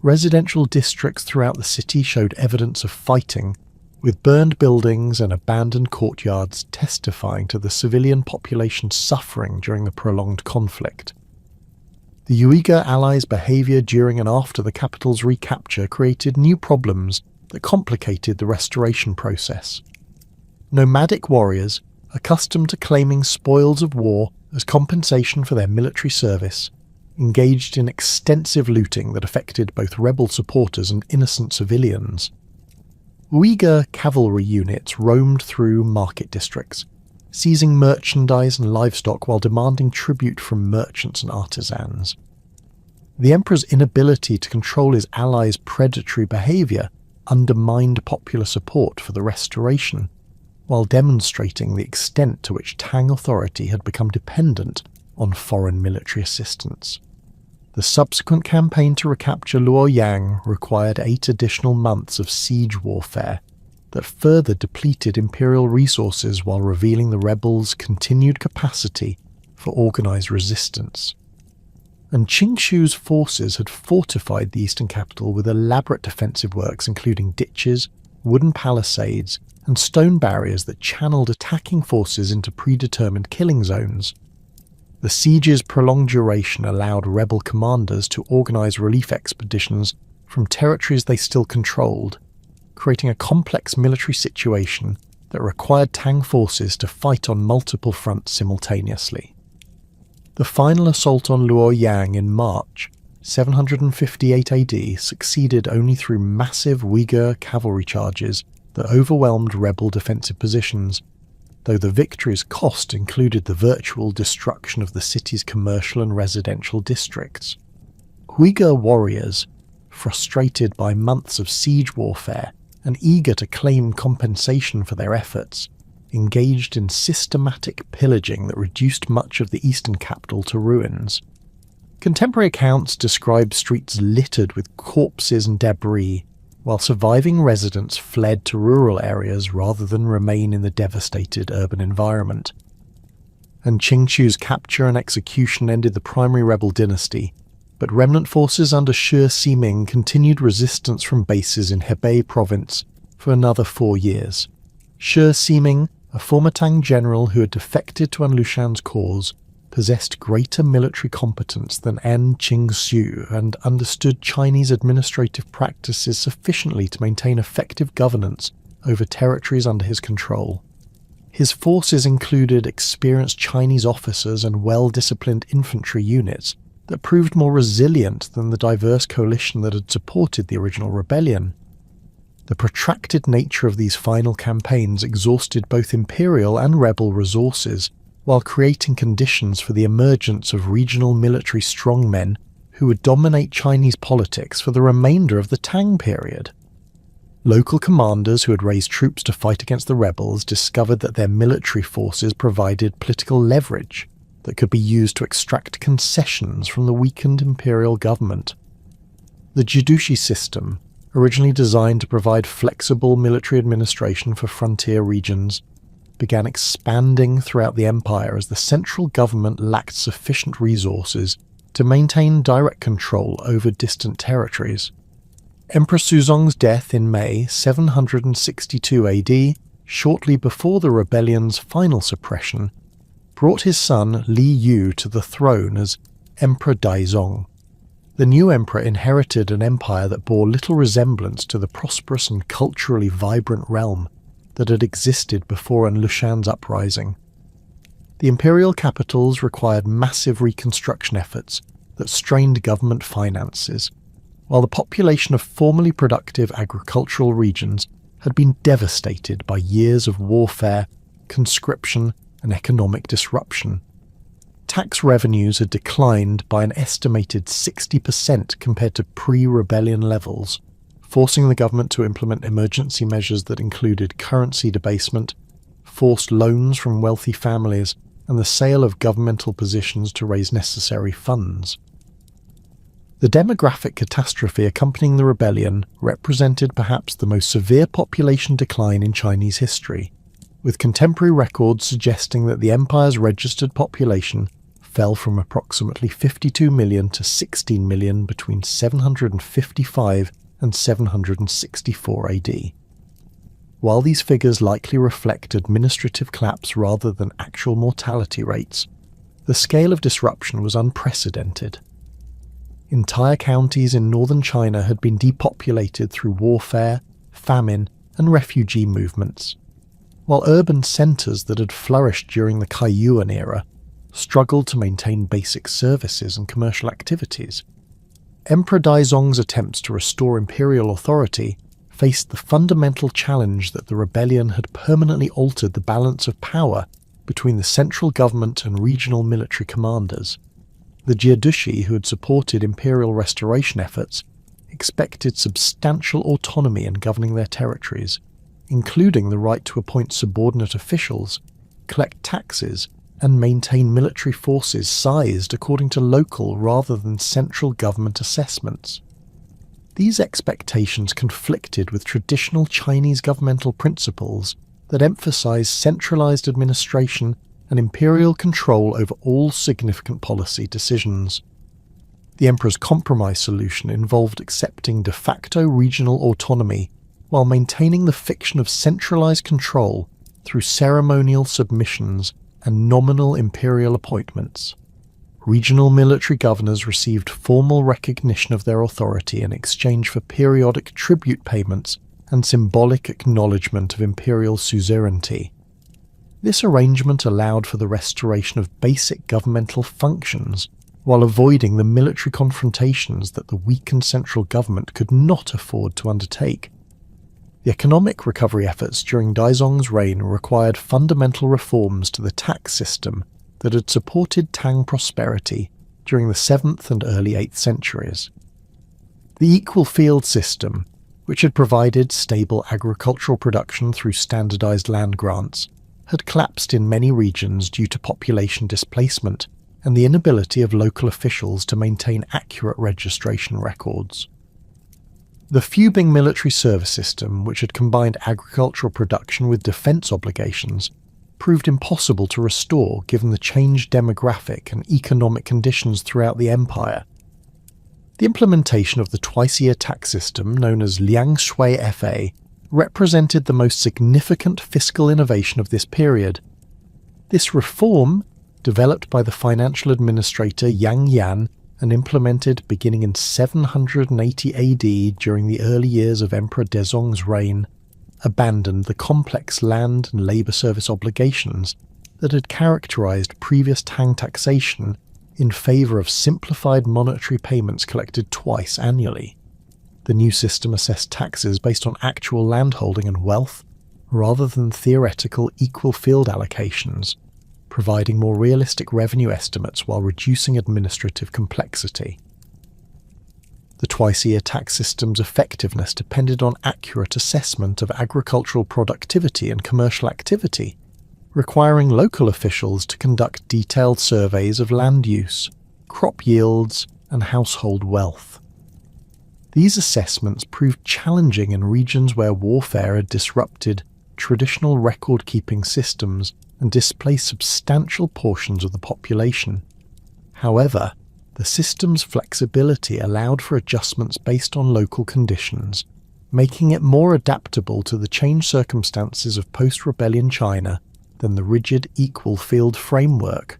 Speaker 1: Residential districts throughout the city showed evidence of fighting, with burned buildings and abandoned courtyards testifying to the civilian population's suffering during the prolonged conflict. The Uyghur allies' behaviour during and after the capital's recapture created new problems that complicated the restoration process. Nomadic warriors, accustomed to claiming spoils of war as compensation for their military service, engaged in extensive looting that affected both rebel supporters and innocent civilians. Uyghur cavalry units roamed through market districts, seizing merchandise and livestock while demanding tribute from merchants and artisans. The emperor's inability to control his allies' predatory behaviour undermined popular support for the restoration, while demonstrating the extent to which Tang authority had become dependent on foreign military assistance. The subsequent campaign to recapture Luoyang required 8 additional months of siege warfare that further depleted imperial resources while revealing the rebels' continued capacity for organised resistance. And Qingshu's forces had fortified the eastern capital with elaborate defensive works including ditches, wooden palisades, and stone barriers that channeled attacking forces into predetermined killing zones. The siege's prolonged duration allowed rebel commanders to organise relief expeditions from territories they still controlled, creating a complex military situation that required Tang forces to fight on multiple fronts simultaneously. The final assault on Luoyang in March 758 AD succeeded only through massive Uyghur cavalry charges that overwhelmed rebel defensive positions, though the victory's cost included the virtual destruction of the city's commercial and residential districts. Uyghur warriors, frustrated by months of siege warfare and eager to claim compensation for their efforts, engaged in systematic pillaging that reduced much of the eastern capital to ruins. Contemporary accounts describe streets littered with corpses and debris, while surviving residents fled to rural areas rather than remain in the devastated urban environment. And Qingshu's capture and execution ended the primary rebel dynasty, but remnant forces under Shi Siming continued resistance from bases in Hebei province for another 4 years. Shi Siming, a former Tang general who had defected to An Lushan's cause, possessed greater military competence than An Qingxiu and understood Chinese administrative practices sufficiently to maintain effective governance over territories under his control. His forces included experienced Chinese officers and well-disciplined infantry units that proved more resilient than the diverse coalition that had supported the original rebellion. The protracted nature of these final campaigns exhausted both imperial and rebel resources, while creating conditions for the emergence of regional military strongmen who would dominate Chinese politics for the remainder of the Tang period. Local commanders who had raised troops to fight against the rebels discovered that their military forces provided political leverage that could be used to extract concessions from the weakened imperial government. The Jidushi system, originally designed to provide flexible military administration for frontier regions, began expanding throughout the empire as the central government lacked sufficient resources to maintain direct control over distant territories. Emperor Suzong's death in May 762 AD, shortly before the rebellion's final suppression, brought his son Li Yu to the throne as Emperor Daizong. The new emperor inherited an empire that bore little resemblance to the prosperous and culturally vibrant realm that had existed before An Lushan's uprising. The imperial capitals required massive reconstruction efforts that strained government finances, while the population of formerly productive agricultural regions had been devastated by years of warfare, conscription, and economic disruption. Tax revenues had declined by an estimated 60% compared to pre-rebellion levels, forcing the government to implement emergency measures that included currency debasement, forced loans from wealthy families, and the sale of governmental positions to raise necessary funds. The demographic catastrophe accompanying the rebellion represented perhaps the most severe population decline in Chinese history, with contemporary records suggesting that the empire's registered population fell from approximately 52 million to 16 million between 755 and 764 AD. While these figures likely reflect administrative collapse rather than actual mortality rates, the scale of disruption was unprecedented. Entire counties in northern China had been depopulated through warfare, famine, and refugee movements, while urban centres that had flourished during the Kaiyuan era struggled to maintain basic services and commercial activities. Emperor Daizong's attempts to restore imperial authority faced the fundamental challenge that the rebellion had permanently altered the balance of power between the central government and regional military commanders. The Jiedushi, who had supported imperial restoration efforts, expected substantial autonomy in governing their territories, including the right to appoint subordinate officials, collect taxes, and maintain military forces sized according to local rather than central government assessments. These expectations conflicted with traditional Chinese governmental principles that emphasized centralized administration and imperial control over all significant policy decisions. The emperor's compromise solution involved accepting de facto regional autonomy while maintaining the fiction of centralized control through ceremonial submissions and nominal imperial appointments. Regional military governors received formal recognition of their authority in exchange for periodic tribute payments and symbolic acknowledgement of imperial suzerainty. This arrangement allowed for the restoration of basic governmental functions while avoiding the military confrontations that the weakened central government could not afford to undertake. The economic recovery efforts during Daizong's reign required fundamental reforms to the tax system that had supported Tang prosperity during the 7th and early 8th centuries. The equal field system, which had provided stable agricultural production through standardized land grants, had collapsed in many regions due to population displacement and the inability of local officials to maintain accurate registration records. The Fubing military service system, which had combined agricultural production with defence obligations, proved impossible to restore given the changed demographic and economic conditions throughout the empire. The implementation of the twice-a-year tax system, known as Liang Shui Fa, represented the most significant fiscal innovation of this period. This reform, developed by the financial administrator Yang Yan and implemented beginning in 780 AD during the early years of Emperor Dezong's reign, abandoned the complex land and labour service obligations that had characterized previous Tang taxation in favour of simplified monetary payments collected twice annually. The new system assessed taxes based on actual landholding and wealth, rather than theoretical equal field allocations, providing more realistic revenue estimates while reducing administrative complexity. The twice-a-year tax system's effectiveness depended on accurate assessment of agricultural productivity and commercial activity, requiring local officials to conduct detailed surveys of land use, crop yields, and household wealth. These assessments proved challenging in regions where warfare had disrupted traditional record-keeping systems and displaced substantial portions of the population. However, the system's flexibility allowed for adjustments based on local conditions, making it more adaptable to the changed circumstances of post-rebellion China than the rigid equal field framework.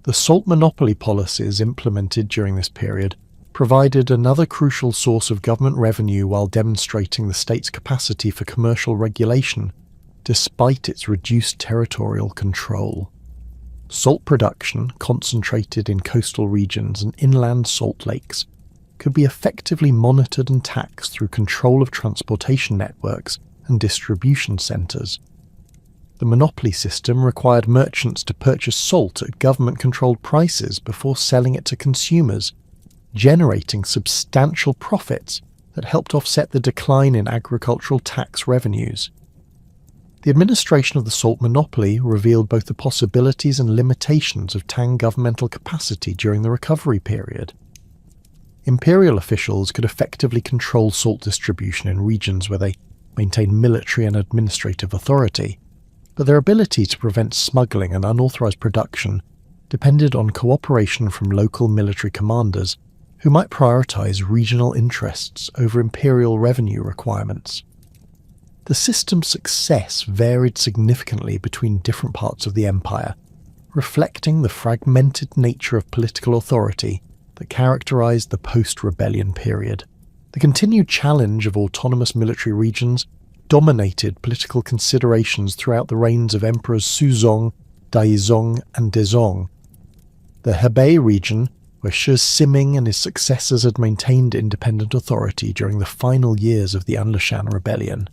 Speaker 1: The salt monopoly policies implemented during this period provided another crucial source of government revenue while demonstrating the state's capacity for commercial regulation, despite its reduced territorial control. Salt production, concentrated in coastal regions and inland salt lakes, could be effectively monitored and taxed through control of transportation networks and distribution centres. The monopoly system required merchants to purchase salt at government-controlled prices before selling it to consumers, generating substantial profits that helped offset the decline in agricultural tax revenues. The administration of the salt monopoly revealed both the possibilities and limitations of Tang governmental capacity during the recovery period. Imperial officials could effectively control salt distribution in regions where they maintained military and administrative authority, but their ability to prevent smuggling and unauthorized production depended on cooperation from local military commanders who might prioritize regional interests over imperial revenue requirements. The system's success varied significantly between different parts of the empire, reflecting the fragmented nature of political authority that characterized the post-rebellion period. The continued challenge of autonomous military regions dominated political considerations throughout the reigns of Emperors Suzong, Daizong, and Dezong. The Hebei region, where Shi Siming and his successors had maintained independent authority during the final years of the Anlushan rebellion,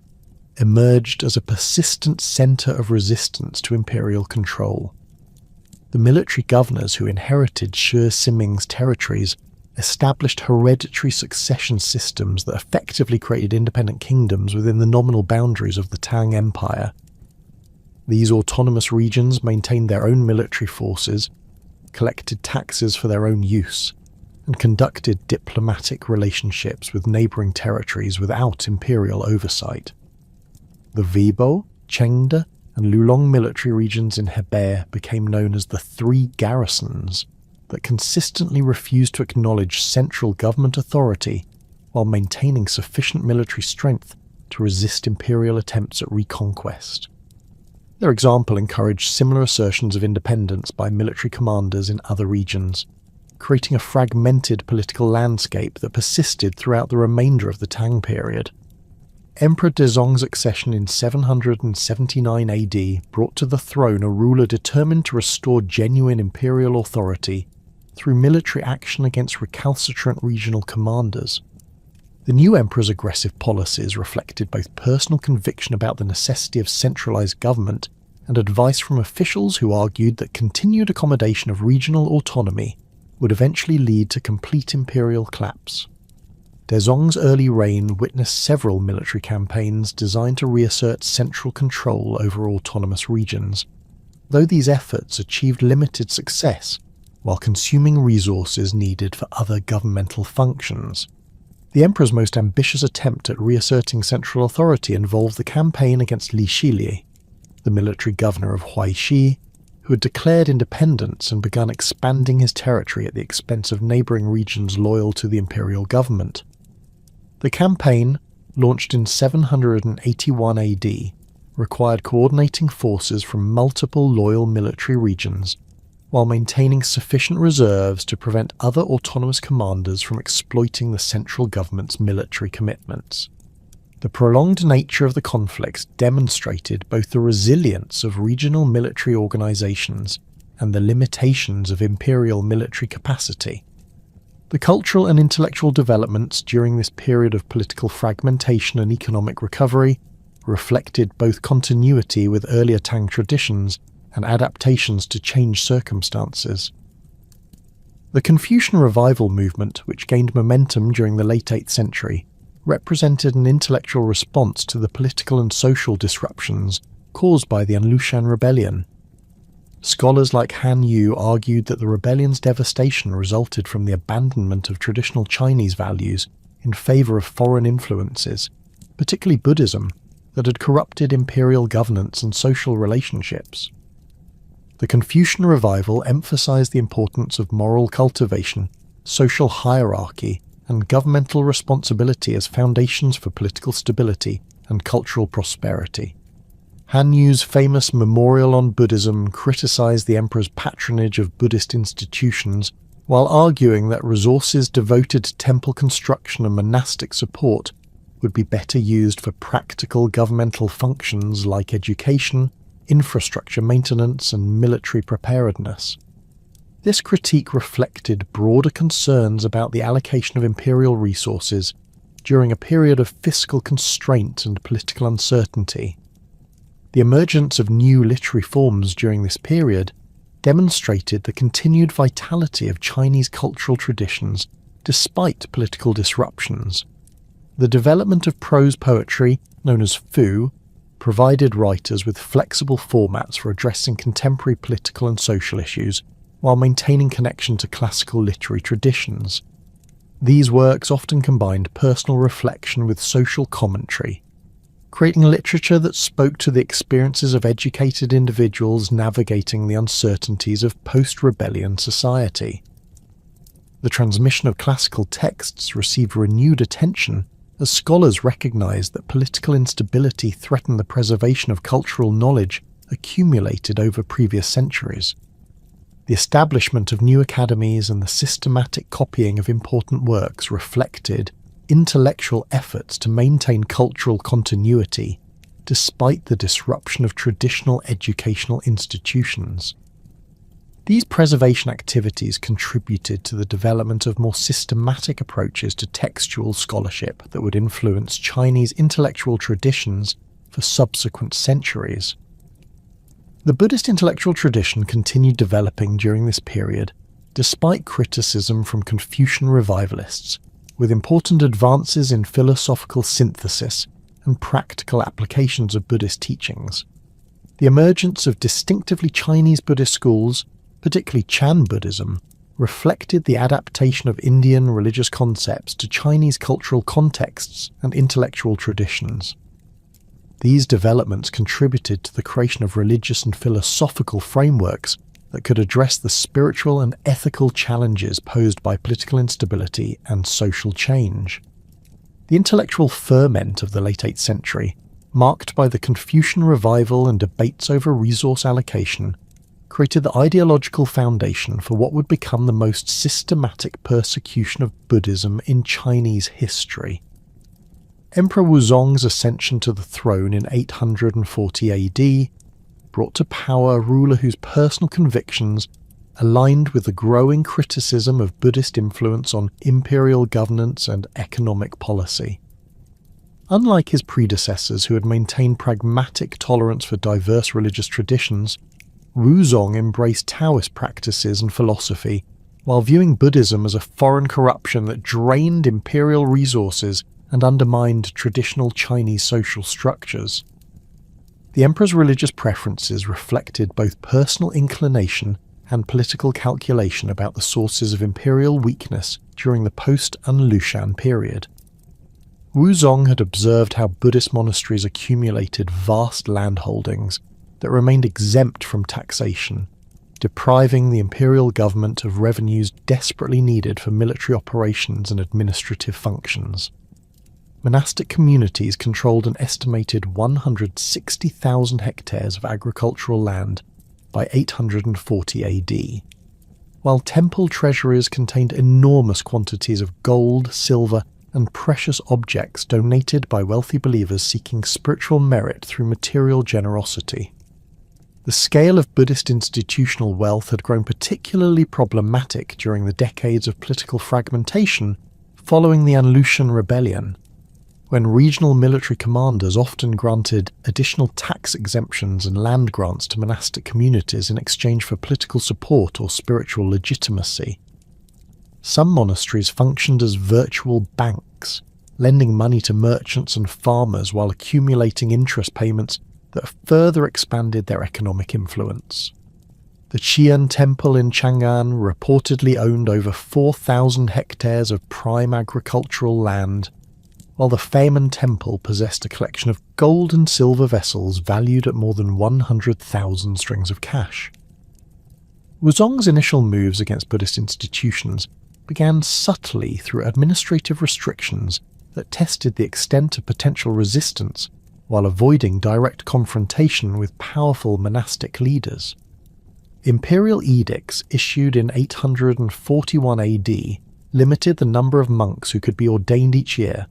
Speaker 1: emerged as a persistent centre of resistance to imperial control. The military governors who inherited Shi Siming's territories established hereditary succession systems that effectively created independent kingdoms within the nominal boundaries of the Tang Empire. These autonomous regions maintained their own military forces, collected taxes for their own use, and conducted diplomatic relationships with neighbouring territories without imperial oversight. The Weibo, Chengde, and Lulong military regions in Hebei became known as the Three Garrisons that consistently refused to acknowledge central government authority while maintaining sufficient military strength to resist imperial attempts at reconquest. Their example encouraged similar assertions of independence by military commanders in other regions, creating a fragmented political landscape that persisted throughout the remainder of the Tang period. Emperor Dezong's accession in 779 AD brought to the throne a ruler determined to restore genuine imperial authority through military action against recalcitrant regional commanders. The new emperor's aggressive policies reflected both personal conviction about the necessity of centralized government and advice from officials who argued that continued accommodation of regional autonomy would eventually lead to complete imperial collapse. Dezong's early reign witnessed several military campaigns designed to reassert central control over autonomous regions, though these efforts achieved limited success while consuming resources needed for other governmental functions. The emperor's most ambitious attempt at reasserting central authority involved the campaign against Li Shili, the military governor of Huaishi, who had declared independence and begun expanding his territory at the expense of neighbouring regions loyal to the imperial government. The campaign, launched in 781 AD, required coordinating forces from multiple loyal military regions, while maintaining sufficient reserves to prevent other autonomous commanders from exploiting the central government's military commitments. The prolonged nature of the conflicts demonstrated both the resilience of regional military organizations and the limitations of imperial military capacity. The cultural and intellectual developments during this period of political fragmentation and economic recovery reflected both continuity with earlier Tang traditions and adaptations to changed circumstances. The Confucian revival movement, which gained momentum during the late 8th century, represented an intellectual response to the political and social disruptions caused by the Anlushan rebellion. Scholars like Han Yu argued that the rebellion's devastation resulted from the abandonment of traditional Chinese values in favour of foreign influences, particularly Buddhism, that had corrupted imperial governance and social relationships. The Confucian revival emphasized the importance of moral cultivation, social hierarchy, and governmental responsibility as foundations for political stability and cultural prosperity. Han Yu's famous Memorial on Buddhism criticized the emperor's patronage of Buddhist institutions, while arguing that resources devoted to temple construction and monastic support would be better used for practical governmental functions like education, infrastructure maintenance, and military preparedness. This critique reflected broader concerns about the allocation of imperial resources during a period of fiscal constraint and political uncertainty. The emergence of new literary forms during this period demonstrated the continued vitality of Chinese cultural traditions despite political disruptions. The development of prose poetry, known as fu, provided writers with flexible formats for addressing contemporary political and social issues while maintaining connection to classical literary traditions. These works often combined personal reflection with social commentary, creating literature that spoke to the experiences of educated individuals navigating the uncertainties of post-rebellion society. The transmission of classical texts received renewed attention as scholars recognized that political instability threatened the preservation of cultural knowledge accumulated over previous centuries. The establishment of new academies and the systematic copying of important works reflected intellectual efforts to maintain cultural continuity despite the disruption of traditional educational institutions. These preservation activities contributed to the development of more systematic approaches to textual scholarship that would influence Chinese intellectual traditions for subsequent centuries. The Buddhist intellectual tradition continued developing during this period, despite criticism from Confucian revivalists, with important advances in philosophical synthesis and practical applications of Buddhist teachings. The emergence of distinctively Chinese Buddhist schools, particularly Chan Buddhism, reflected the adaptation of Indian religious concepts to Chinese cultural contexts and intellectual traditions. These developments contributed to the creation of religious and philosophical frameworks that could address the spiritual and ethical challenges posed by political instability and social change. The intellectual ferment of the late 8th century, marked by the Confucian revival and debates over resource allocation, created the ideological foundation for what would become the most systematic persecution of Buddhism in Chinese history. Emperor Wuzong's ascension to the throne in 840 AD brought to power a ruler whose personal convictions aligned with the growing criticism of Buddhist influence on imperial governance and economic policy. Unlike his predecessors who had maintained pragmatic tolerance for diverse religious traditions, Wuzong embraced Taoist practices and philosophy while viewing Buddhism as a foreign corruption that drained imperial resources and undermined traditional Chinese social structures. The emperor's religious preferences reflected both personal inclination and political calculation about the sources of imperial weakness during the post-Anlushan period. Wuzong had observed how Buddhist monasteries accumulated vast landholdings that remained exempt from taxation, depriving the imperial government of revenues desperately needed for military operations and administrative functions. Monastic communities controlled an estimated 160,000 hectares of agricultural land by 840 AD, while temple treasuries contained enormous quantities of gold, silver, and precious objects donated by wealthy believers seeking spiritual merit through material generosity. The scale of Buddhist institutional wealth had grown particularly problematic during the decades of political fragmentation following the Anlushan Rebellion, when regional military commanders often granted additional tax exemptions and land grants to monastic communities in exchange for political support or spiritual legitimacy. Some monasteries functioned as virtual banks, lending money to merchants and farmers while accumulating interest payments that further expanded their economic influence. The Qian Temple in Chang'an reportedly owned over 4,000 hectares of prime agricultural land, while the Feimen Temple possessed a collection of gold and silver vessels valued at more than 100,000 strings of cash. Wuzong's initial moves against Buddhist institutions began subtly through administrative restrictions that tested the extent of potential resistance while avoiding direct confrontation with powerful monastic leaders. Imperial edicts issued in 841 AD limited the number of monks who could be ordained each year,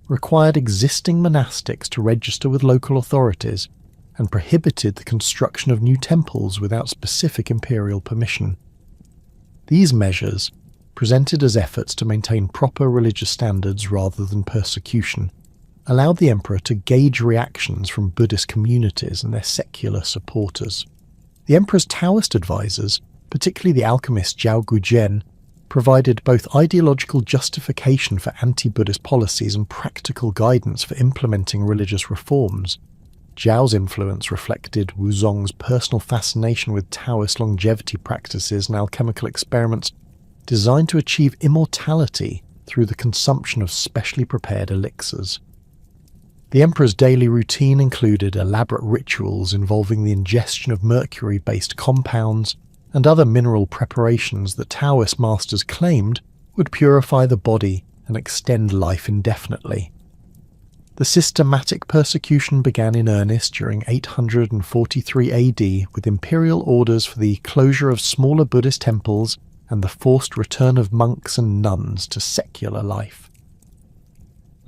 Speaker 1: required existing monastics to register with local authorities, and prohibited the construction of new temples without specific imperial permission. These measures, presented as efforts to maintain proper religious standards rather than persecution, allowed the emperor to gauge reactions from Buddhist communities and their secular supporters. The emperor's Taoist advisors, particularly the alchemist Zhao Gujian, provided both ideological justification for anti-Buddhist policies and practical guidance for implementing religious reforms. Zhao's influence reflected Wuzong's personal fascination with Taoist longevity practices and alchemical experiments designed to achieve immortality through the consumption of specially prepared elixirs. The emperor's daily routine included elaborate rituals involving the ingestion of mercury-based compounds and other mineral preparations that Taoist masters claimed would purify the body and extend life indefinitely. The systematic persecution began in earnest during 843 AD with imperial orders for the closure of smaller Buddhist temples and the forced return of monks and nuns to secular life.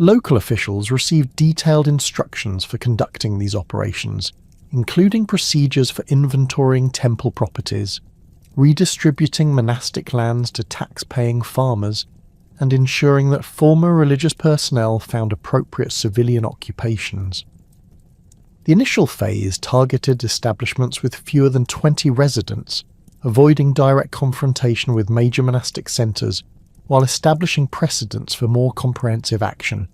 Speaker 1: Local officials received detailed instructions for conducting these operations, including procedures for inventorying temple properties, redistributing monastic lands to tax-paying farmers, and ensuring that former religious personnel found appropriate civilian occupations. The initial phase targeted establishments with fewer than 20 residents, avoiding direct confrontation with major monastic centres while establishing precedents for more comprehensive action.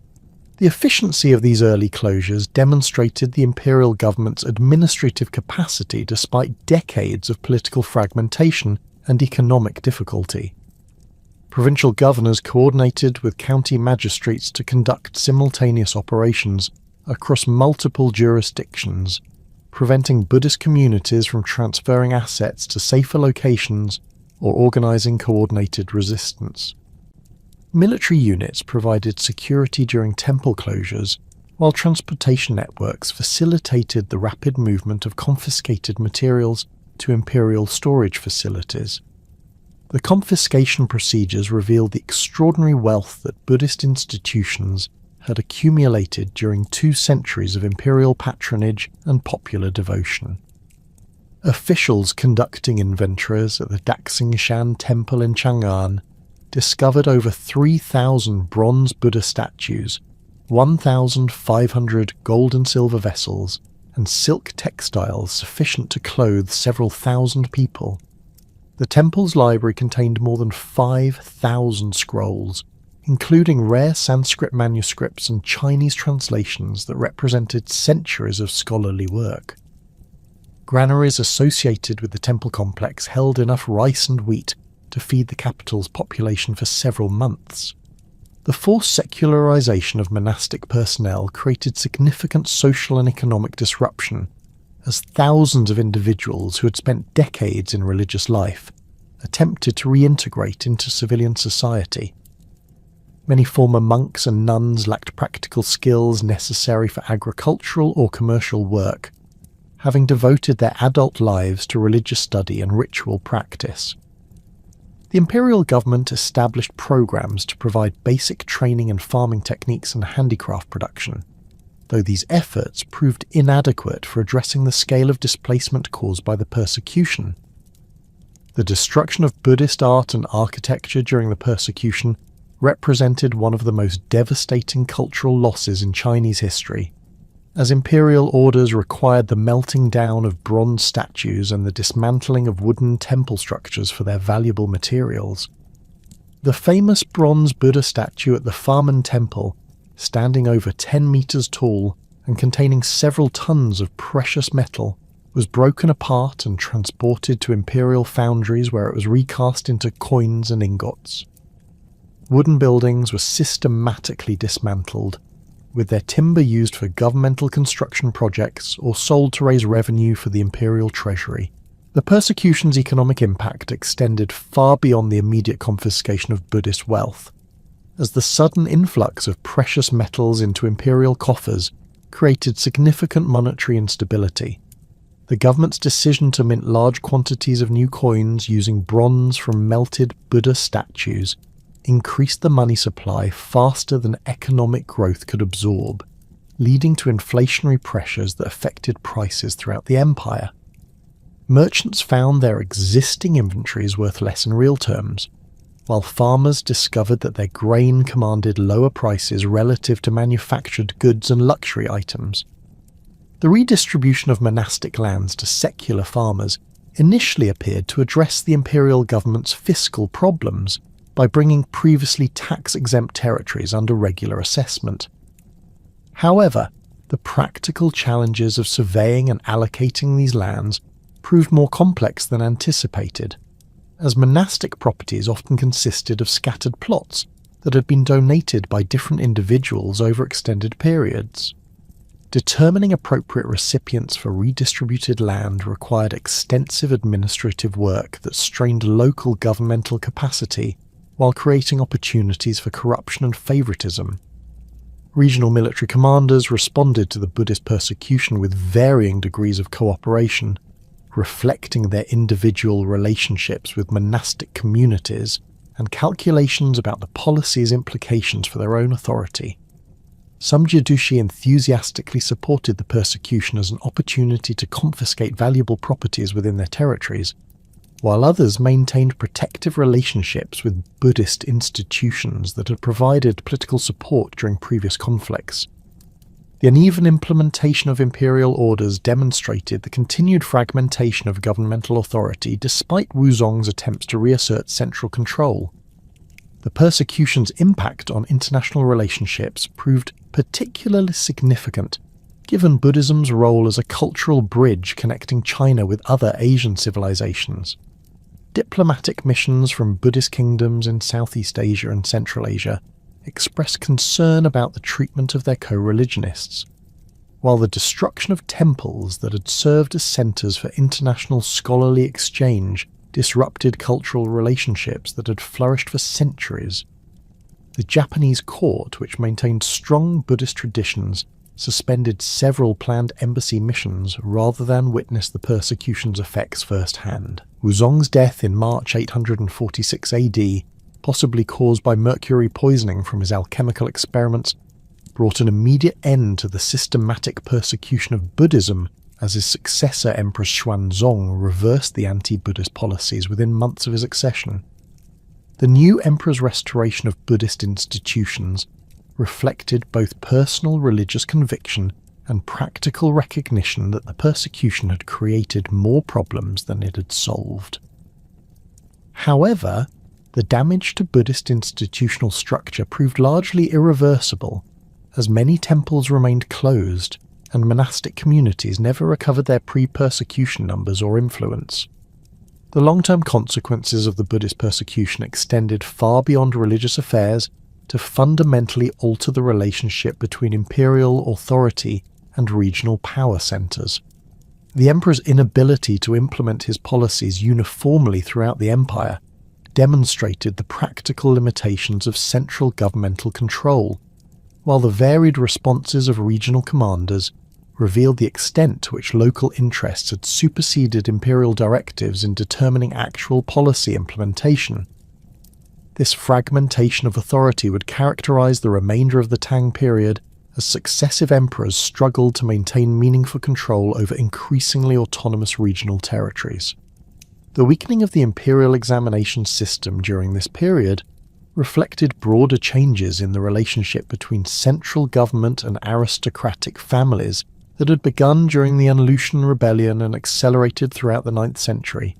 Speaker 1: The efficiency of these early closures demonstrated the imperial government's administrative capacity despite decades of political fragmentation and economic difficulty. Provincial governors coordinated with county magistrates to conduct simultaneous operations across multiple jurisdictions, preventing Buddhist communities from transferring assets to safer locations or organising coordinated resistance. Military units provided security during temple closures, while transportation networks facilitated the rapid movement of confiscated materials to imperial storage facilities. The confiscation procedures revealed the extraordinary wealth that Buddhist institutions had accumulated during 2 centuries of imperial patronage and popular devotion. Officials conducting inventories at the Daxingshan Temple in Chang'an discovered over 3,000 bronze Buddha statues, 1,500 gold and silver vessels, and silk textiles sufficient to clothe several thousand people. The temple's library contained more than 5,000 scrolls, including rare Sanskrit manuscripts and Chinese translations that represented centuries of scholarly work. Granaries associated with the temple complex held enough rice and wheat to feed the capital's population for several months. The forced secularization of monastic personnel created significant social and economic disruption, as thousands of individuals who had spent decades in religious life attempted to reintegrate into civilian society. Many former monks and nuns lacked practical skills necessary for agricultural or commercial work, having devoted their adult lives to religious study and ritual practice. The imperial government established programs to provide basic training in farming techniques and handicraft production, though these efforts proved inadequate for addressing the scale of displacement caused by the persecution. The destruction of Buddhist art and architecture during the persecution represented one of the most devastating cultural losses in Chinese history, as imperial orders required the melting down of bronze statues and the dismantling of wooden temple structures for their valuable materials. The famous bronze Buddha statue at the Farman Temple, standing over 10 meters tall and containing several tons of precious metal, was broken apart and transported to imperial foundries where it was recast into coins and ingots. Wooden buildings were systematically dismantled, with their timber used for governmental construction projects or sold to raise revenue for the imperial treasury. The persecution's economic impact extended far beyond the immediate confiscation of Buddhist wealth, as the sudden influx of precious metals into imperial coffers created significant monetary instability. The government's decision to mint large quantities of new coins using bronze from melted Buddha statues increased the money supply faster than economic growth could absorb, leading to inflationary pressures that affected prices throughout the empire. Merchants found their existing inventories worth less in real terms, while farmers discovered that their grain commanded lower prices relative to manufactured goods and luxury items. The redistribution of monastic lands to secular farmers initially appeared to address the imperial government's fiscal problems by bringing previously tax-exempt territories under regular assessment. However, the practical challenges of surveying and allocating these lands proved more complex than anticipated, as monastic properties often consisted of scattered plots that had been donated by different individuals over extended periods. Determining appropriate recipients for redistributed land required extensive administrative work that strained local governmental capacity while creating opportunities for corruption and favoritism. Regional military commanders responded to the Buddhist persecution with varying degrees of cooperation, reflecting their individual relationships with monastic communities and calculations about the policy's implications for their own authority. Some Jadushi enthusiastically supported the persecution as an opportunity to confiscate valuable properties within their territories, while others maintained protective relationships with Buddhist institutions that had provided political support during previous conflicts. The uneven implementation of imperial orders demonstrated the continued fragmentation of governmental authority despite Wuzong's attempts to reassert central control. The persecution's impact on international relationships proved particularly significant, given Buddhism's role as a cultural bridge connecting China with other Asian civilizations. Diplomatic missions from Buddhist kingdoms in Southeast Asia and Central Asia expressed concern about the treatment of their co-religionists, while the destruction of temples that had served as centers for international scholarly exchange disrupted cultural relationships that had flourished for centuries. The Japanese court, which maintained strong Buddhist traditions, suspended several planned embassy missions rather than witness the persecution's effects firsthand. Wuzong's death in March 846 AD, possibly caused by mercury poisoning from his alchemical experiments, brought an immediate end to the systematic persecution of Buddhism, as his successor Emperor Xuanzong reversed the anti-Buddhist policies within months of his accession. The new emperor's restoration of Buddhist institutions reflected both personal religious conviction and practical recognition that the persecution had created more problems than it had solved. However, the damage to Buddhist institutional structure proved largely irreversible, as many temples remained closed and monastic communities never recovered their pre-persecution numbers or influence. The long-term consequences of the Buddhist persecution extended far beyond religious affairs to fundamentally alter the relationship between imperial authority and regional power centers. The emperor's inability to implement his policies uniformly throughout the empire demonstrated the practical limitations of central governmental control, while the varied responses of regional commanders revealed the extent to which local interests had superseded imperial directives in determining actual policy implementation. This fragmentation of authority would characterize the remainder of the Tang period as successive emperors struggled to maintain meaningful control over increasingly autonomous regional territories. The weakening of the imperial examination system during this period reflected broader changes in the relationship between central government and aristocratic families that had begun during the Aleutian Rebellion and accelerated throughout the 9th century.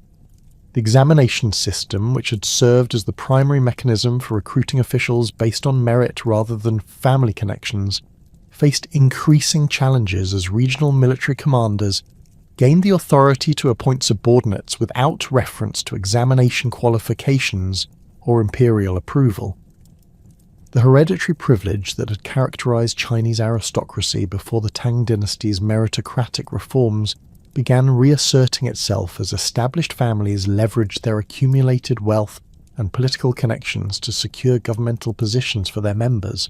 Speaker 1: The examination system, which had served as the primary mechanism for recruiting officials based on merit rather than family connections, faced increasing challenges as regional military commanders gained the authority to appoint subordinates without reference to examination qualifications or imperial approval. The hereditary privilege that had characterized Chinese aristocracy before the Tang dynasty's meritocratic reforms began reasserting itself as established families leveraged their accumulated wealth and political connections to secure governmental positions for their members.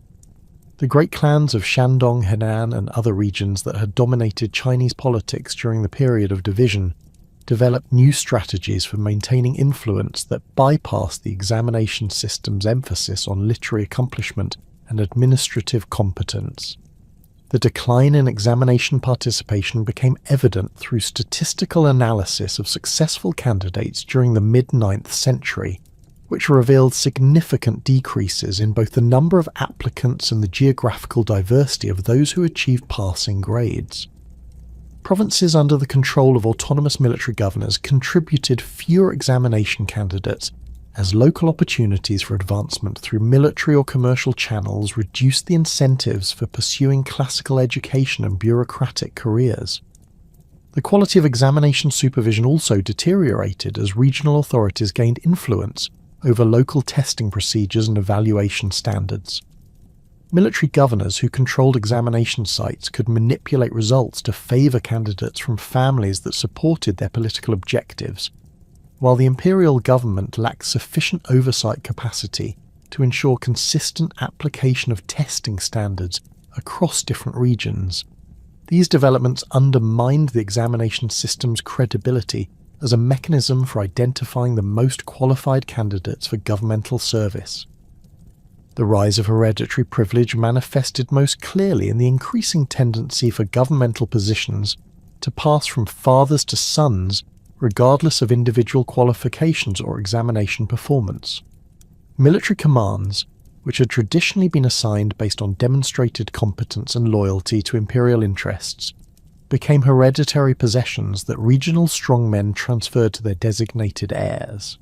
Speaker 1: The great clans of Shandong, Henan, and other regions that had dominated Chinese politics during the period of division developed new strategies for maintaining influence that bypassed the examination system's emphasis on literary accomplishment and administrative competence. The decline in examination participation became evident through statistical analysis of successful candidates during the mid-9th century, which revealed significant decreases in both the number of applicants and the geographical diversity of those who achieved passing grades. Provinces under the control of autonomous military governors contributed fewer examination candidates, as local opportunities for advancement through military or commercial channels reduced the incentives for pursuing classical education and bureaucratic careers. The quality of examination supervision also deteriorated as regional authorities gained influence over local testing procedures and evaluation standards. Military governors who controlled examination sites could manipulate results to favour candidates from families that supported their political objectives, while the imperial government lacked sufficient oversight capacity to ensure consistent application of testing standards across different regions. These developments undermined the examination system's credibility as a mechanism for identifying the most qualified candidates for governmental service. The rise of hereditary privilege manifested most clearly in the increasing tendency for governmental positions to pass from fathers to sons regardless of individual qualifications or examination performance. Military commands, which had traditionally been assigned based on demonstrated competence and loyalty to imperial interests, became hereditary possessions that regional strongmen transferred to their designated heirs.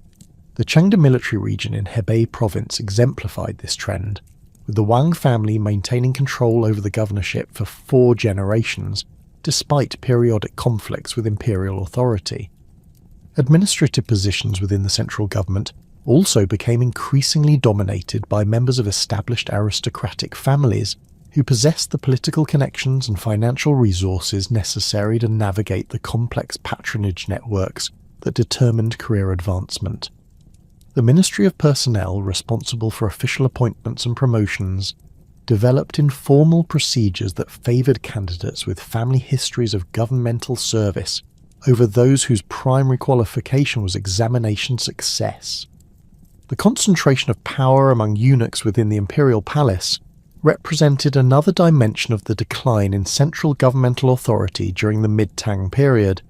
Speaker 1: The Chengde military region in Hebei province exemplified this trend, with the Wang family maintaining control over the governorship for 4 generations, despite periodic conflicts with imperial authority. Administrative positions within the central government also became increasingly dominated by members of established aristocratic families who possessed the political connections and financial resources necessary to navigate the complex patronage networks that determined career advancement. The Ministry of Personnel, responsible for official appointments and promotions, developed informal procedures that favoured candidates with family histories of governmental service over those whose primary qualification was examination success. The concentration of power among eunuchs within the imperial palace represented another dimension of the decline in central governmental authority during the mid-Tang period.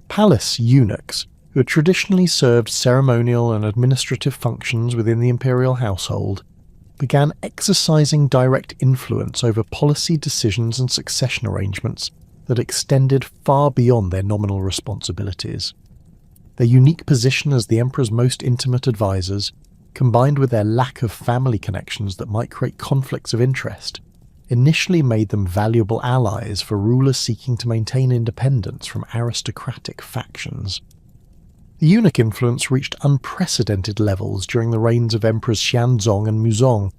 Speaker 1: Palace eunuchs, who had traditionally served ceremonial and administrative functions within the imperial household, began exercising direct influence over policy decisions and succession arrangements that extended far beyond their nominal responsibilities. Their unique position as the emperor's most intimate advisors, combined with their lack of family connections that might create conflicts of interest, initially made them valuable allies for rulers seeking to maintain independence from aristocratic factions. The eunuch influence reached unprecedented levels during the reigns of Emperors Xianzong and Muzong,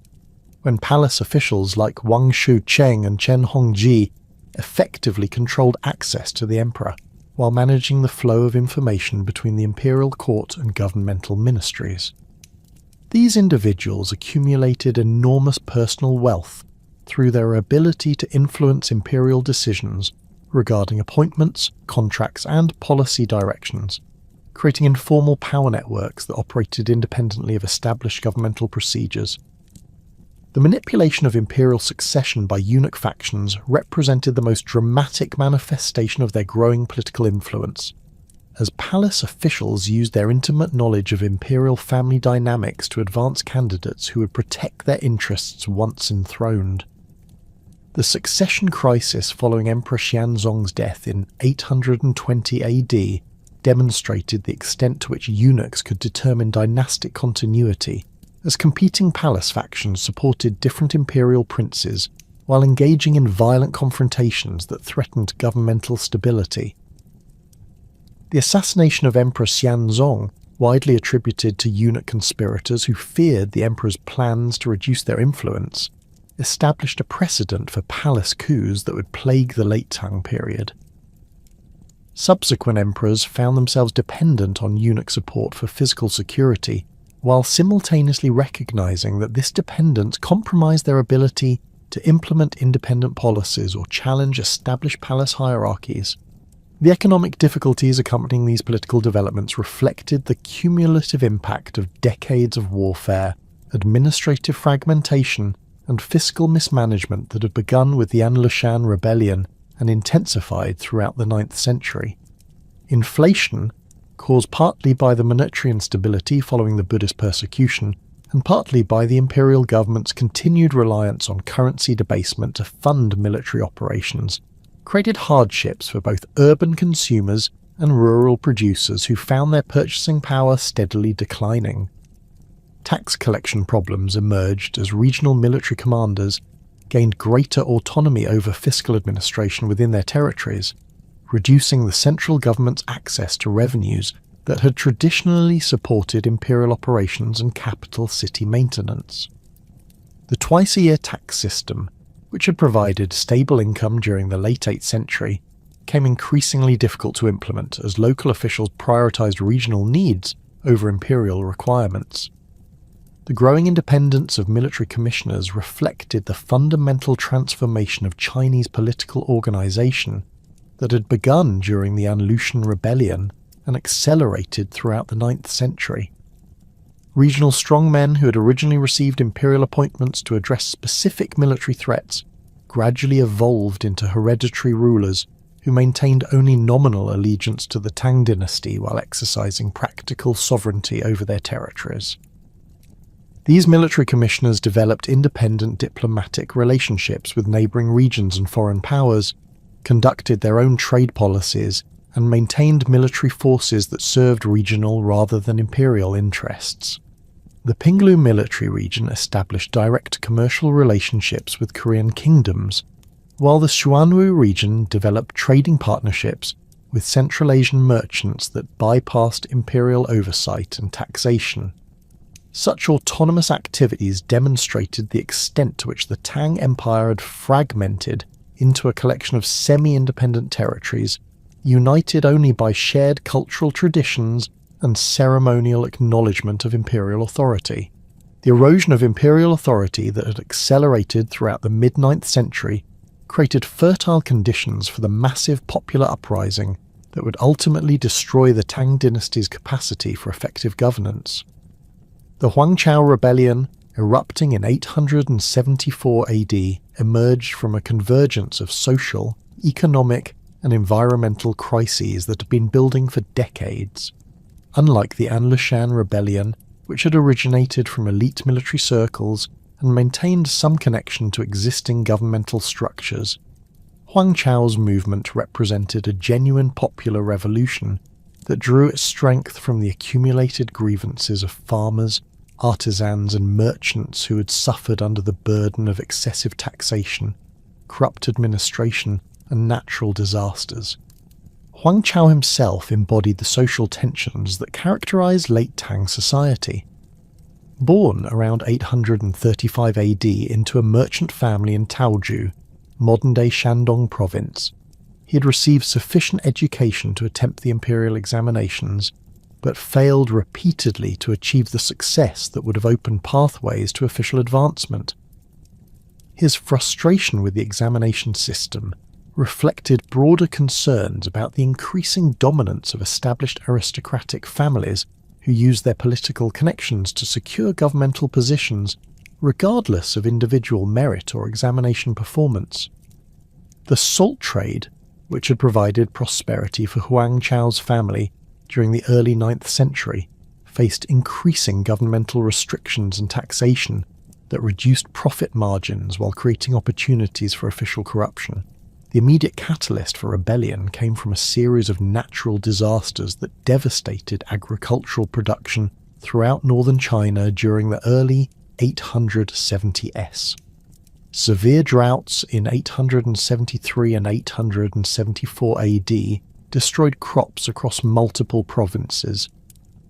Speaker 1: when palace officials like Wang Shucheng and Chen Hongji effectively controlled access to the emperor, while managing the flow of information between the imperial court and governmental ministries. These individuals accumulated enormous personal wealth through their ability to influence imperial decisions regarding appointments, contracts, and policy directions, creating informal power networks that operated independently of established governmental procedures. The manipulation of imperial succession by eunuch factions represented the most dramatic manifestation of their growing political influence, as palace officials used their intimate knowledge of imperial family dynamics to advance candidates who would protect their interests once enthroned. The succession crisis following Emperor Xianzong's death in 820 AD demonstrated the extent to which eunuchs could determine dynastic continuity, as competing palace factions supported different imperial princes while engaging in violent confrontations that threatened governmental stability. The assassination of Emperor Xianzong, widely attributed to eunuch conspirators who feared the emperor's plans to reduce their influence, established a precedent for palace coups that would plague the late Tang period. Subsequent emperors found themselves dependent on eunuch support for physical security, while simultaneously recognizing that this dependence compromised their ability to implement independent policies or challenge established palace hierarchies. The economic difficulties accompanying these political developments reflected the cumulative impact of decades of warfare, administrative fragmentation, and fiscal mismanagement that had begun with the Anlushan rebellion and intensified throughout the 9th century. Inflation, caused partly by the monetary instability following the Buddhist persecution, and partly by the imperial government's continued reliance on currency debasement to fund military operations, created hardships for both urban consumers and rural producers who found their purchasing power steadily declining. Tax collection problems emerged as regional military commanders gained greater autonomy over fiscal administration within their territories, reducing the central government's access to revenues that had traditionally supported imperial operations and capital city maintenance. The twice-a-year tax system, which had provided stable income during the late 8th century, became increasingly difficult to implement as local officials prioritized regional needs over imperial requirements. The growing independence of military commissioners reflected the fundamental transformation of Chinese political organization that had begun during the Anlushan rebellion and accelerated throughout the 9th century. Regional strongmen who had originally received imperial appointments to address specific military threats gradually evolved into hereditary rulers who maintained only nominal allegiance to the Tang dynasty while exercising practical sovereignty over their territories. These military commissioners developed independent diplomatic relationships with neighbouring regions and foreign powers, conducted their own trade policies, and maintained military forces that served regional rather than imperial interests. The Pinglu military region established direct commercial relationships with Korean kingdoms, while the Xuanwu region developed trading partnerships with Central Asian merchants that bypassed imperial oversight and taxation. Such autonomous activities demonstrated the extent to which the Tang Empire had fragmented into a collection of semi-independent territories, united only by shared cultural traditions and ceremonial acknowledgement of imperial authority. The erosion of imperial authority that had accelerated throughout the mid-9th century created fertile conditions for the massive popular uprising that would ultimately destroy the Tang dynasty's capacity for effective governance. The Huangchao Rebellion, erupting in 874 AD, emerged from a convergence of social, economic, and environmental crises that had been building for decades. Unlike the Anlushan Rebellion, which had originated from elite military circles and maintained some connection to existing governmental structures, Huangchao's movement represented a genuine popular revolution that drew its strength from the accumulated grievances of farmers, artisans, and merchants who had suffered under the burden of excessive taxation, corrupt administration, and natural disasters. Huangchao himself embodied the social tensions that characterized late Tang society. Born around 835 AD into a merchant family in Taoju, modern-day Shandong province, he had received sufficient education to attempt the imperial examinations, but failed repeatedly to achieve the success that would have opened pathways to official advancement. His frustration with the examination system reflected broader concerns about the increasing dominance of established aristocratic families who used their political connections to secure governmental positions regardless of individual merit or examination performance. The salt trade, which had provided prosperity for Huangchao's family during the early 9th century, faced increasing governmental restrictions and taxation that reduced profit margins while creating opportunities for official corruption. The immediate catalyst for rebellion came from a series of natural disasters that devastated agricultural production throughout northern China during the early 870s. Severe droughts in 873 and 874 AD destroyed crops across multiple provinces,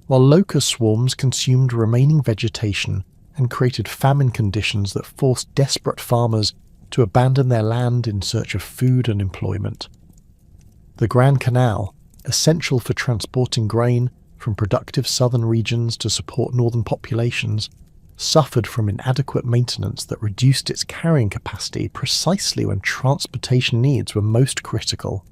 Speaker 1: while locust swarms consumed remaining vegetation and created famine conditions that forced desperate farmers to abandon their land in search of food and employment. The Grand Canal, essential for transporting grain from productive southern regions to support northern populations, suffered from inadequate maintenance that reduced its carrying capacity precisely when transportation needs were most critical.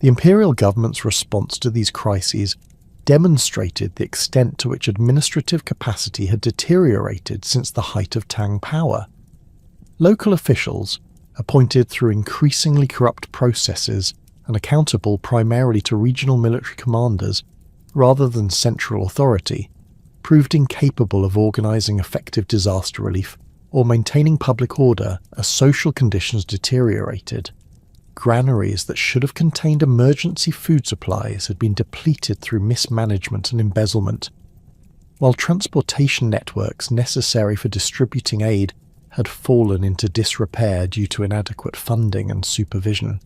Speaker 1: The imperial government's response to these crises demonstrated the extent to which administrative capacity had deteriorated since the height of Tang power. Local officials, appointed through increasingly corrupt processes and accountable primarily to regional military commanders rather than central authority, proved incapable of organising effective disaster relief or maintaining public order as social conditions deteriorated. Granaries that should have contained emergency food supplies had been depleted through mismanagement and embezzlement, while transportation networks necessary for distributing aid had fallen into disrepair due to inadequate funding and supervision.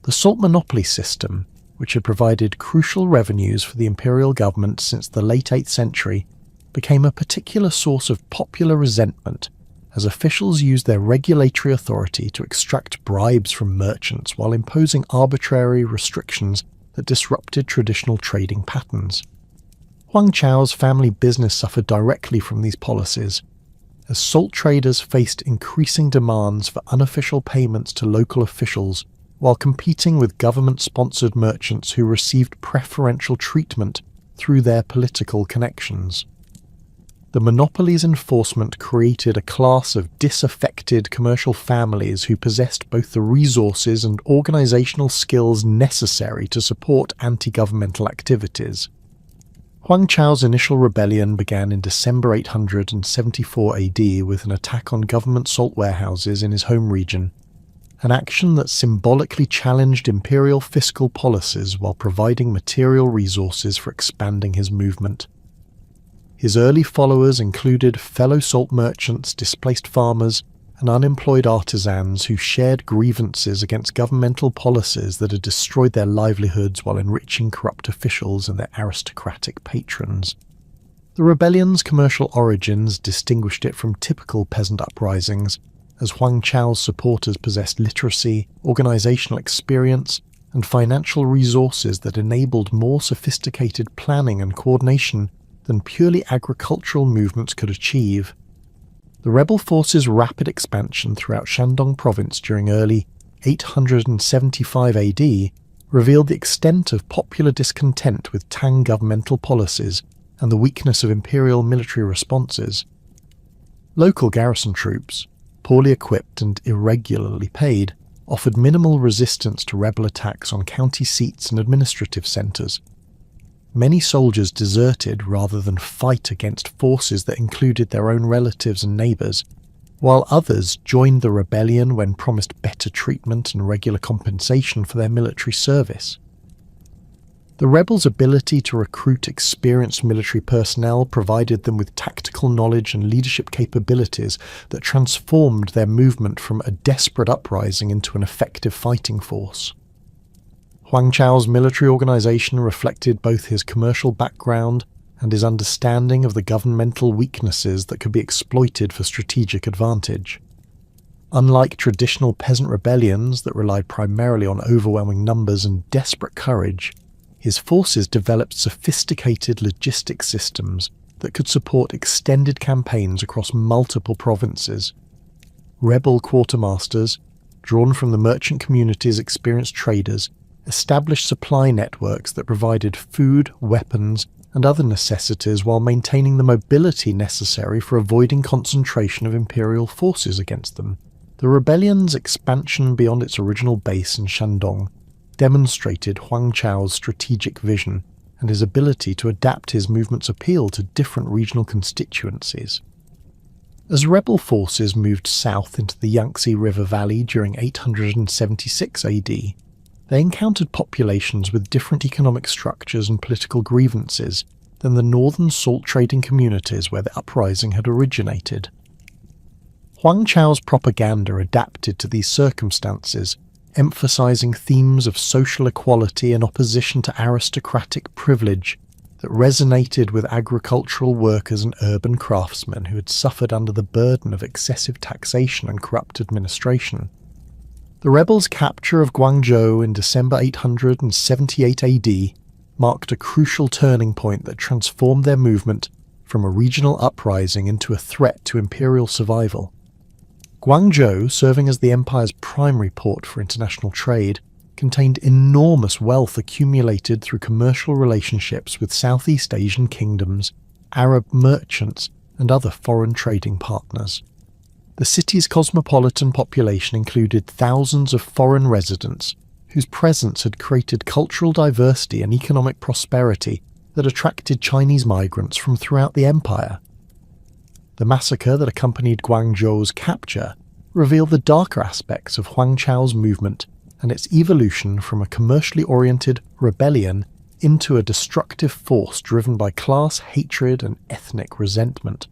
Speaker 1: The salt monopoly system, which had provided crucial revenues for the imperial government since the late 8th century, became a particular source of popular resentment as officials used their regulatory authority to extract bribes from merchants while imposing arbitrary restrictions that disrupted traditional trading patterns. Huangchao's family business suffered directly from these policies, as salt traders faced increasing demands for unofficial payments to local officials while competing with government-sponsored merchants who received preferential treatment through their political connections. The monopoly's enforcement created a class of disaffected commercial families who possessed both the resources and organizational skills necessary to support anti-governmental activities. Huang Chao's initial rebellion began in December 874 AD with an attack on government salt warehouses in his home region, an action that symbolically challenged imperial fiscal policies while providing material resources for expanding his movement. His early followers included fellow salt merchants, displaced farmers, and unemployed artisans who shared grievances against governmental policies that had destroyed their livelihoods while enriching corrupt officials and their aristocratic patrons. The rebellion's commercial origins distinguished it from typical peasant uprisings, as Huang Chao's supporters possessed literacy, organizational experience, and financial resources that enabled more sophisticated planning and coordination than purely agricultural movements could achieve. The rebel forces' rapid expansion throughout Shandong province during early 875 AD revealed the extent of popular discontent with Tang governmental policies and the weakness of imperial military responses. Local garrison troops, poorly equipped and irregularly paid, offered minimal resistance to rebel attacks on county seats and administrative centres. Many soldiers deserted rather than fight against forces that included their own relatives and neighbours, while others joined the rebellion when promised better treatment and regular compensation for their military service. The rebels' ability to recruit experienced military personnel provided them with tactical knowledge and leadership capabilities that transformed their movement from a desperate uprising into an effective fighting force. Huang Chao's military organization reflected both his commercial background and his understanding of the governmental weaknesses that could be exploited for strategic advantage. Unlike traditional peasant rebellions that relied primarily on overwhelming numbers and desperate courage, his forces developed sophisticated logistics systems that could support extended campaigns across multiple provinces. Rebel quartermasters, drawn from the merchant community's experienced traders, established supply networks that provided food, weapons, and other necessities while maintaining the mobility necessary for avoiding concentration of imperial forces against them. The rebellion's expansion beyond its original base in Shandong demonstrated Huang Chao's strategic vision and his ability to adapt his movement's appeal to different regional constituencies. As rebel forces moved south into the Yangtze River Valley during 876 AD, they encountered populations with different economic structures and political grievances than the northern salt trading communities where the uprising had originated. Huang Chao's propaganda adapted to these circumstances, emphasizing themes of social equality and opposition to aristocratic privilege that resonated with agricultural workers and urban craftsmen who had suffered under the burden of excessive taxation and corrupt administration. The rebels' capture of Guangzhou in December 878 AD marked a crucial turning point that transformed their movement from a regional uprising into a threat to imperial survival. Guangzhou, serving as the empire's primary port for international trade, contained enormous wealth accumulated through commercial relationships with Southeast Asian kingdoms, Arab merchants, and other foreign trading partners. The city's cosmopolitan population included thousands of foreign residents whose presence had created cultural diversity and economic prosperity that attracted Chinese migrants from throughout the empire. The massacre that accompanied Guangzhou's capture revealed the darker aspects of Huang Chao's movement and its evolution from a commercially oriented rebellion into a destructive force driven by class hatred and ethnic resentment.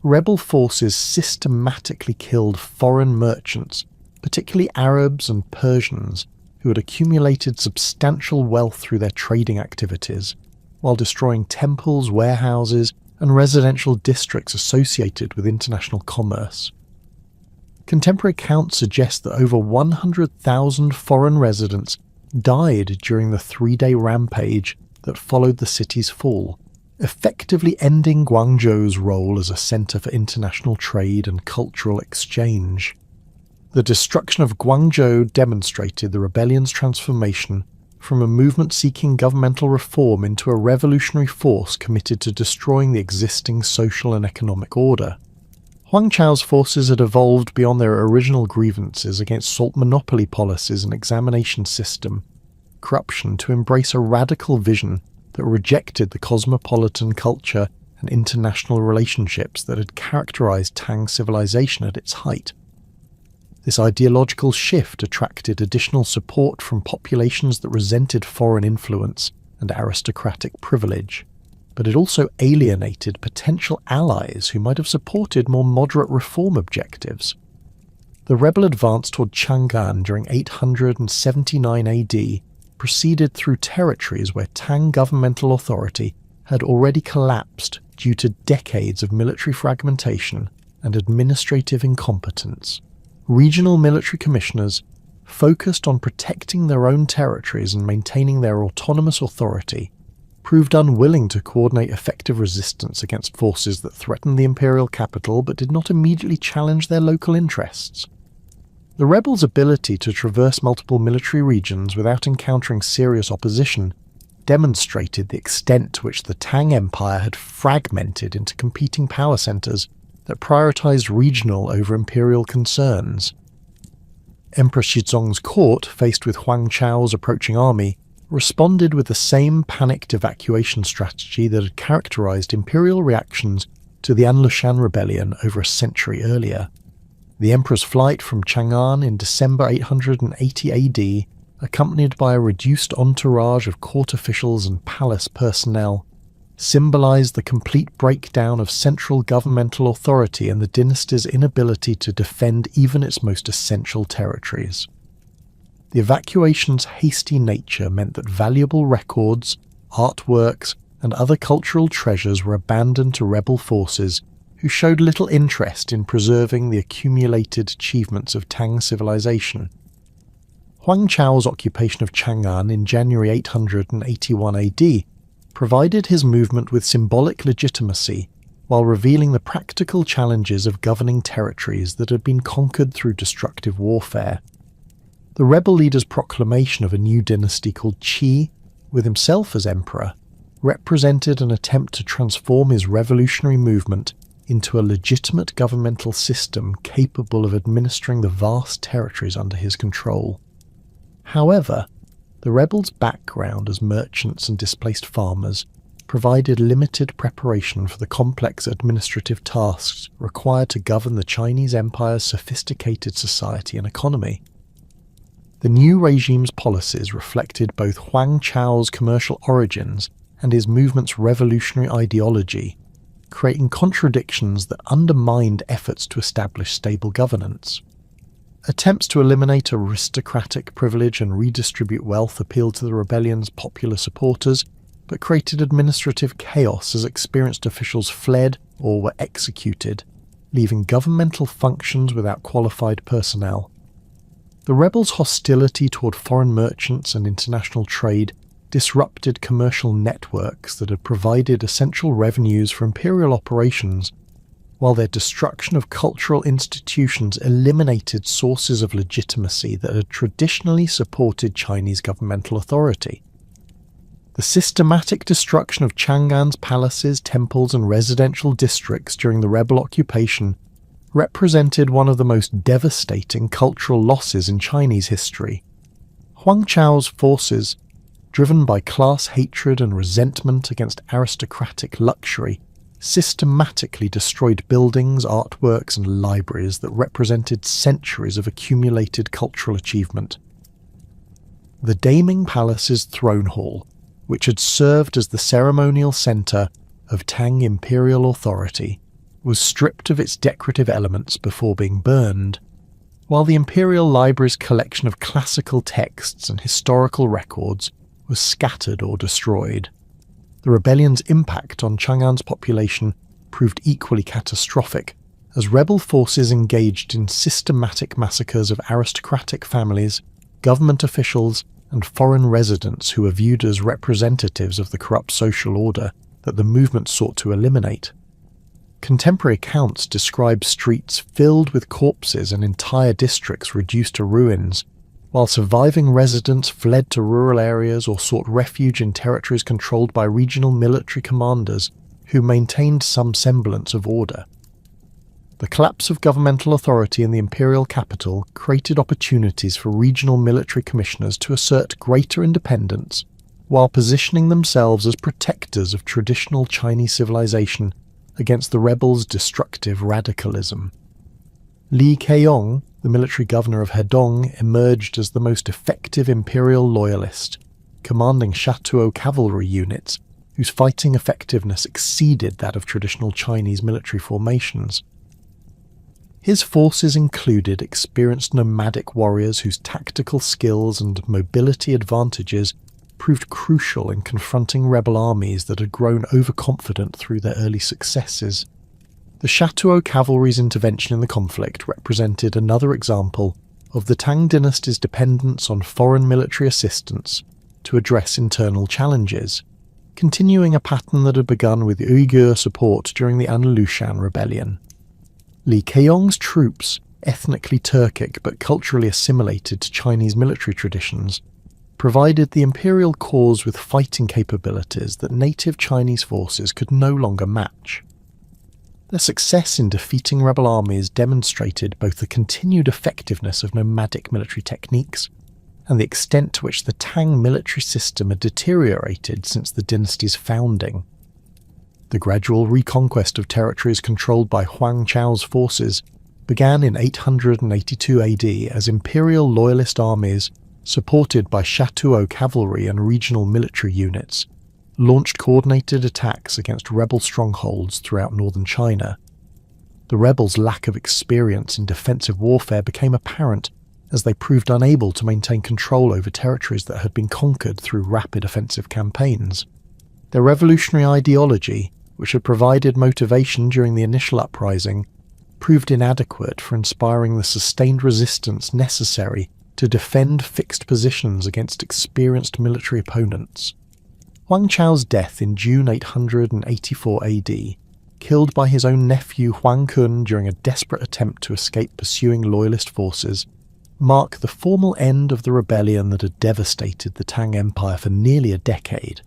Speaker 1: Rebel forces systematically killed foreign merchants, particularly Arabs and Persians, who had accumulated substantial wealth through their trading activities, while destroying temples, warehouses, and residential districts associated with international commerce. Contemporary accounts suggest that over 100,000 foreign residents died during the three-day rampage that followed the city's fall, effectively ending Guangzhou's role as a centre for international trade and cultural exchange. The destruction of Guangzhou demonstrated the rebellion's transformation from a movement seeking governmental reform into a revolutionary force committed to destroying the existing social and economic order. Huang Chao's forces had evolved beyond their original grievances against salt monopoly policies and examination system corruption to embrace a radical vision that rejected the cosmopolitan culture and international relationships that had characterized Tang civilization at its height. This ideological shift attracted additional support from populations that resented foreign influence and aristocratic privilege, but it also alienated potential allies who might have supported more moderate reform objectives. The rebel advance toward Chang'an during 879 AD proceeded through territories where Tang governmental authority had already collapsed due to decades of military fragmentation and administrative incompetence. Regional military commissioners, focused on protecting their own territories and maintaining their autonomous authority, proved unwilling to coordinate effective resistance against forces that threatened the imperial capital but did not immediately challenge their local interests. The rebels' ability to traverse multiple military regions without encountering serious opposition demonstrated the extent to which the Tang Empire had fragmented into competing power centers that prioritized regional over imperial concerns. Emperor Xizong's court, faced with Huang Chao's approaching army, responded with the same panicked evacuation strategy that had characterized imperial reactions to the Anlushan rebellion over a century earlier. The emperor's flight from Chang'an in December 880 AD, accompanied by a reduced entourage of court officials and palace personnel, symbolized the complete breakdown of central governmental authority and the dynasty's inability to defend even its most essential territories. The evacuation's hasty nature meant that valuable records, artworks, and other cultural treasures were abandoned to rebel forces who showed little interest in preserving the accumulated achievements of Tang civilization. Huang Chao's occupation of Chang'an in January 881 AD provided his movement with symbolic legitimacy while revealing the practical challenges of governing territories that had been conquered through destructive warfare. The rebel leader's proclamation of a new dynasty called Qi, with himself as emperor, represented an attempt to transform his revolutionary movement into a legitimate governmental system capable of administering the vast territories under his control. However, the rebels' background as merchants and displaced farmers provided limited preparation for the complex administrative tasks required to govern the Chinese Empire's sophisticated society and economy. The new regime's policies reflected both Huang Chao's commercial origins and his movement's revolutionary ideology, creating contradictions that undermined efforts to establish stable governance. Attempts to eliminate aristocratic privilege and redistribute wealth appealed to the rebellion's popular supporters, but created administrative chaos as experienced officials fled or were executed, leaving governmental functions without qualified personnel. The rebels' hostility toward foreign merchants and international trade disrupted commercial networks that had provided essential revenues for imperial operations, while their destruction of cultural institutions eliminated sources of legitimacy that had traditionally supported Chinese governmental authority. The systematic destruction of Chang'an's palaces, temples, and residential districts during the rebel occupation represented one of the most devastating cultural losses in Chinese history. Huang Chao's forces, driven by class hatred and resentment against aristocratic luxury, systematically destroyed buildings, artworks, and libraries that represented centuries of accumulated cultural achievement. The Daming Palace's throne hall, which had served as the ceremonial centre of Tang imperial authority, was stripped of its decorative elements before being burned, while the Imperial Library's collection of classical texts and historical records was scattered or destroyed. The rebellion's impact on Chang'an's population proved equally catastrophic, as rebel forces engaged in systematic massacres of aristocratic families, government officials, and foreign residents who were viewed as representatives of the corrupt social order that the movement sought to eliminate. Contemporary accounts describe streets filled with corpses and entire districts reduced to ruins, while surviving residents fled to rural areas or sought refuge in territories controlled by regional military commanders who maintained some semblance of order. The collapse of governmental authority in the imperial capital created opportunities for regional military commissioners to assert greater independence while positioning themselves as protectors of traditional Chinese civilization against the rebels' destructive radicalism. Li Keong, the military governor of Hedong, emerged as the most effective imperial loyalist, commanding Chateau cavalry units whose fighting effectiveness exceeded that of traditional Chinese military formations. His forces included experienced nomadic warriors whose tactical skills and mobility advantages proved crucial in confronting rebel armies that had grown overconfident through their early successes. The Chateau cavalry's intervention in the conflict represented another example of the Tang dynasty's dependence on foreign military assistance to address internal challenges, continuing a pattern that had begun with Uyghur support during the Andalusian Rebellion. Li Keong's troops, ethnically Turkic but culturally assimilated to Chinese military traditions, provided the imperial cause with fighting capabilities that native Chinese forces could no longer match. Their success in defeating rebel armies demonstrated both the continued effectiveness of nomadic military techniques and the extent to which the Tang military system had deteriorated since the dynasty's founding. The gradual reconquest of territories controlled by Huang Chao's forces began in 882 AD as imperial loyalist armies, supported by Chateau cavalry and regional military units, launched coordinated attacks against rebel strongholds throughout northern China. The rebels' lack of experience in defensive warfare became apparent as they proved unable to maintain control over territories that had been conquered through rapid offensive campaigns. Their revolutionary ideology, which had provided motivation during the initial uprising, proved inadequate for inspiring the sustained resistance necessary to defend fixed positions against experienced military opponents. Huang Chao's death in June 884 AD, killed by his own nephew Huang Kun during a desperate attempt to escape pursuing loyalist forces, mark the formal end of the rebellion that had devastated the Tang Empire for nearly a decade.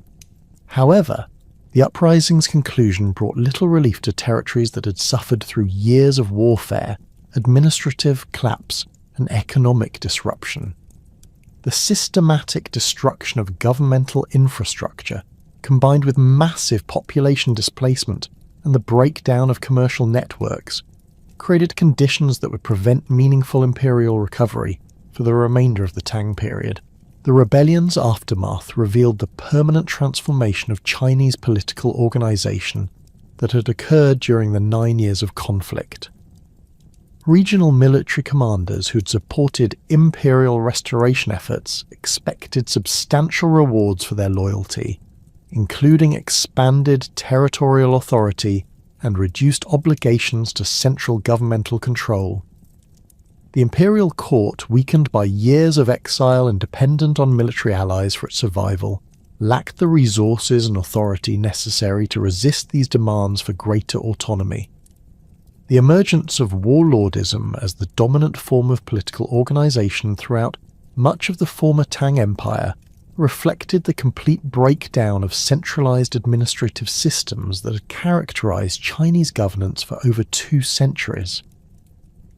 Speaker 1: However, the uprising's conclusion brought little relief to territories that had suffered through years of warfare, administrative collapse, and economic disruption. The systematic destruction of governmental infrastructure, combined with massive population displacement and the breakdown of commercial networks, created conditions that would prevent meaningful imperial recovery for the remainder of the Tang period. The rebellion's aftermath revealed the permanent transformation of Chinese political organization that had occurred during the 9 years of conflict. Regional military commanders who had supported imperial restoration efforts expected substantial rewards for their loyalty, including expanded territorial authority and reduced obligations to central governmental control. The imperial court, weakened by years of exile and dependent on military allies for its survival, lacked the resources and authority necessary to resist these demands for greater autonomy. The emergence of warlordism as the dominant form of political organization throughout much of the former Tang Empire reflected the complete breakdown of centralized administrative systems that had characterized Chinese governance for over 2 centuries.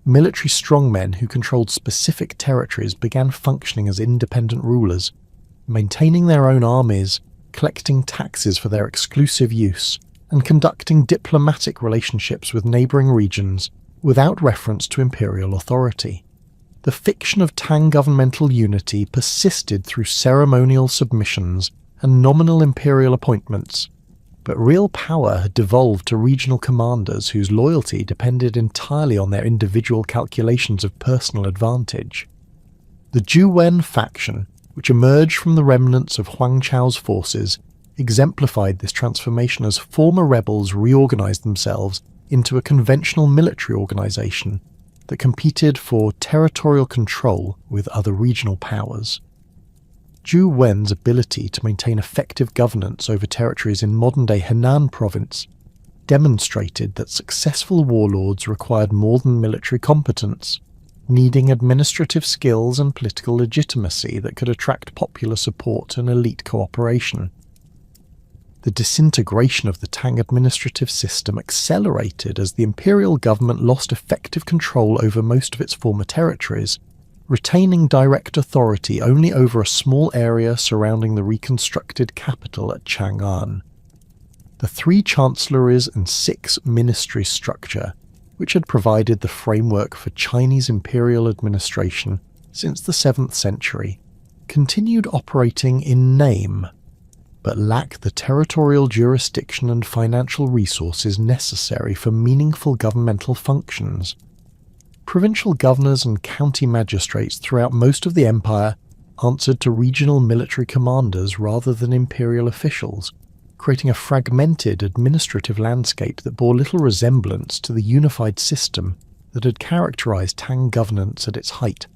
Speaker 1: Military strongmen who controlled specific territories began functioning as independent rulers, maintaining their own armies, collecting taxes for their exclusive use, and conducting diplomatic relationships with neighbouring regions without reference to imperial authority. The fiction of Tang governmental unity persisted through ceremonial submissions and nominal imperial appointments, but real power had devolved to regional commanders whose loyalty depended entirely on their individual calculations of personal advantage. The Zhuwen faction, which emerged from the remnants of Huang Chao's forces, exemplified this transformation as former rebels reorganized themselves into a conventional military organization that competed for territorial control with other regional powers. Zhu Wen's ability to maintain effective governance over territories in modern-day Henan province demonstrated that successful warlords required more than military competence. needing administrative skills and political legitimacy that could attract popular support and elite cooperation. The disintegration of the Tang administrative system accelerated as the imperial government lost effective control over most of its former territories, retaining direct authority only over a small area surrounding the reconstructed capital at Chang'an. The 3 chancelleries and 6 ministries structure, which had provided the framework for Chinese imperial administration since the 7th century, continued operating in name, but lack the territorial jurisdiction and financial resources necessary for meaningful governmental functions. Provincial governors and county magistrates throughout most of the empire answered to regional military commanders rather than imperial officials, creating a fragmented administrative landscape that bore little resemblance to the unified system that had characterized Tang governance at its height.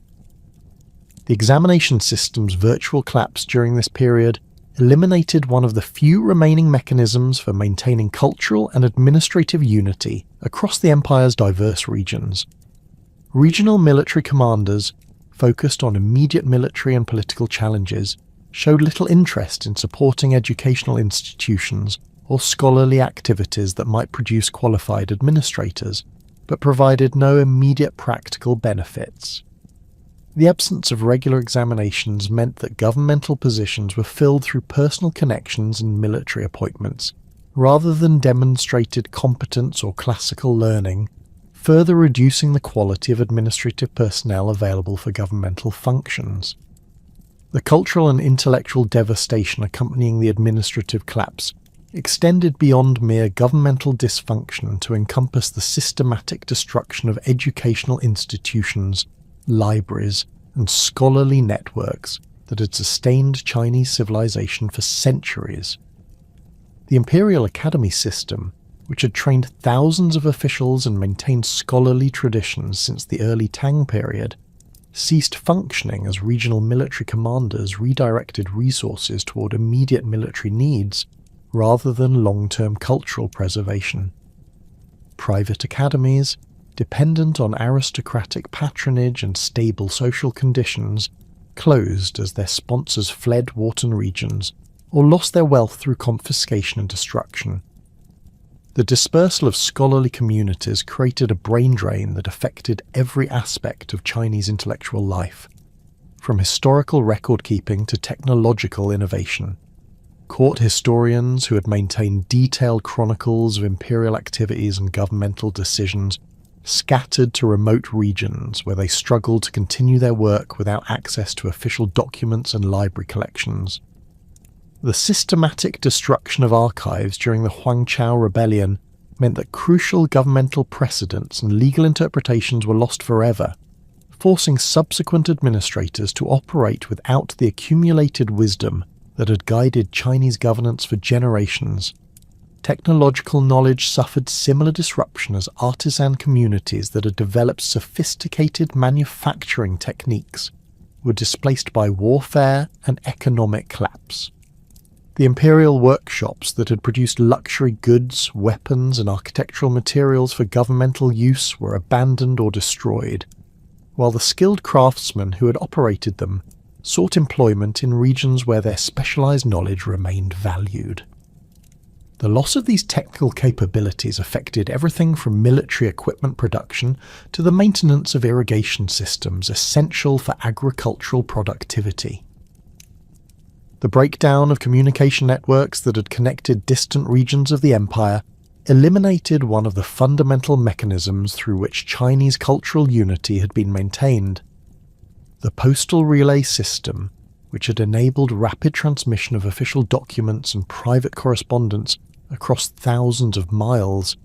Speaker 1: The examination system's virtual collapse during this period eliminated one of the few remaining mechanisms for maintaining cultural and administrative unity across the empire's diverse regions. Regional military commanders, focused on immediate military and political challenges, showed little interest in supporting educational institutions or scholarly activities that might produce qualified administrators, but provided no immediate practical benefits. The absence of regular examinations meant that governmental positions were filled through personal connections and military appointments, rather than demonstrated competence or classical learning, further reducing the quality of administrative personnel available for governmental functions. The cultural and intellectual devastation accompanying the administrative collapse extended beyond mere governmental dysfunction to encompass the systematic destruction of educational institutions, libraries, and scholarly networks that had sustained Chinese civilization for centuries. The Imperial Academy system, which had trained thousands of officials and maintained scholarly traditions since the early Tang period, ceased functioning as regional military commanders redirected resources toward immediate military needs rather than long-term cultural preservation. Private academies, dependent on aristocratic patronage and stable social conditions, closed as their sponsors fled warten regions or lost their wealth through confiscation and destruction. The dispersal of scholarly communities created a brain drain that affected every aspect of Chinese intellectual life, from historical record-keeping to technological innovation. Court historians who had maintained detailed chronicles of imperial activities and governmental decisions scattered to remote regions where they struggled to continue their work without access to official documents and library collections. The systematic destruction of archives during the Huangchao Rebellion meant that crucial governmental precedents and legal interpretations were lost forever, forcing subsequent administrators to operate without the accumulated wisdom that had guided Chinese governance for generations. Technological knowledge suffered similar disruption as artisan communities that had developed sophisticated manufacturing techniques were displaced by warfare and economic collapse. The imperial workshops that had produced luxury goods, weapons, and architectural materials for governmental use were abandoned or destroyed, while the skilled craftsmen who had operated them sought employment in regions where their specialized knowledge remained valued. The loss of these technical capabilities affected everything from military equipment production to the maintenance of irrigation systems essential for agricultural productivity. The breakdown of communication networks that had connected distant regions of the empire eliminated one of the fundamental mechanisms through which Chinese cultural unity had been maintained. The postal relay system, which had enabled rapid transmission of official documents and private correspondence across thousands of miles,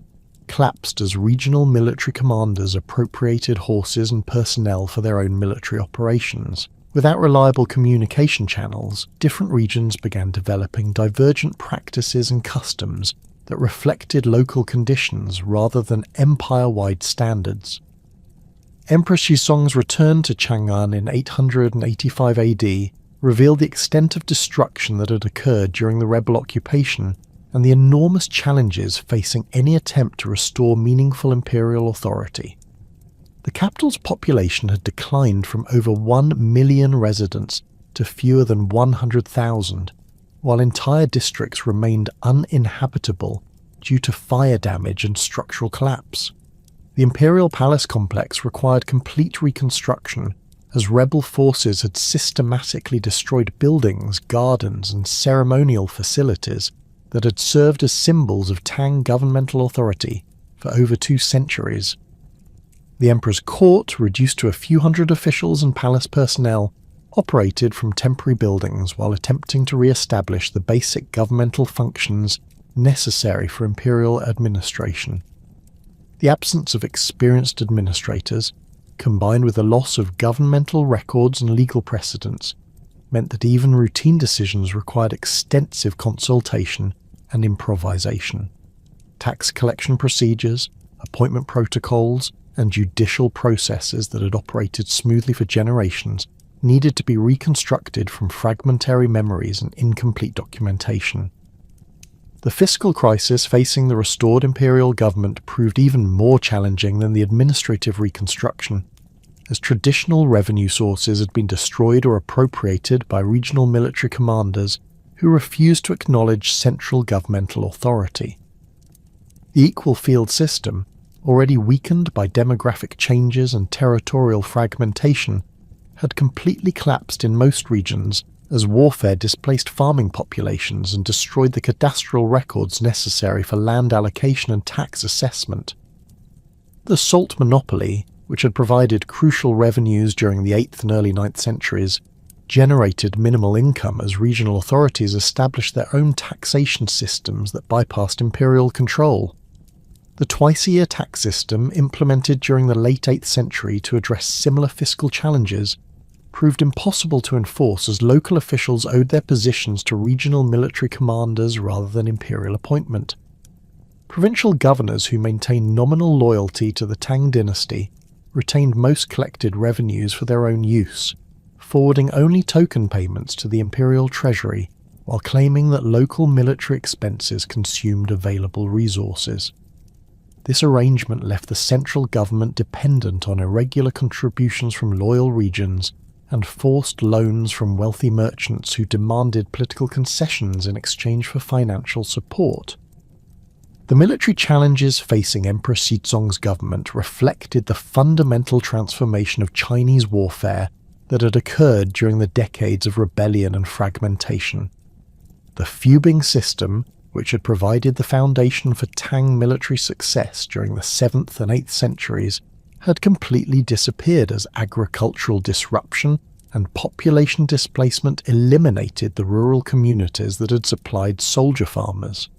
Speaker 1: collapsed as regional military commanders appropriated horses and personnel for their own military operations. Without reliable communication channels, different regions began developing divergent practices and customs that reflected local conditions rather than empire-wide standards. Empress Yizong's return to Chang'an in 885 AD revealed the extent of destruction that had occurred during the rebel occupation and the enormous challenges facing any attempt to restore meaningful imperial authority. The The capital's population had declined from over 1 million residents to fewer than 100,000, while entire districts remained uninhabitable due to fire damage and structural collapse. The Imperial Palace complex required complete reconstruction, as rebel forces had systematically destroyed buildings, gardens, and ceremonial facilities that had served as symbols of Tang governmental authority for over 2 centuries. The Emperor's court, reduced to a few hundred officials and palace personnel, operated from temporary buildings while attempting to re-establish the basic governmental functions necessary for imperial administration. The absence of experienced administrators, combined with the loss of governmental records and legal precedents, meant that even routine decisions required extensive consultation and improvisation. Tax collection procedures, appointment protocols, and judicial processes that had operated smoothly for generations needed to be reconstructed from fragmentary memories and incomplete documentation. The fiscal crisis facing the restored imperial government proved even more challenging than the administrative reconstruction, as traditional revenue sources had been destroyed or appropriated by regional military commanders who refused to acknowledge central governmental authority. The equal field system, already weakened by demographic changes and territorial fragmentation, had completely collapsed in most regions as warfare displaced farming populations and destroyed the cadastral records necessary for land allocation and tax assessment. The salt monopoly, which had provided crucial revenues during the 8th and early 9th centuries, generated minimal income as regional authorities established their own taxation systems that bypassed imperial control. The twice-a-year tax system, implemented during the late 8th century to address similar fiscal challenges, proved impossible to enforce as local officials owed their positions to regional military commanders rather than imperial appointment. Provincial governors who maintained nominal loyalty to the Tang dynasty retained most collected revenues for their own use, forwarding only token payments to the imperial treasury while claiming that local military expenses consumed available resources. This arrangement left the central government dependent on irregular contributions from loyal regions and forced loans from wealthy merchants who demanded political concessions in exchange for financial support. The military challenges facing Emperor Xizong's government reflected the fundamental transformation of Chinese warfare that had occurred during the decades of rebellion and fragmentation. The Fubing system, which had provided the foundation for Tang military success during the 7th and 8th centuries, had completely disappeared as agricultural disruption and population displacement eliminated the rural communities that had supplied soldier farmers.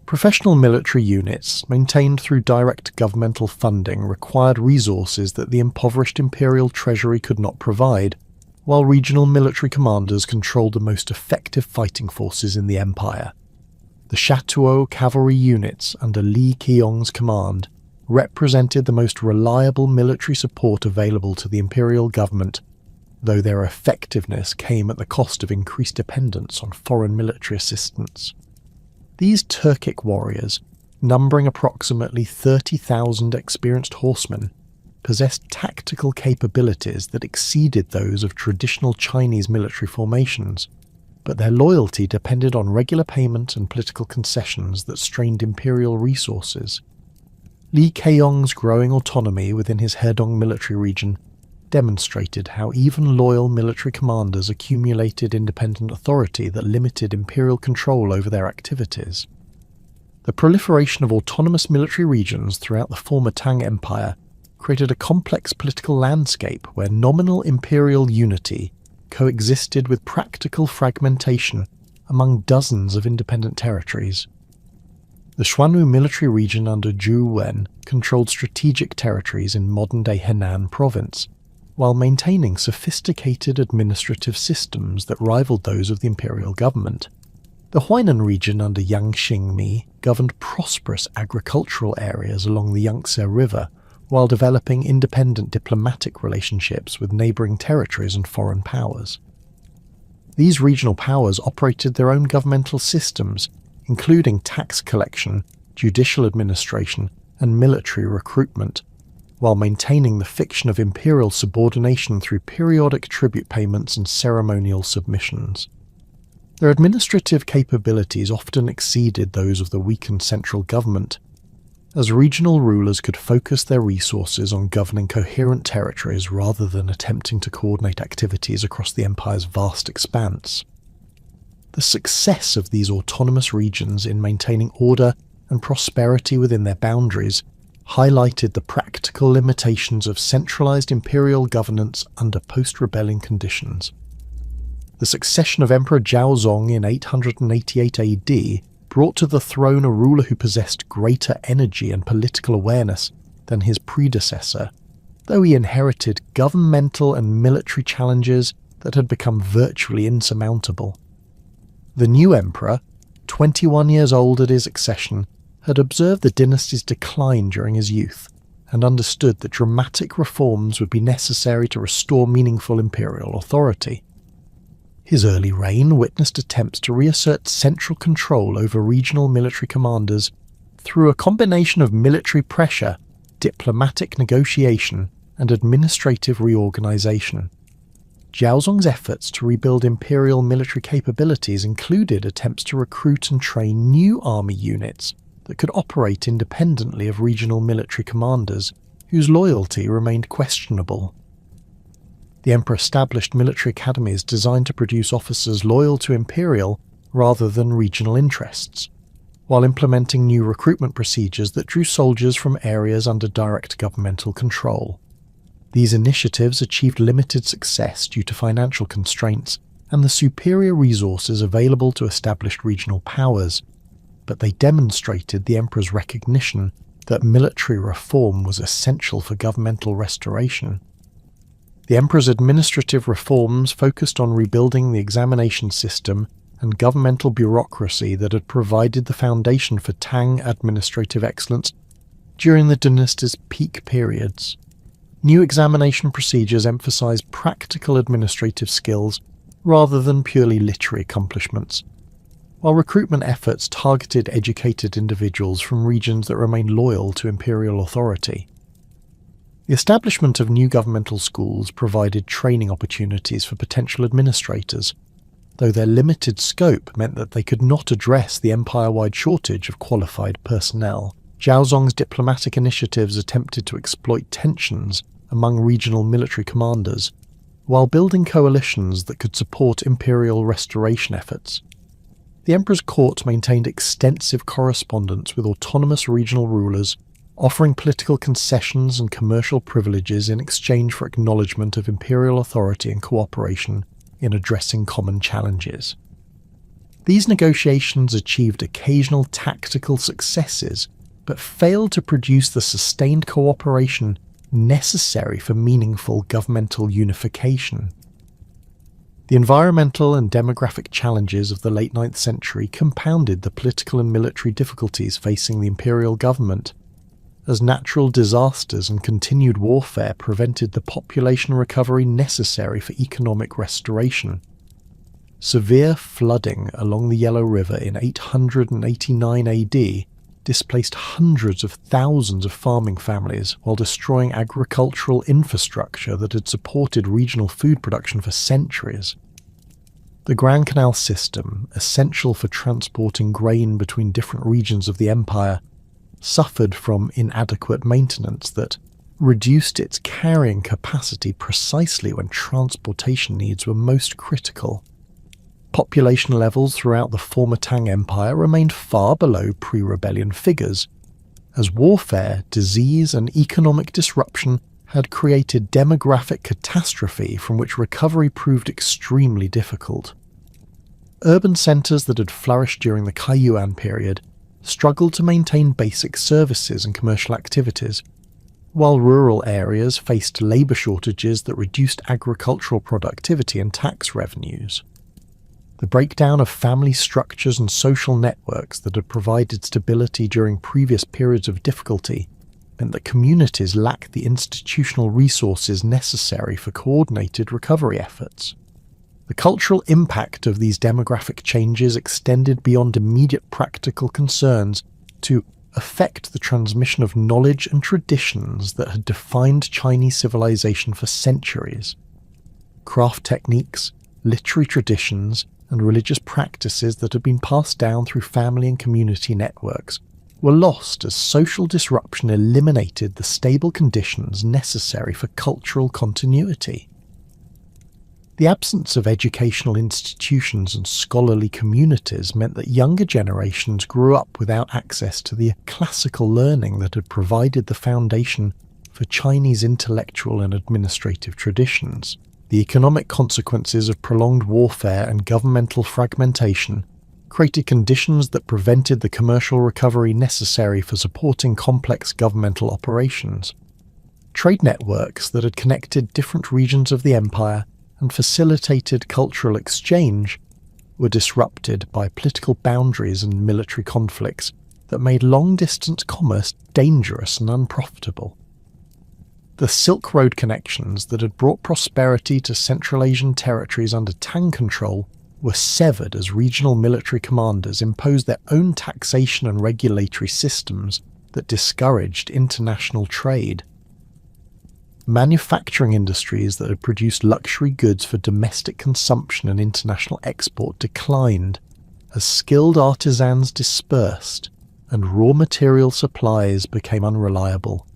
Speaker 1: Professional military units, maintained through direct governmental funding, required resources that the impoverished imperial treasury could not provide, while regional military commanders controlled the most effective fighting forces in the empire. The Shatuo cavalry units under Li Qiong's command represented the most reliable military support available to the imperial government, though their effectiveness came at the cost of increased dependence on foreign military assistance. These Turkic warriors, numbering approximately 30,000 experienced horsemen, possessed tactical capabilities that exceeded those of traditional Chinese military formations, but their loyalty depended on regular payment and political concessions that strained imperial resources. Li Qiong's growing autonomy within his Hedong military region demonstrated how even loyal military commanders accumulated independent authority that limited imperial control over their activities. The proliferation of autonomous military regions throughout the former Tang Empire created a complex political landscape where nominal imperial unity coexisted with practical fragmentation among dozens of independent territories. The Xuanwu military region under Zhu Wen controlled strategic territories in modern-day Henan province, while maintaining sophisticated administrative systems that rivaled those of the imperial government. The Huainan region under Yang Xingmi governed prosperous agricultural areas along the Yangtze River, while developing independent diplomatic relationships with neighbouring territories and foreign powers. These regional powers operated their own governmental systems, including tax collection, judicial administration, and military recruitment, while maintaining the fiction of imperial subordination through periodic tribute payments and ceremonial submissions. Their administrative capabilities often exceeded those of the weakened central government, as regional rulers could focus their resources on governing coherent territories rather than attempting to coordinate activities across the empire's vast expanse. The success of these autonomous regions in maintaining order and prosperity within their boundaries highlighted the practical limitations of centralized imperial governance under post-rebellion conditions. The succession of Emperor Zhaozong in 888 AD brought to the throne a ruler who possessed greater energy and political awareness than his predecessor, though he inherited governmental and military challenges that had become virtually insurmountable. The new emperor, 21 years old at his accession, had observed the dynasty's decline during his youth and understood that dramatic reforms would be necessary to restore meaningful imperial authority. His early reign witnessed attempts to reassert central control over regional military commanders through a combination of military pressure, diplomatic negotiation, and administrative reorganization. Zhaozong's efforts to rebuild imperial military capabilities included attempts to recruit and train new army units that could operate independently of regional military commanders, whose loyalty remained questionable. The emperor established military academies designed to produce officers loyal to imperial rather than regional interests, while implementing new recruitment procedures that drew soldiers from areas under direct governmental control. These initiatives achieved limited success due to financial constraints and the superior resources available to established regional powers, but they demonstrated the emperor's recognition that military reform was essential for governmental restoration. The emperor's administrative reforms focused on rebuilding the examination system and governmental bureaucracy that had provided the foundation for Tang administrative excellence during the dynasty's peak periods. New examination procedures emphasized practical administrative skills rather than purely literary accomplishments, while recruitment efforts targeted educated individuals from regions that remained loyal to imperial authority. The establishment of new governmental schools provided training opportunities for potential administrators, though their limited scope meant that they could not address the empire-wide shortage of qualified personnel. Zhaozong's diplomatic initiatives attempted to exploit tensions among regional military commanders, while building coalitions that could support imperial restoration efforts. The emperor's court maintained extensive correspondence with autonomous regional rulers, offering political concessions and commercial privileges in exchange for acknowledgement of imperial authority and cooperation in addressing common challenges. These negotiations achieved occasional tactical successes, but failed to produce the sustained cooperation necessary for meaningful governmental unification. The environmental and demographic challenges of the late 9th century compounded the political and military difficulties facing the imperial government, as natural disasters and continued warfare prevented the population recovery necessary for economic restoration. Severe flooding along the Yellow River in 889 AD displaced hundreds of thousands of farming families while destroying agricultural infrastructure that had supported regional food production for centuries. The Grand Canal system, essential for transporting grain between different regions of the empire, suffered from inadequate maintenance that reduced its carrying capacity precisely when transportation needs were most critical. Population levels throughout the former Tang Empire remained far below pre-rebellion figures, as warfare, disease, and economic disruption had created demographic catastrophe from which recovery proved extremely difficult. Urban centres that had flourished during the Kaiyuan period struggled to maintain basic services and commercial activities, while rural areas faced labour shortages that reduced agricultural productivity and tax revenues. The breakdown of family structures and social networks that had provided stability during previous periods of difficulty meant that communities lacked the institutional resources necessary for coordinated recovery efforts. The cultural impact of these demographic changes extended beyond immediate practical concerns to affect the transmission of knowledge and traditions that had defined Chinese civilization for centuries. Craft techniques, literary traditions, and religious practices that had been passed down through family and community networks were lost as social disruption eliminated the stable conditions necessary for cultural continuity. The absence of educational institutions and scholarly communities meant that younger generations grew up without access to the classical learning that had provided the foundation for Chinese intellectual and administrative traditions. The economic consequences of prolonged warfare and governmental fragmentation created conditions that prevented the commercial recovery necessary for supporting complex governmental operations. Trade networks that had connected different regions of the empire and facilitated cultural exchange were disrupted by political boundaries and military conflicts that made long-distance commerce dangerous and unprofitable. The Silk Road connections that had brought prosperity to Central Asian territories under Tang control were severed as regional military commanders imposed their own taxation and regulatory systems that discouraged international trade. Manufacturing industries that had produced luxury goods for domestic consumption and international export declined as skilled artisans dispersed and raw material supplies became unreliable.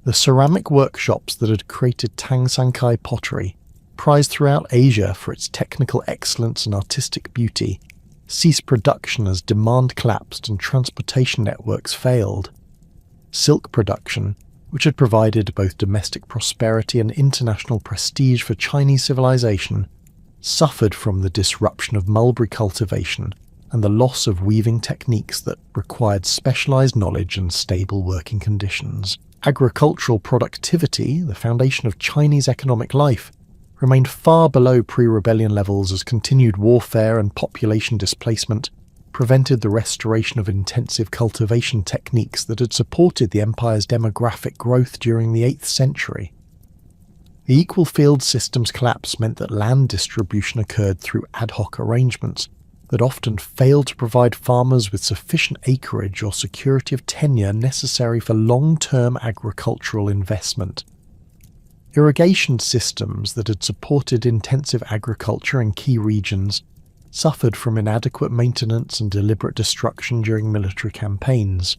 Speaker 1: The ceramic workshops that had created Tang Sankai pottery, prized throughout Asia for its technical excellence and artistic beauty, ceased production as demand collapsed and transportation networks failed. Silk production, which had provided both domestic prosperity and international prestige for Chinese civilization, suffered from the disruption of mulberry cultivation and the loss of weaving techniques that required specialized knowledge and stable working conditions. Agricultural productivity, the foundation of Chinese economic life, remained far below pre-rebellion levels as continued warfare and population displacement prevented the restoration of intensive cultivation techniques that had supported the empire's demographic growth during the 8th century. The equal field systems collapse meant that land distribution occurred through ad hoc arrangements that often failed to provide farmers with sufficient acreage or security of tenure necessary for long-term agricultural investment. Irrigation systems that had supported intensive agriculture in key regions suffered from inadequate maintenance and deliberate destruction during military campaigns.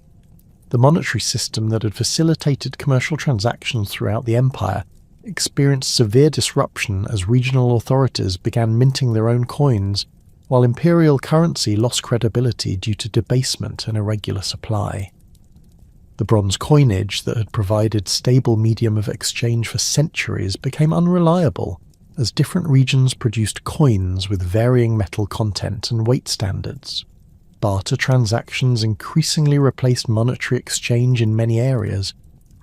Speaker 1: The monetary system that had facilitated commercial transactions throughout the empire experienced severe disruption as regional authorities began minting their own coins, while imperial currency lost credibility due to debasement and irregular supply. The bronze coinage that had provided stable medium of exchange for centuries became unreliable as different regions produced coins with varying metal content and weight standards. Barter transactions increasingly replaced monetary exchange in many areas,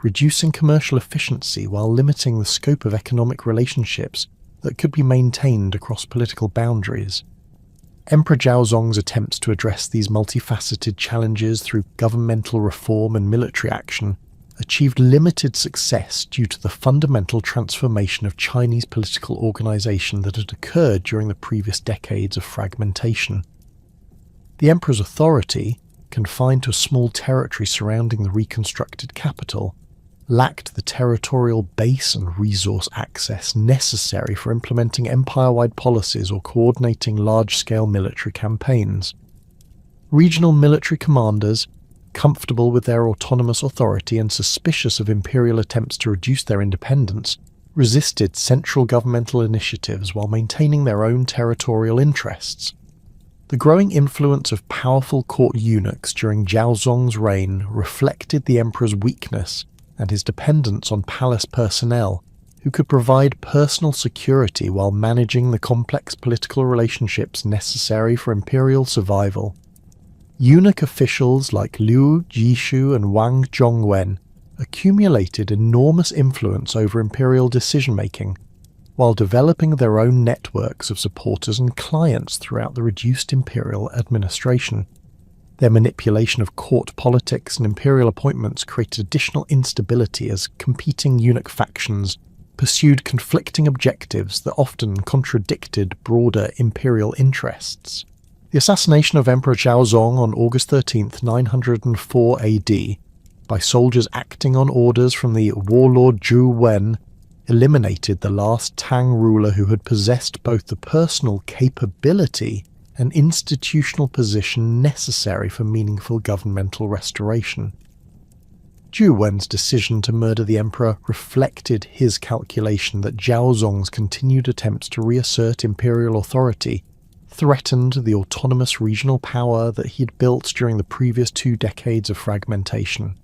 Speaker 1: reducing commercial efficiency while limiting the scope of economic relationships that could be maintained across political boundaries. Emperor Zhaozong's attempts to address these multifaceted challenges through governmental reform and military action achieved limited success due to the fundamental transformation of Chinese political organization that had occurred during the previous decades of fragmentation. The emperor's authority, confined to a small territory surrounding the reconstructed capital, lacked the territorial base and resource access necessary for implementing empire-wide policies or coordinating large-scale military campaigns. Regional military commanders, comfortable with their autonomous authority and suspicious of imperial attempts to reduce their independence, resisted central governmental initiatives while maintaining their own territorial interests. The growing influence of powerful court eunuchs during Zhaozong's reign reflected the emperor's weakness and his dependence on palace personnel, who could provide personal security while managing the complex political relationships necessary for imperial survival. Eunuch officials like Liu Jishu and Wang Zhongwen accumulated enormous influence over imperial decision-making, while developing their own networks of supporters and clients throughout the reduced imperial administration. Their manipulation of court politics and imperial appointments created additional instability as competing eunuch factions pursued conflicting objectives that often contradicted broader imperial interests. The assassination of Emperor Zhaozong on August 13, 904 AD, by soldiers acting on orders from the warlord Zhu Wen, eliminated the last Tang ruler who had possessed both the personal capability and institutional position necessary for meaningful governmental restoration. Zhu Wen's decision to murder the emperor reflected his calculation that Zhaozong's continued attempts to reassert imperial authority threatened the autonomous regional power that he had built during the previous 2 decades of fragmentation.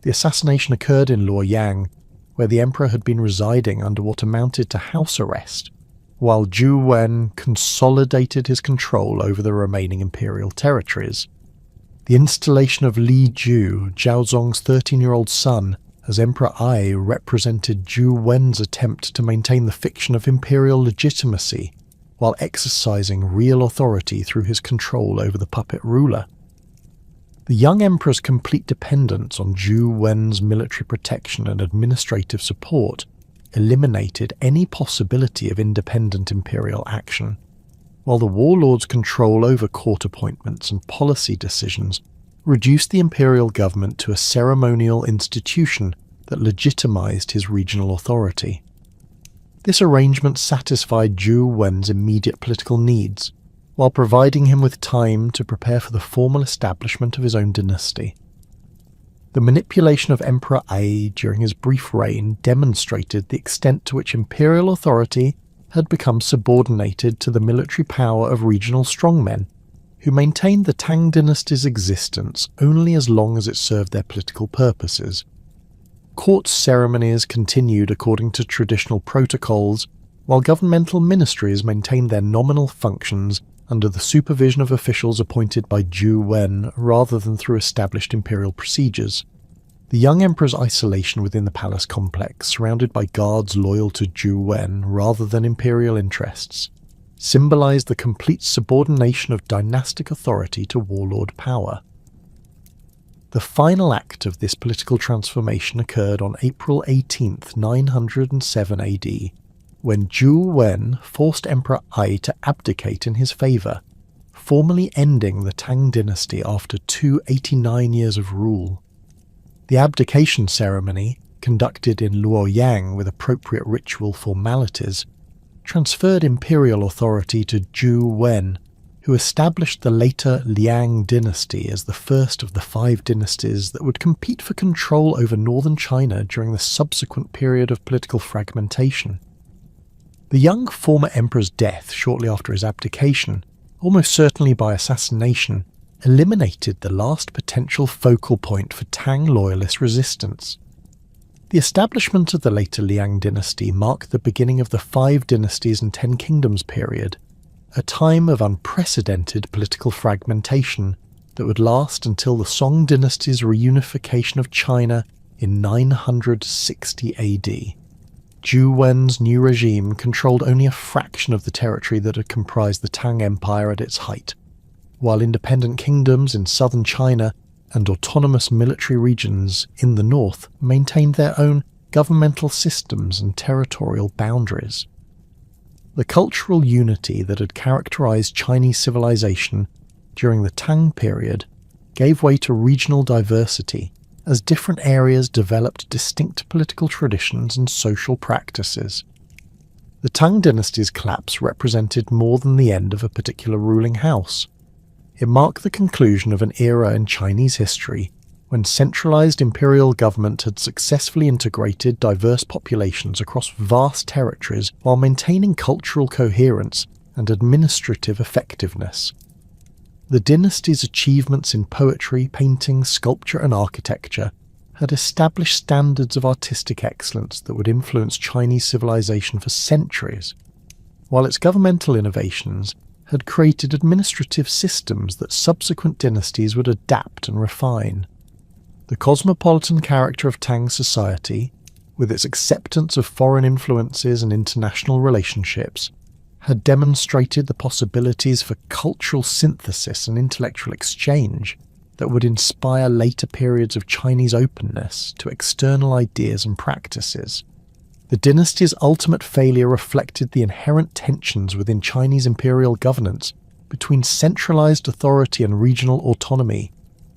Speaker 1: The assassination occurred in Luoyang, where the emperor had been residing under what amounted to house arrest, while Zhu Wen consolidated his control over the remaining imperial territories. The installation of Li Ju, Zhaozong's 13-year-old son, as Emperor Ai represented Zhu Wen's attempt to maintain the fiction of imperial legitimacy while exercising real authority through his control over the puppet ruler. The young emperor's complete dependence on Zhu Wen's military protection and administrative support eliminated any possibility of independent imperial action, while the warlord's control over court appointments and policy decisions reduced the imperial government to a ceremonial institution that legitimized his regional authority. This arrangement satisfied Zhu Wen's immediate political needs, while providing him with time to prepare for the formal establishment of his own dynasty. The manipulation of Emperor Ai during his brief reign demonstrated the extent to which imperial authority had become subordinated to the military power of regional strongmen, who maintained the Tang dynasty's existence only as long as it served their political purposes. Court ceremonies continued according to traditional protocols, while governmental ministries maintained their nominal functions under the supervision of officials appointed by Zhu Wen rather than through established imperial procedures. The young emperor's isolation within the palace complex, surrounded by guards loyal to Zhu Wen rather than imperial interests, symbolized the complete subordination of dynastic authority to warlord power. The final act of this political transformation occurred on April 18, 907 AD, when Zhu Wen forced Emperor Ai to abdicate in his favour, formally ending the Tang dynasty after 289 years of rule. The abdication ceremony, conducted in Luoyang with appropriate ritual formalities, transferred imperial authority to Zhu Wen, who established the later Liang dynasty as the first of the 5 dynasties that would compete for control over northern China during the subsequent period of political fragmentation. The young former emperor's death shortly after his abdication, almost certainly by assassination, eliminated the last potential focal point for Tang loyalist resistance. The establishment of the later Liang dynasty marked the beginning of the 5 dynasties and 10 kingdoms period, a time of unprecedented political fragmentation that would last until the Song dynasty's reunification of China in 960 AD. Zhu Wen's new regime controlled only a fraction of the territory that had comprised the Tang Empire at its height, while independent kingdoms in southern China and autonomous military regions in the north maintained their own governmental systems and territorial boundaries. The cultural unity that had characterized Chinese civilization during the Tang period gave way to regional diversity as different areas developed distinct political traditions and social practices. The Tang dynasty's collapse represented more than the end of a particular ruling house. It marked the conclusion of an era in Chinese history when centralized imperial government had successfully integrated diverse populations across vast territories while maintaining cultural coherence and administrative effectiveness. The dynasty's achievements in poetry, painting, sculpture and architecture had established standards of artistic excellence that would influence Chinese civilization for centuries, while its governmental innovations had created administrative systems that subsequent dynasties would adapt and refine. The cosmopolitan character of Tang society, with its acceptance of foreign influences and international relationships, had demonstrated the possibilities for cultural synthesis and intellectual exchange that would inspire later periods of Chinese openness to external ideas and practices. The dynasty's ultimate failure reflected the inherent tensions within Chinese imperial governance between centralized authority and regional autonomy,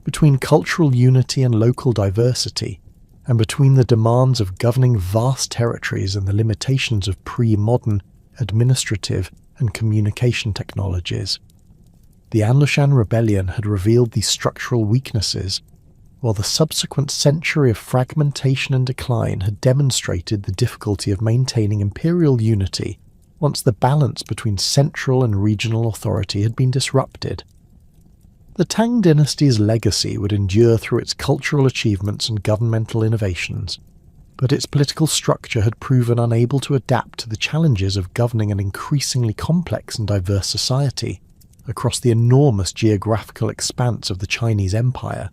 Speaker 1: between cultural unity and local diversity, and between the demands of governing vast territories and the limitations of pre-modern administrative and communication technologies. The Anlushan rebellion had revealed these structural weaknesses, while the subsequent century of fragmentation and decline had demonstrated the difficulty of maintaining imperial unity once the balance between central and regional authority had been disrupted. The Tang dynasty's legacy would endure through its cultural achievements and governmental innovations, but its political structure had proven unable to adapt to the challenges of governing an increasingly complex and diverse society across the enormous geographical expanse of the Chinese Empire.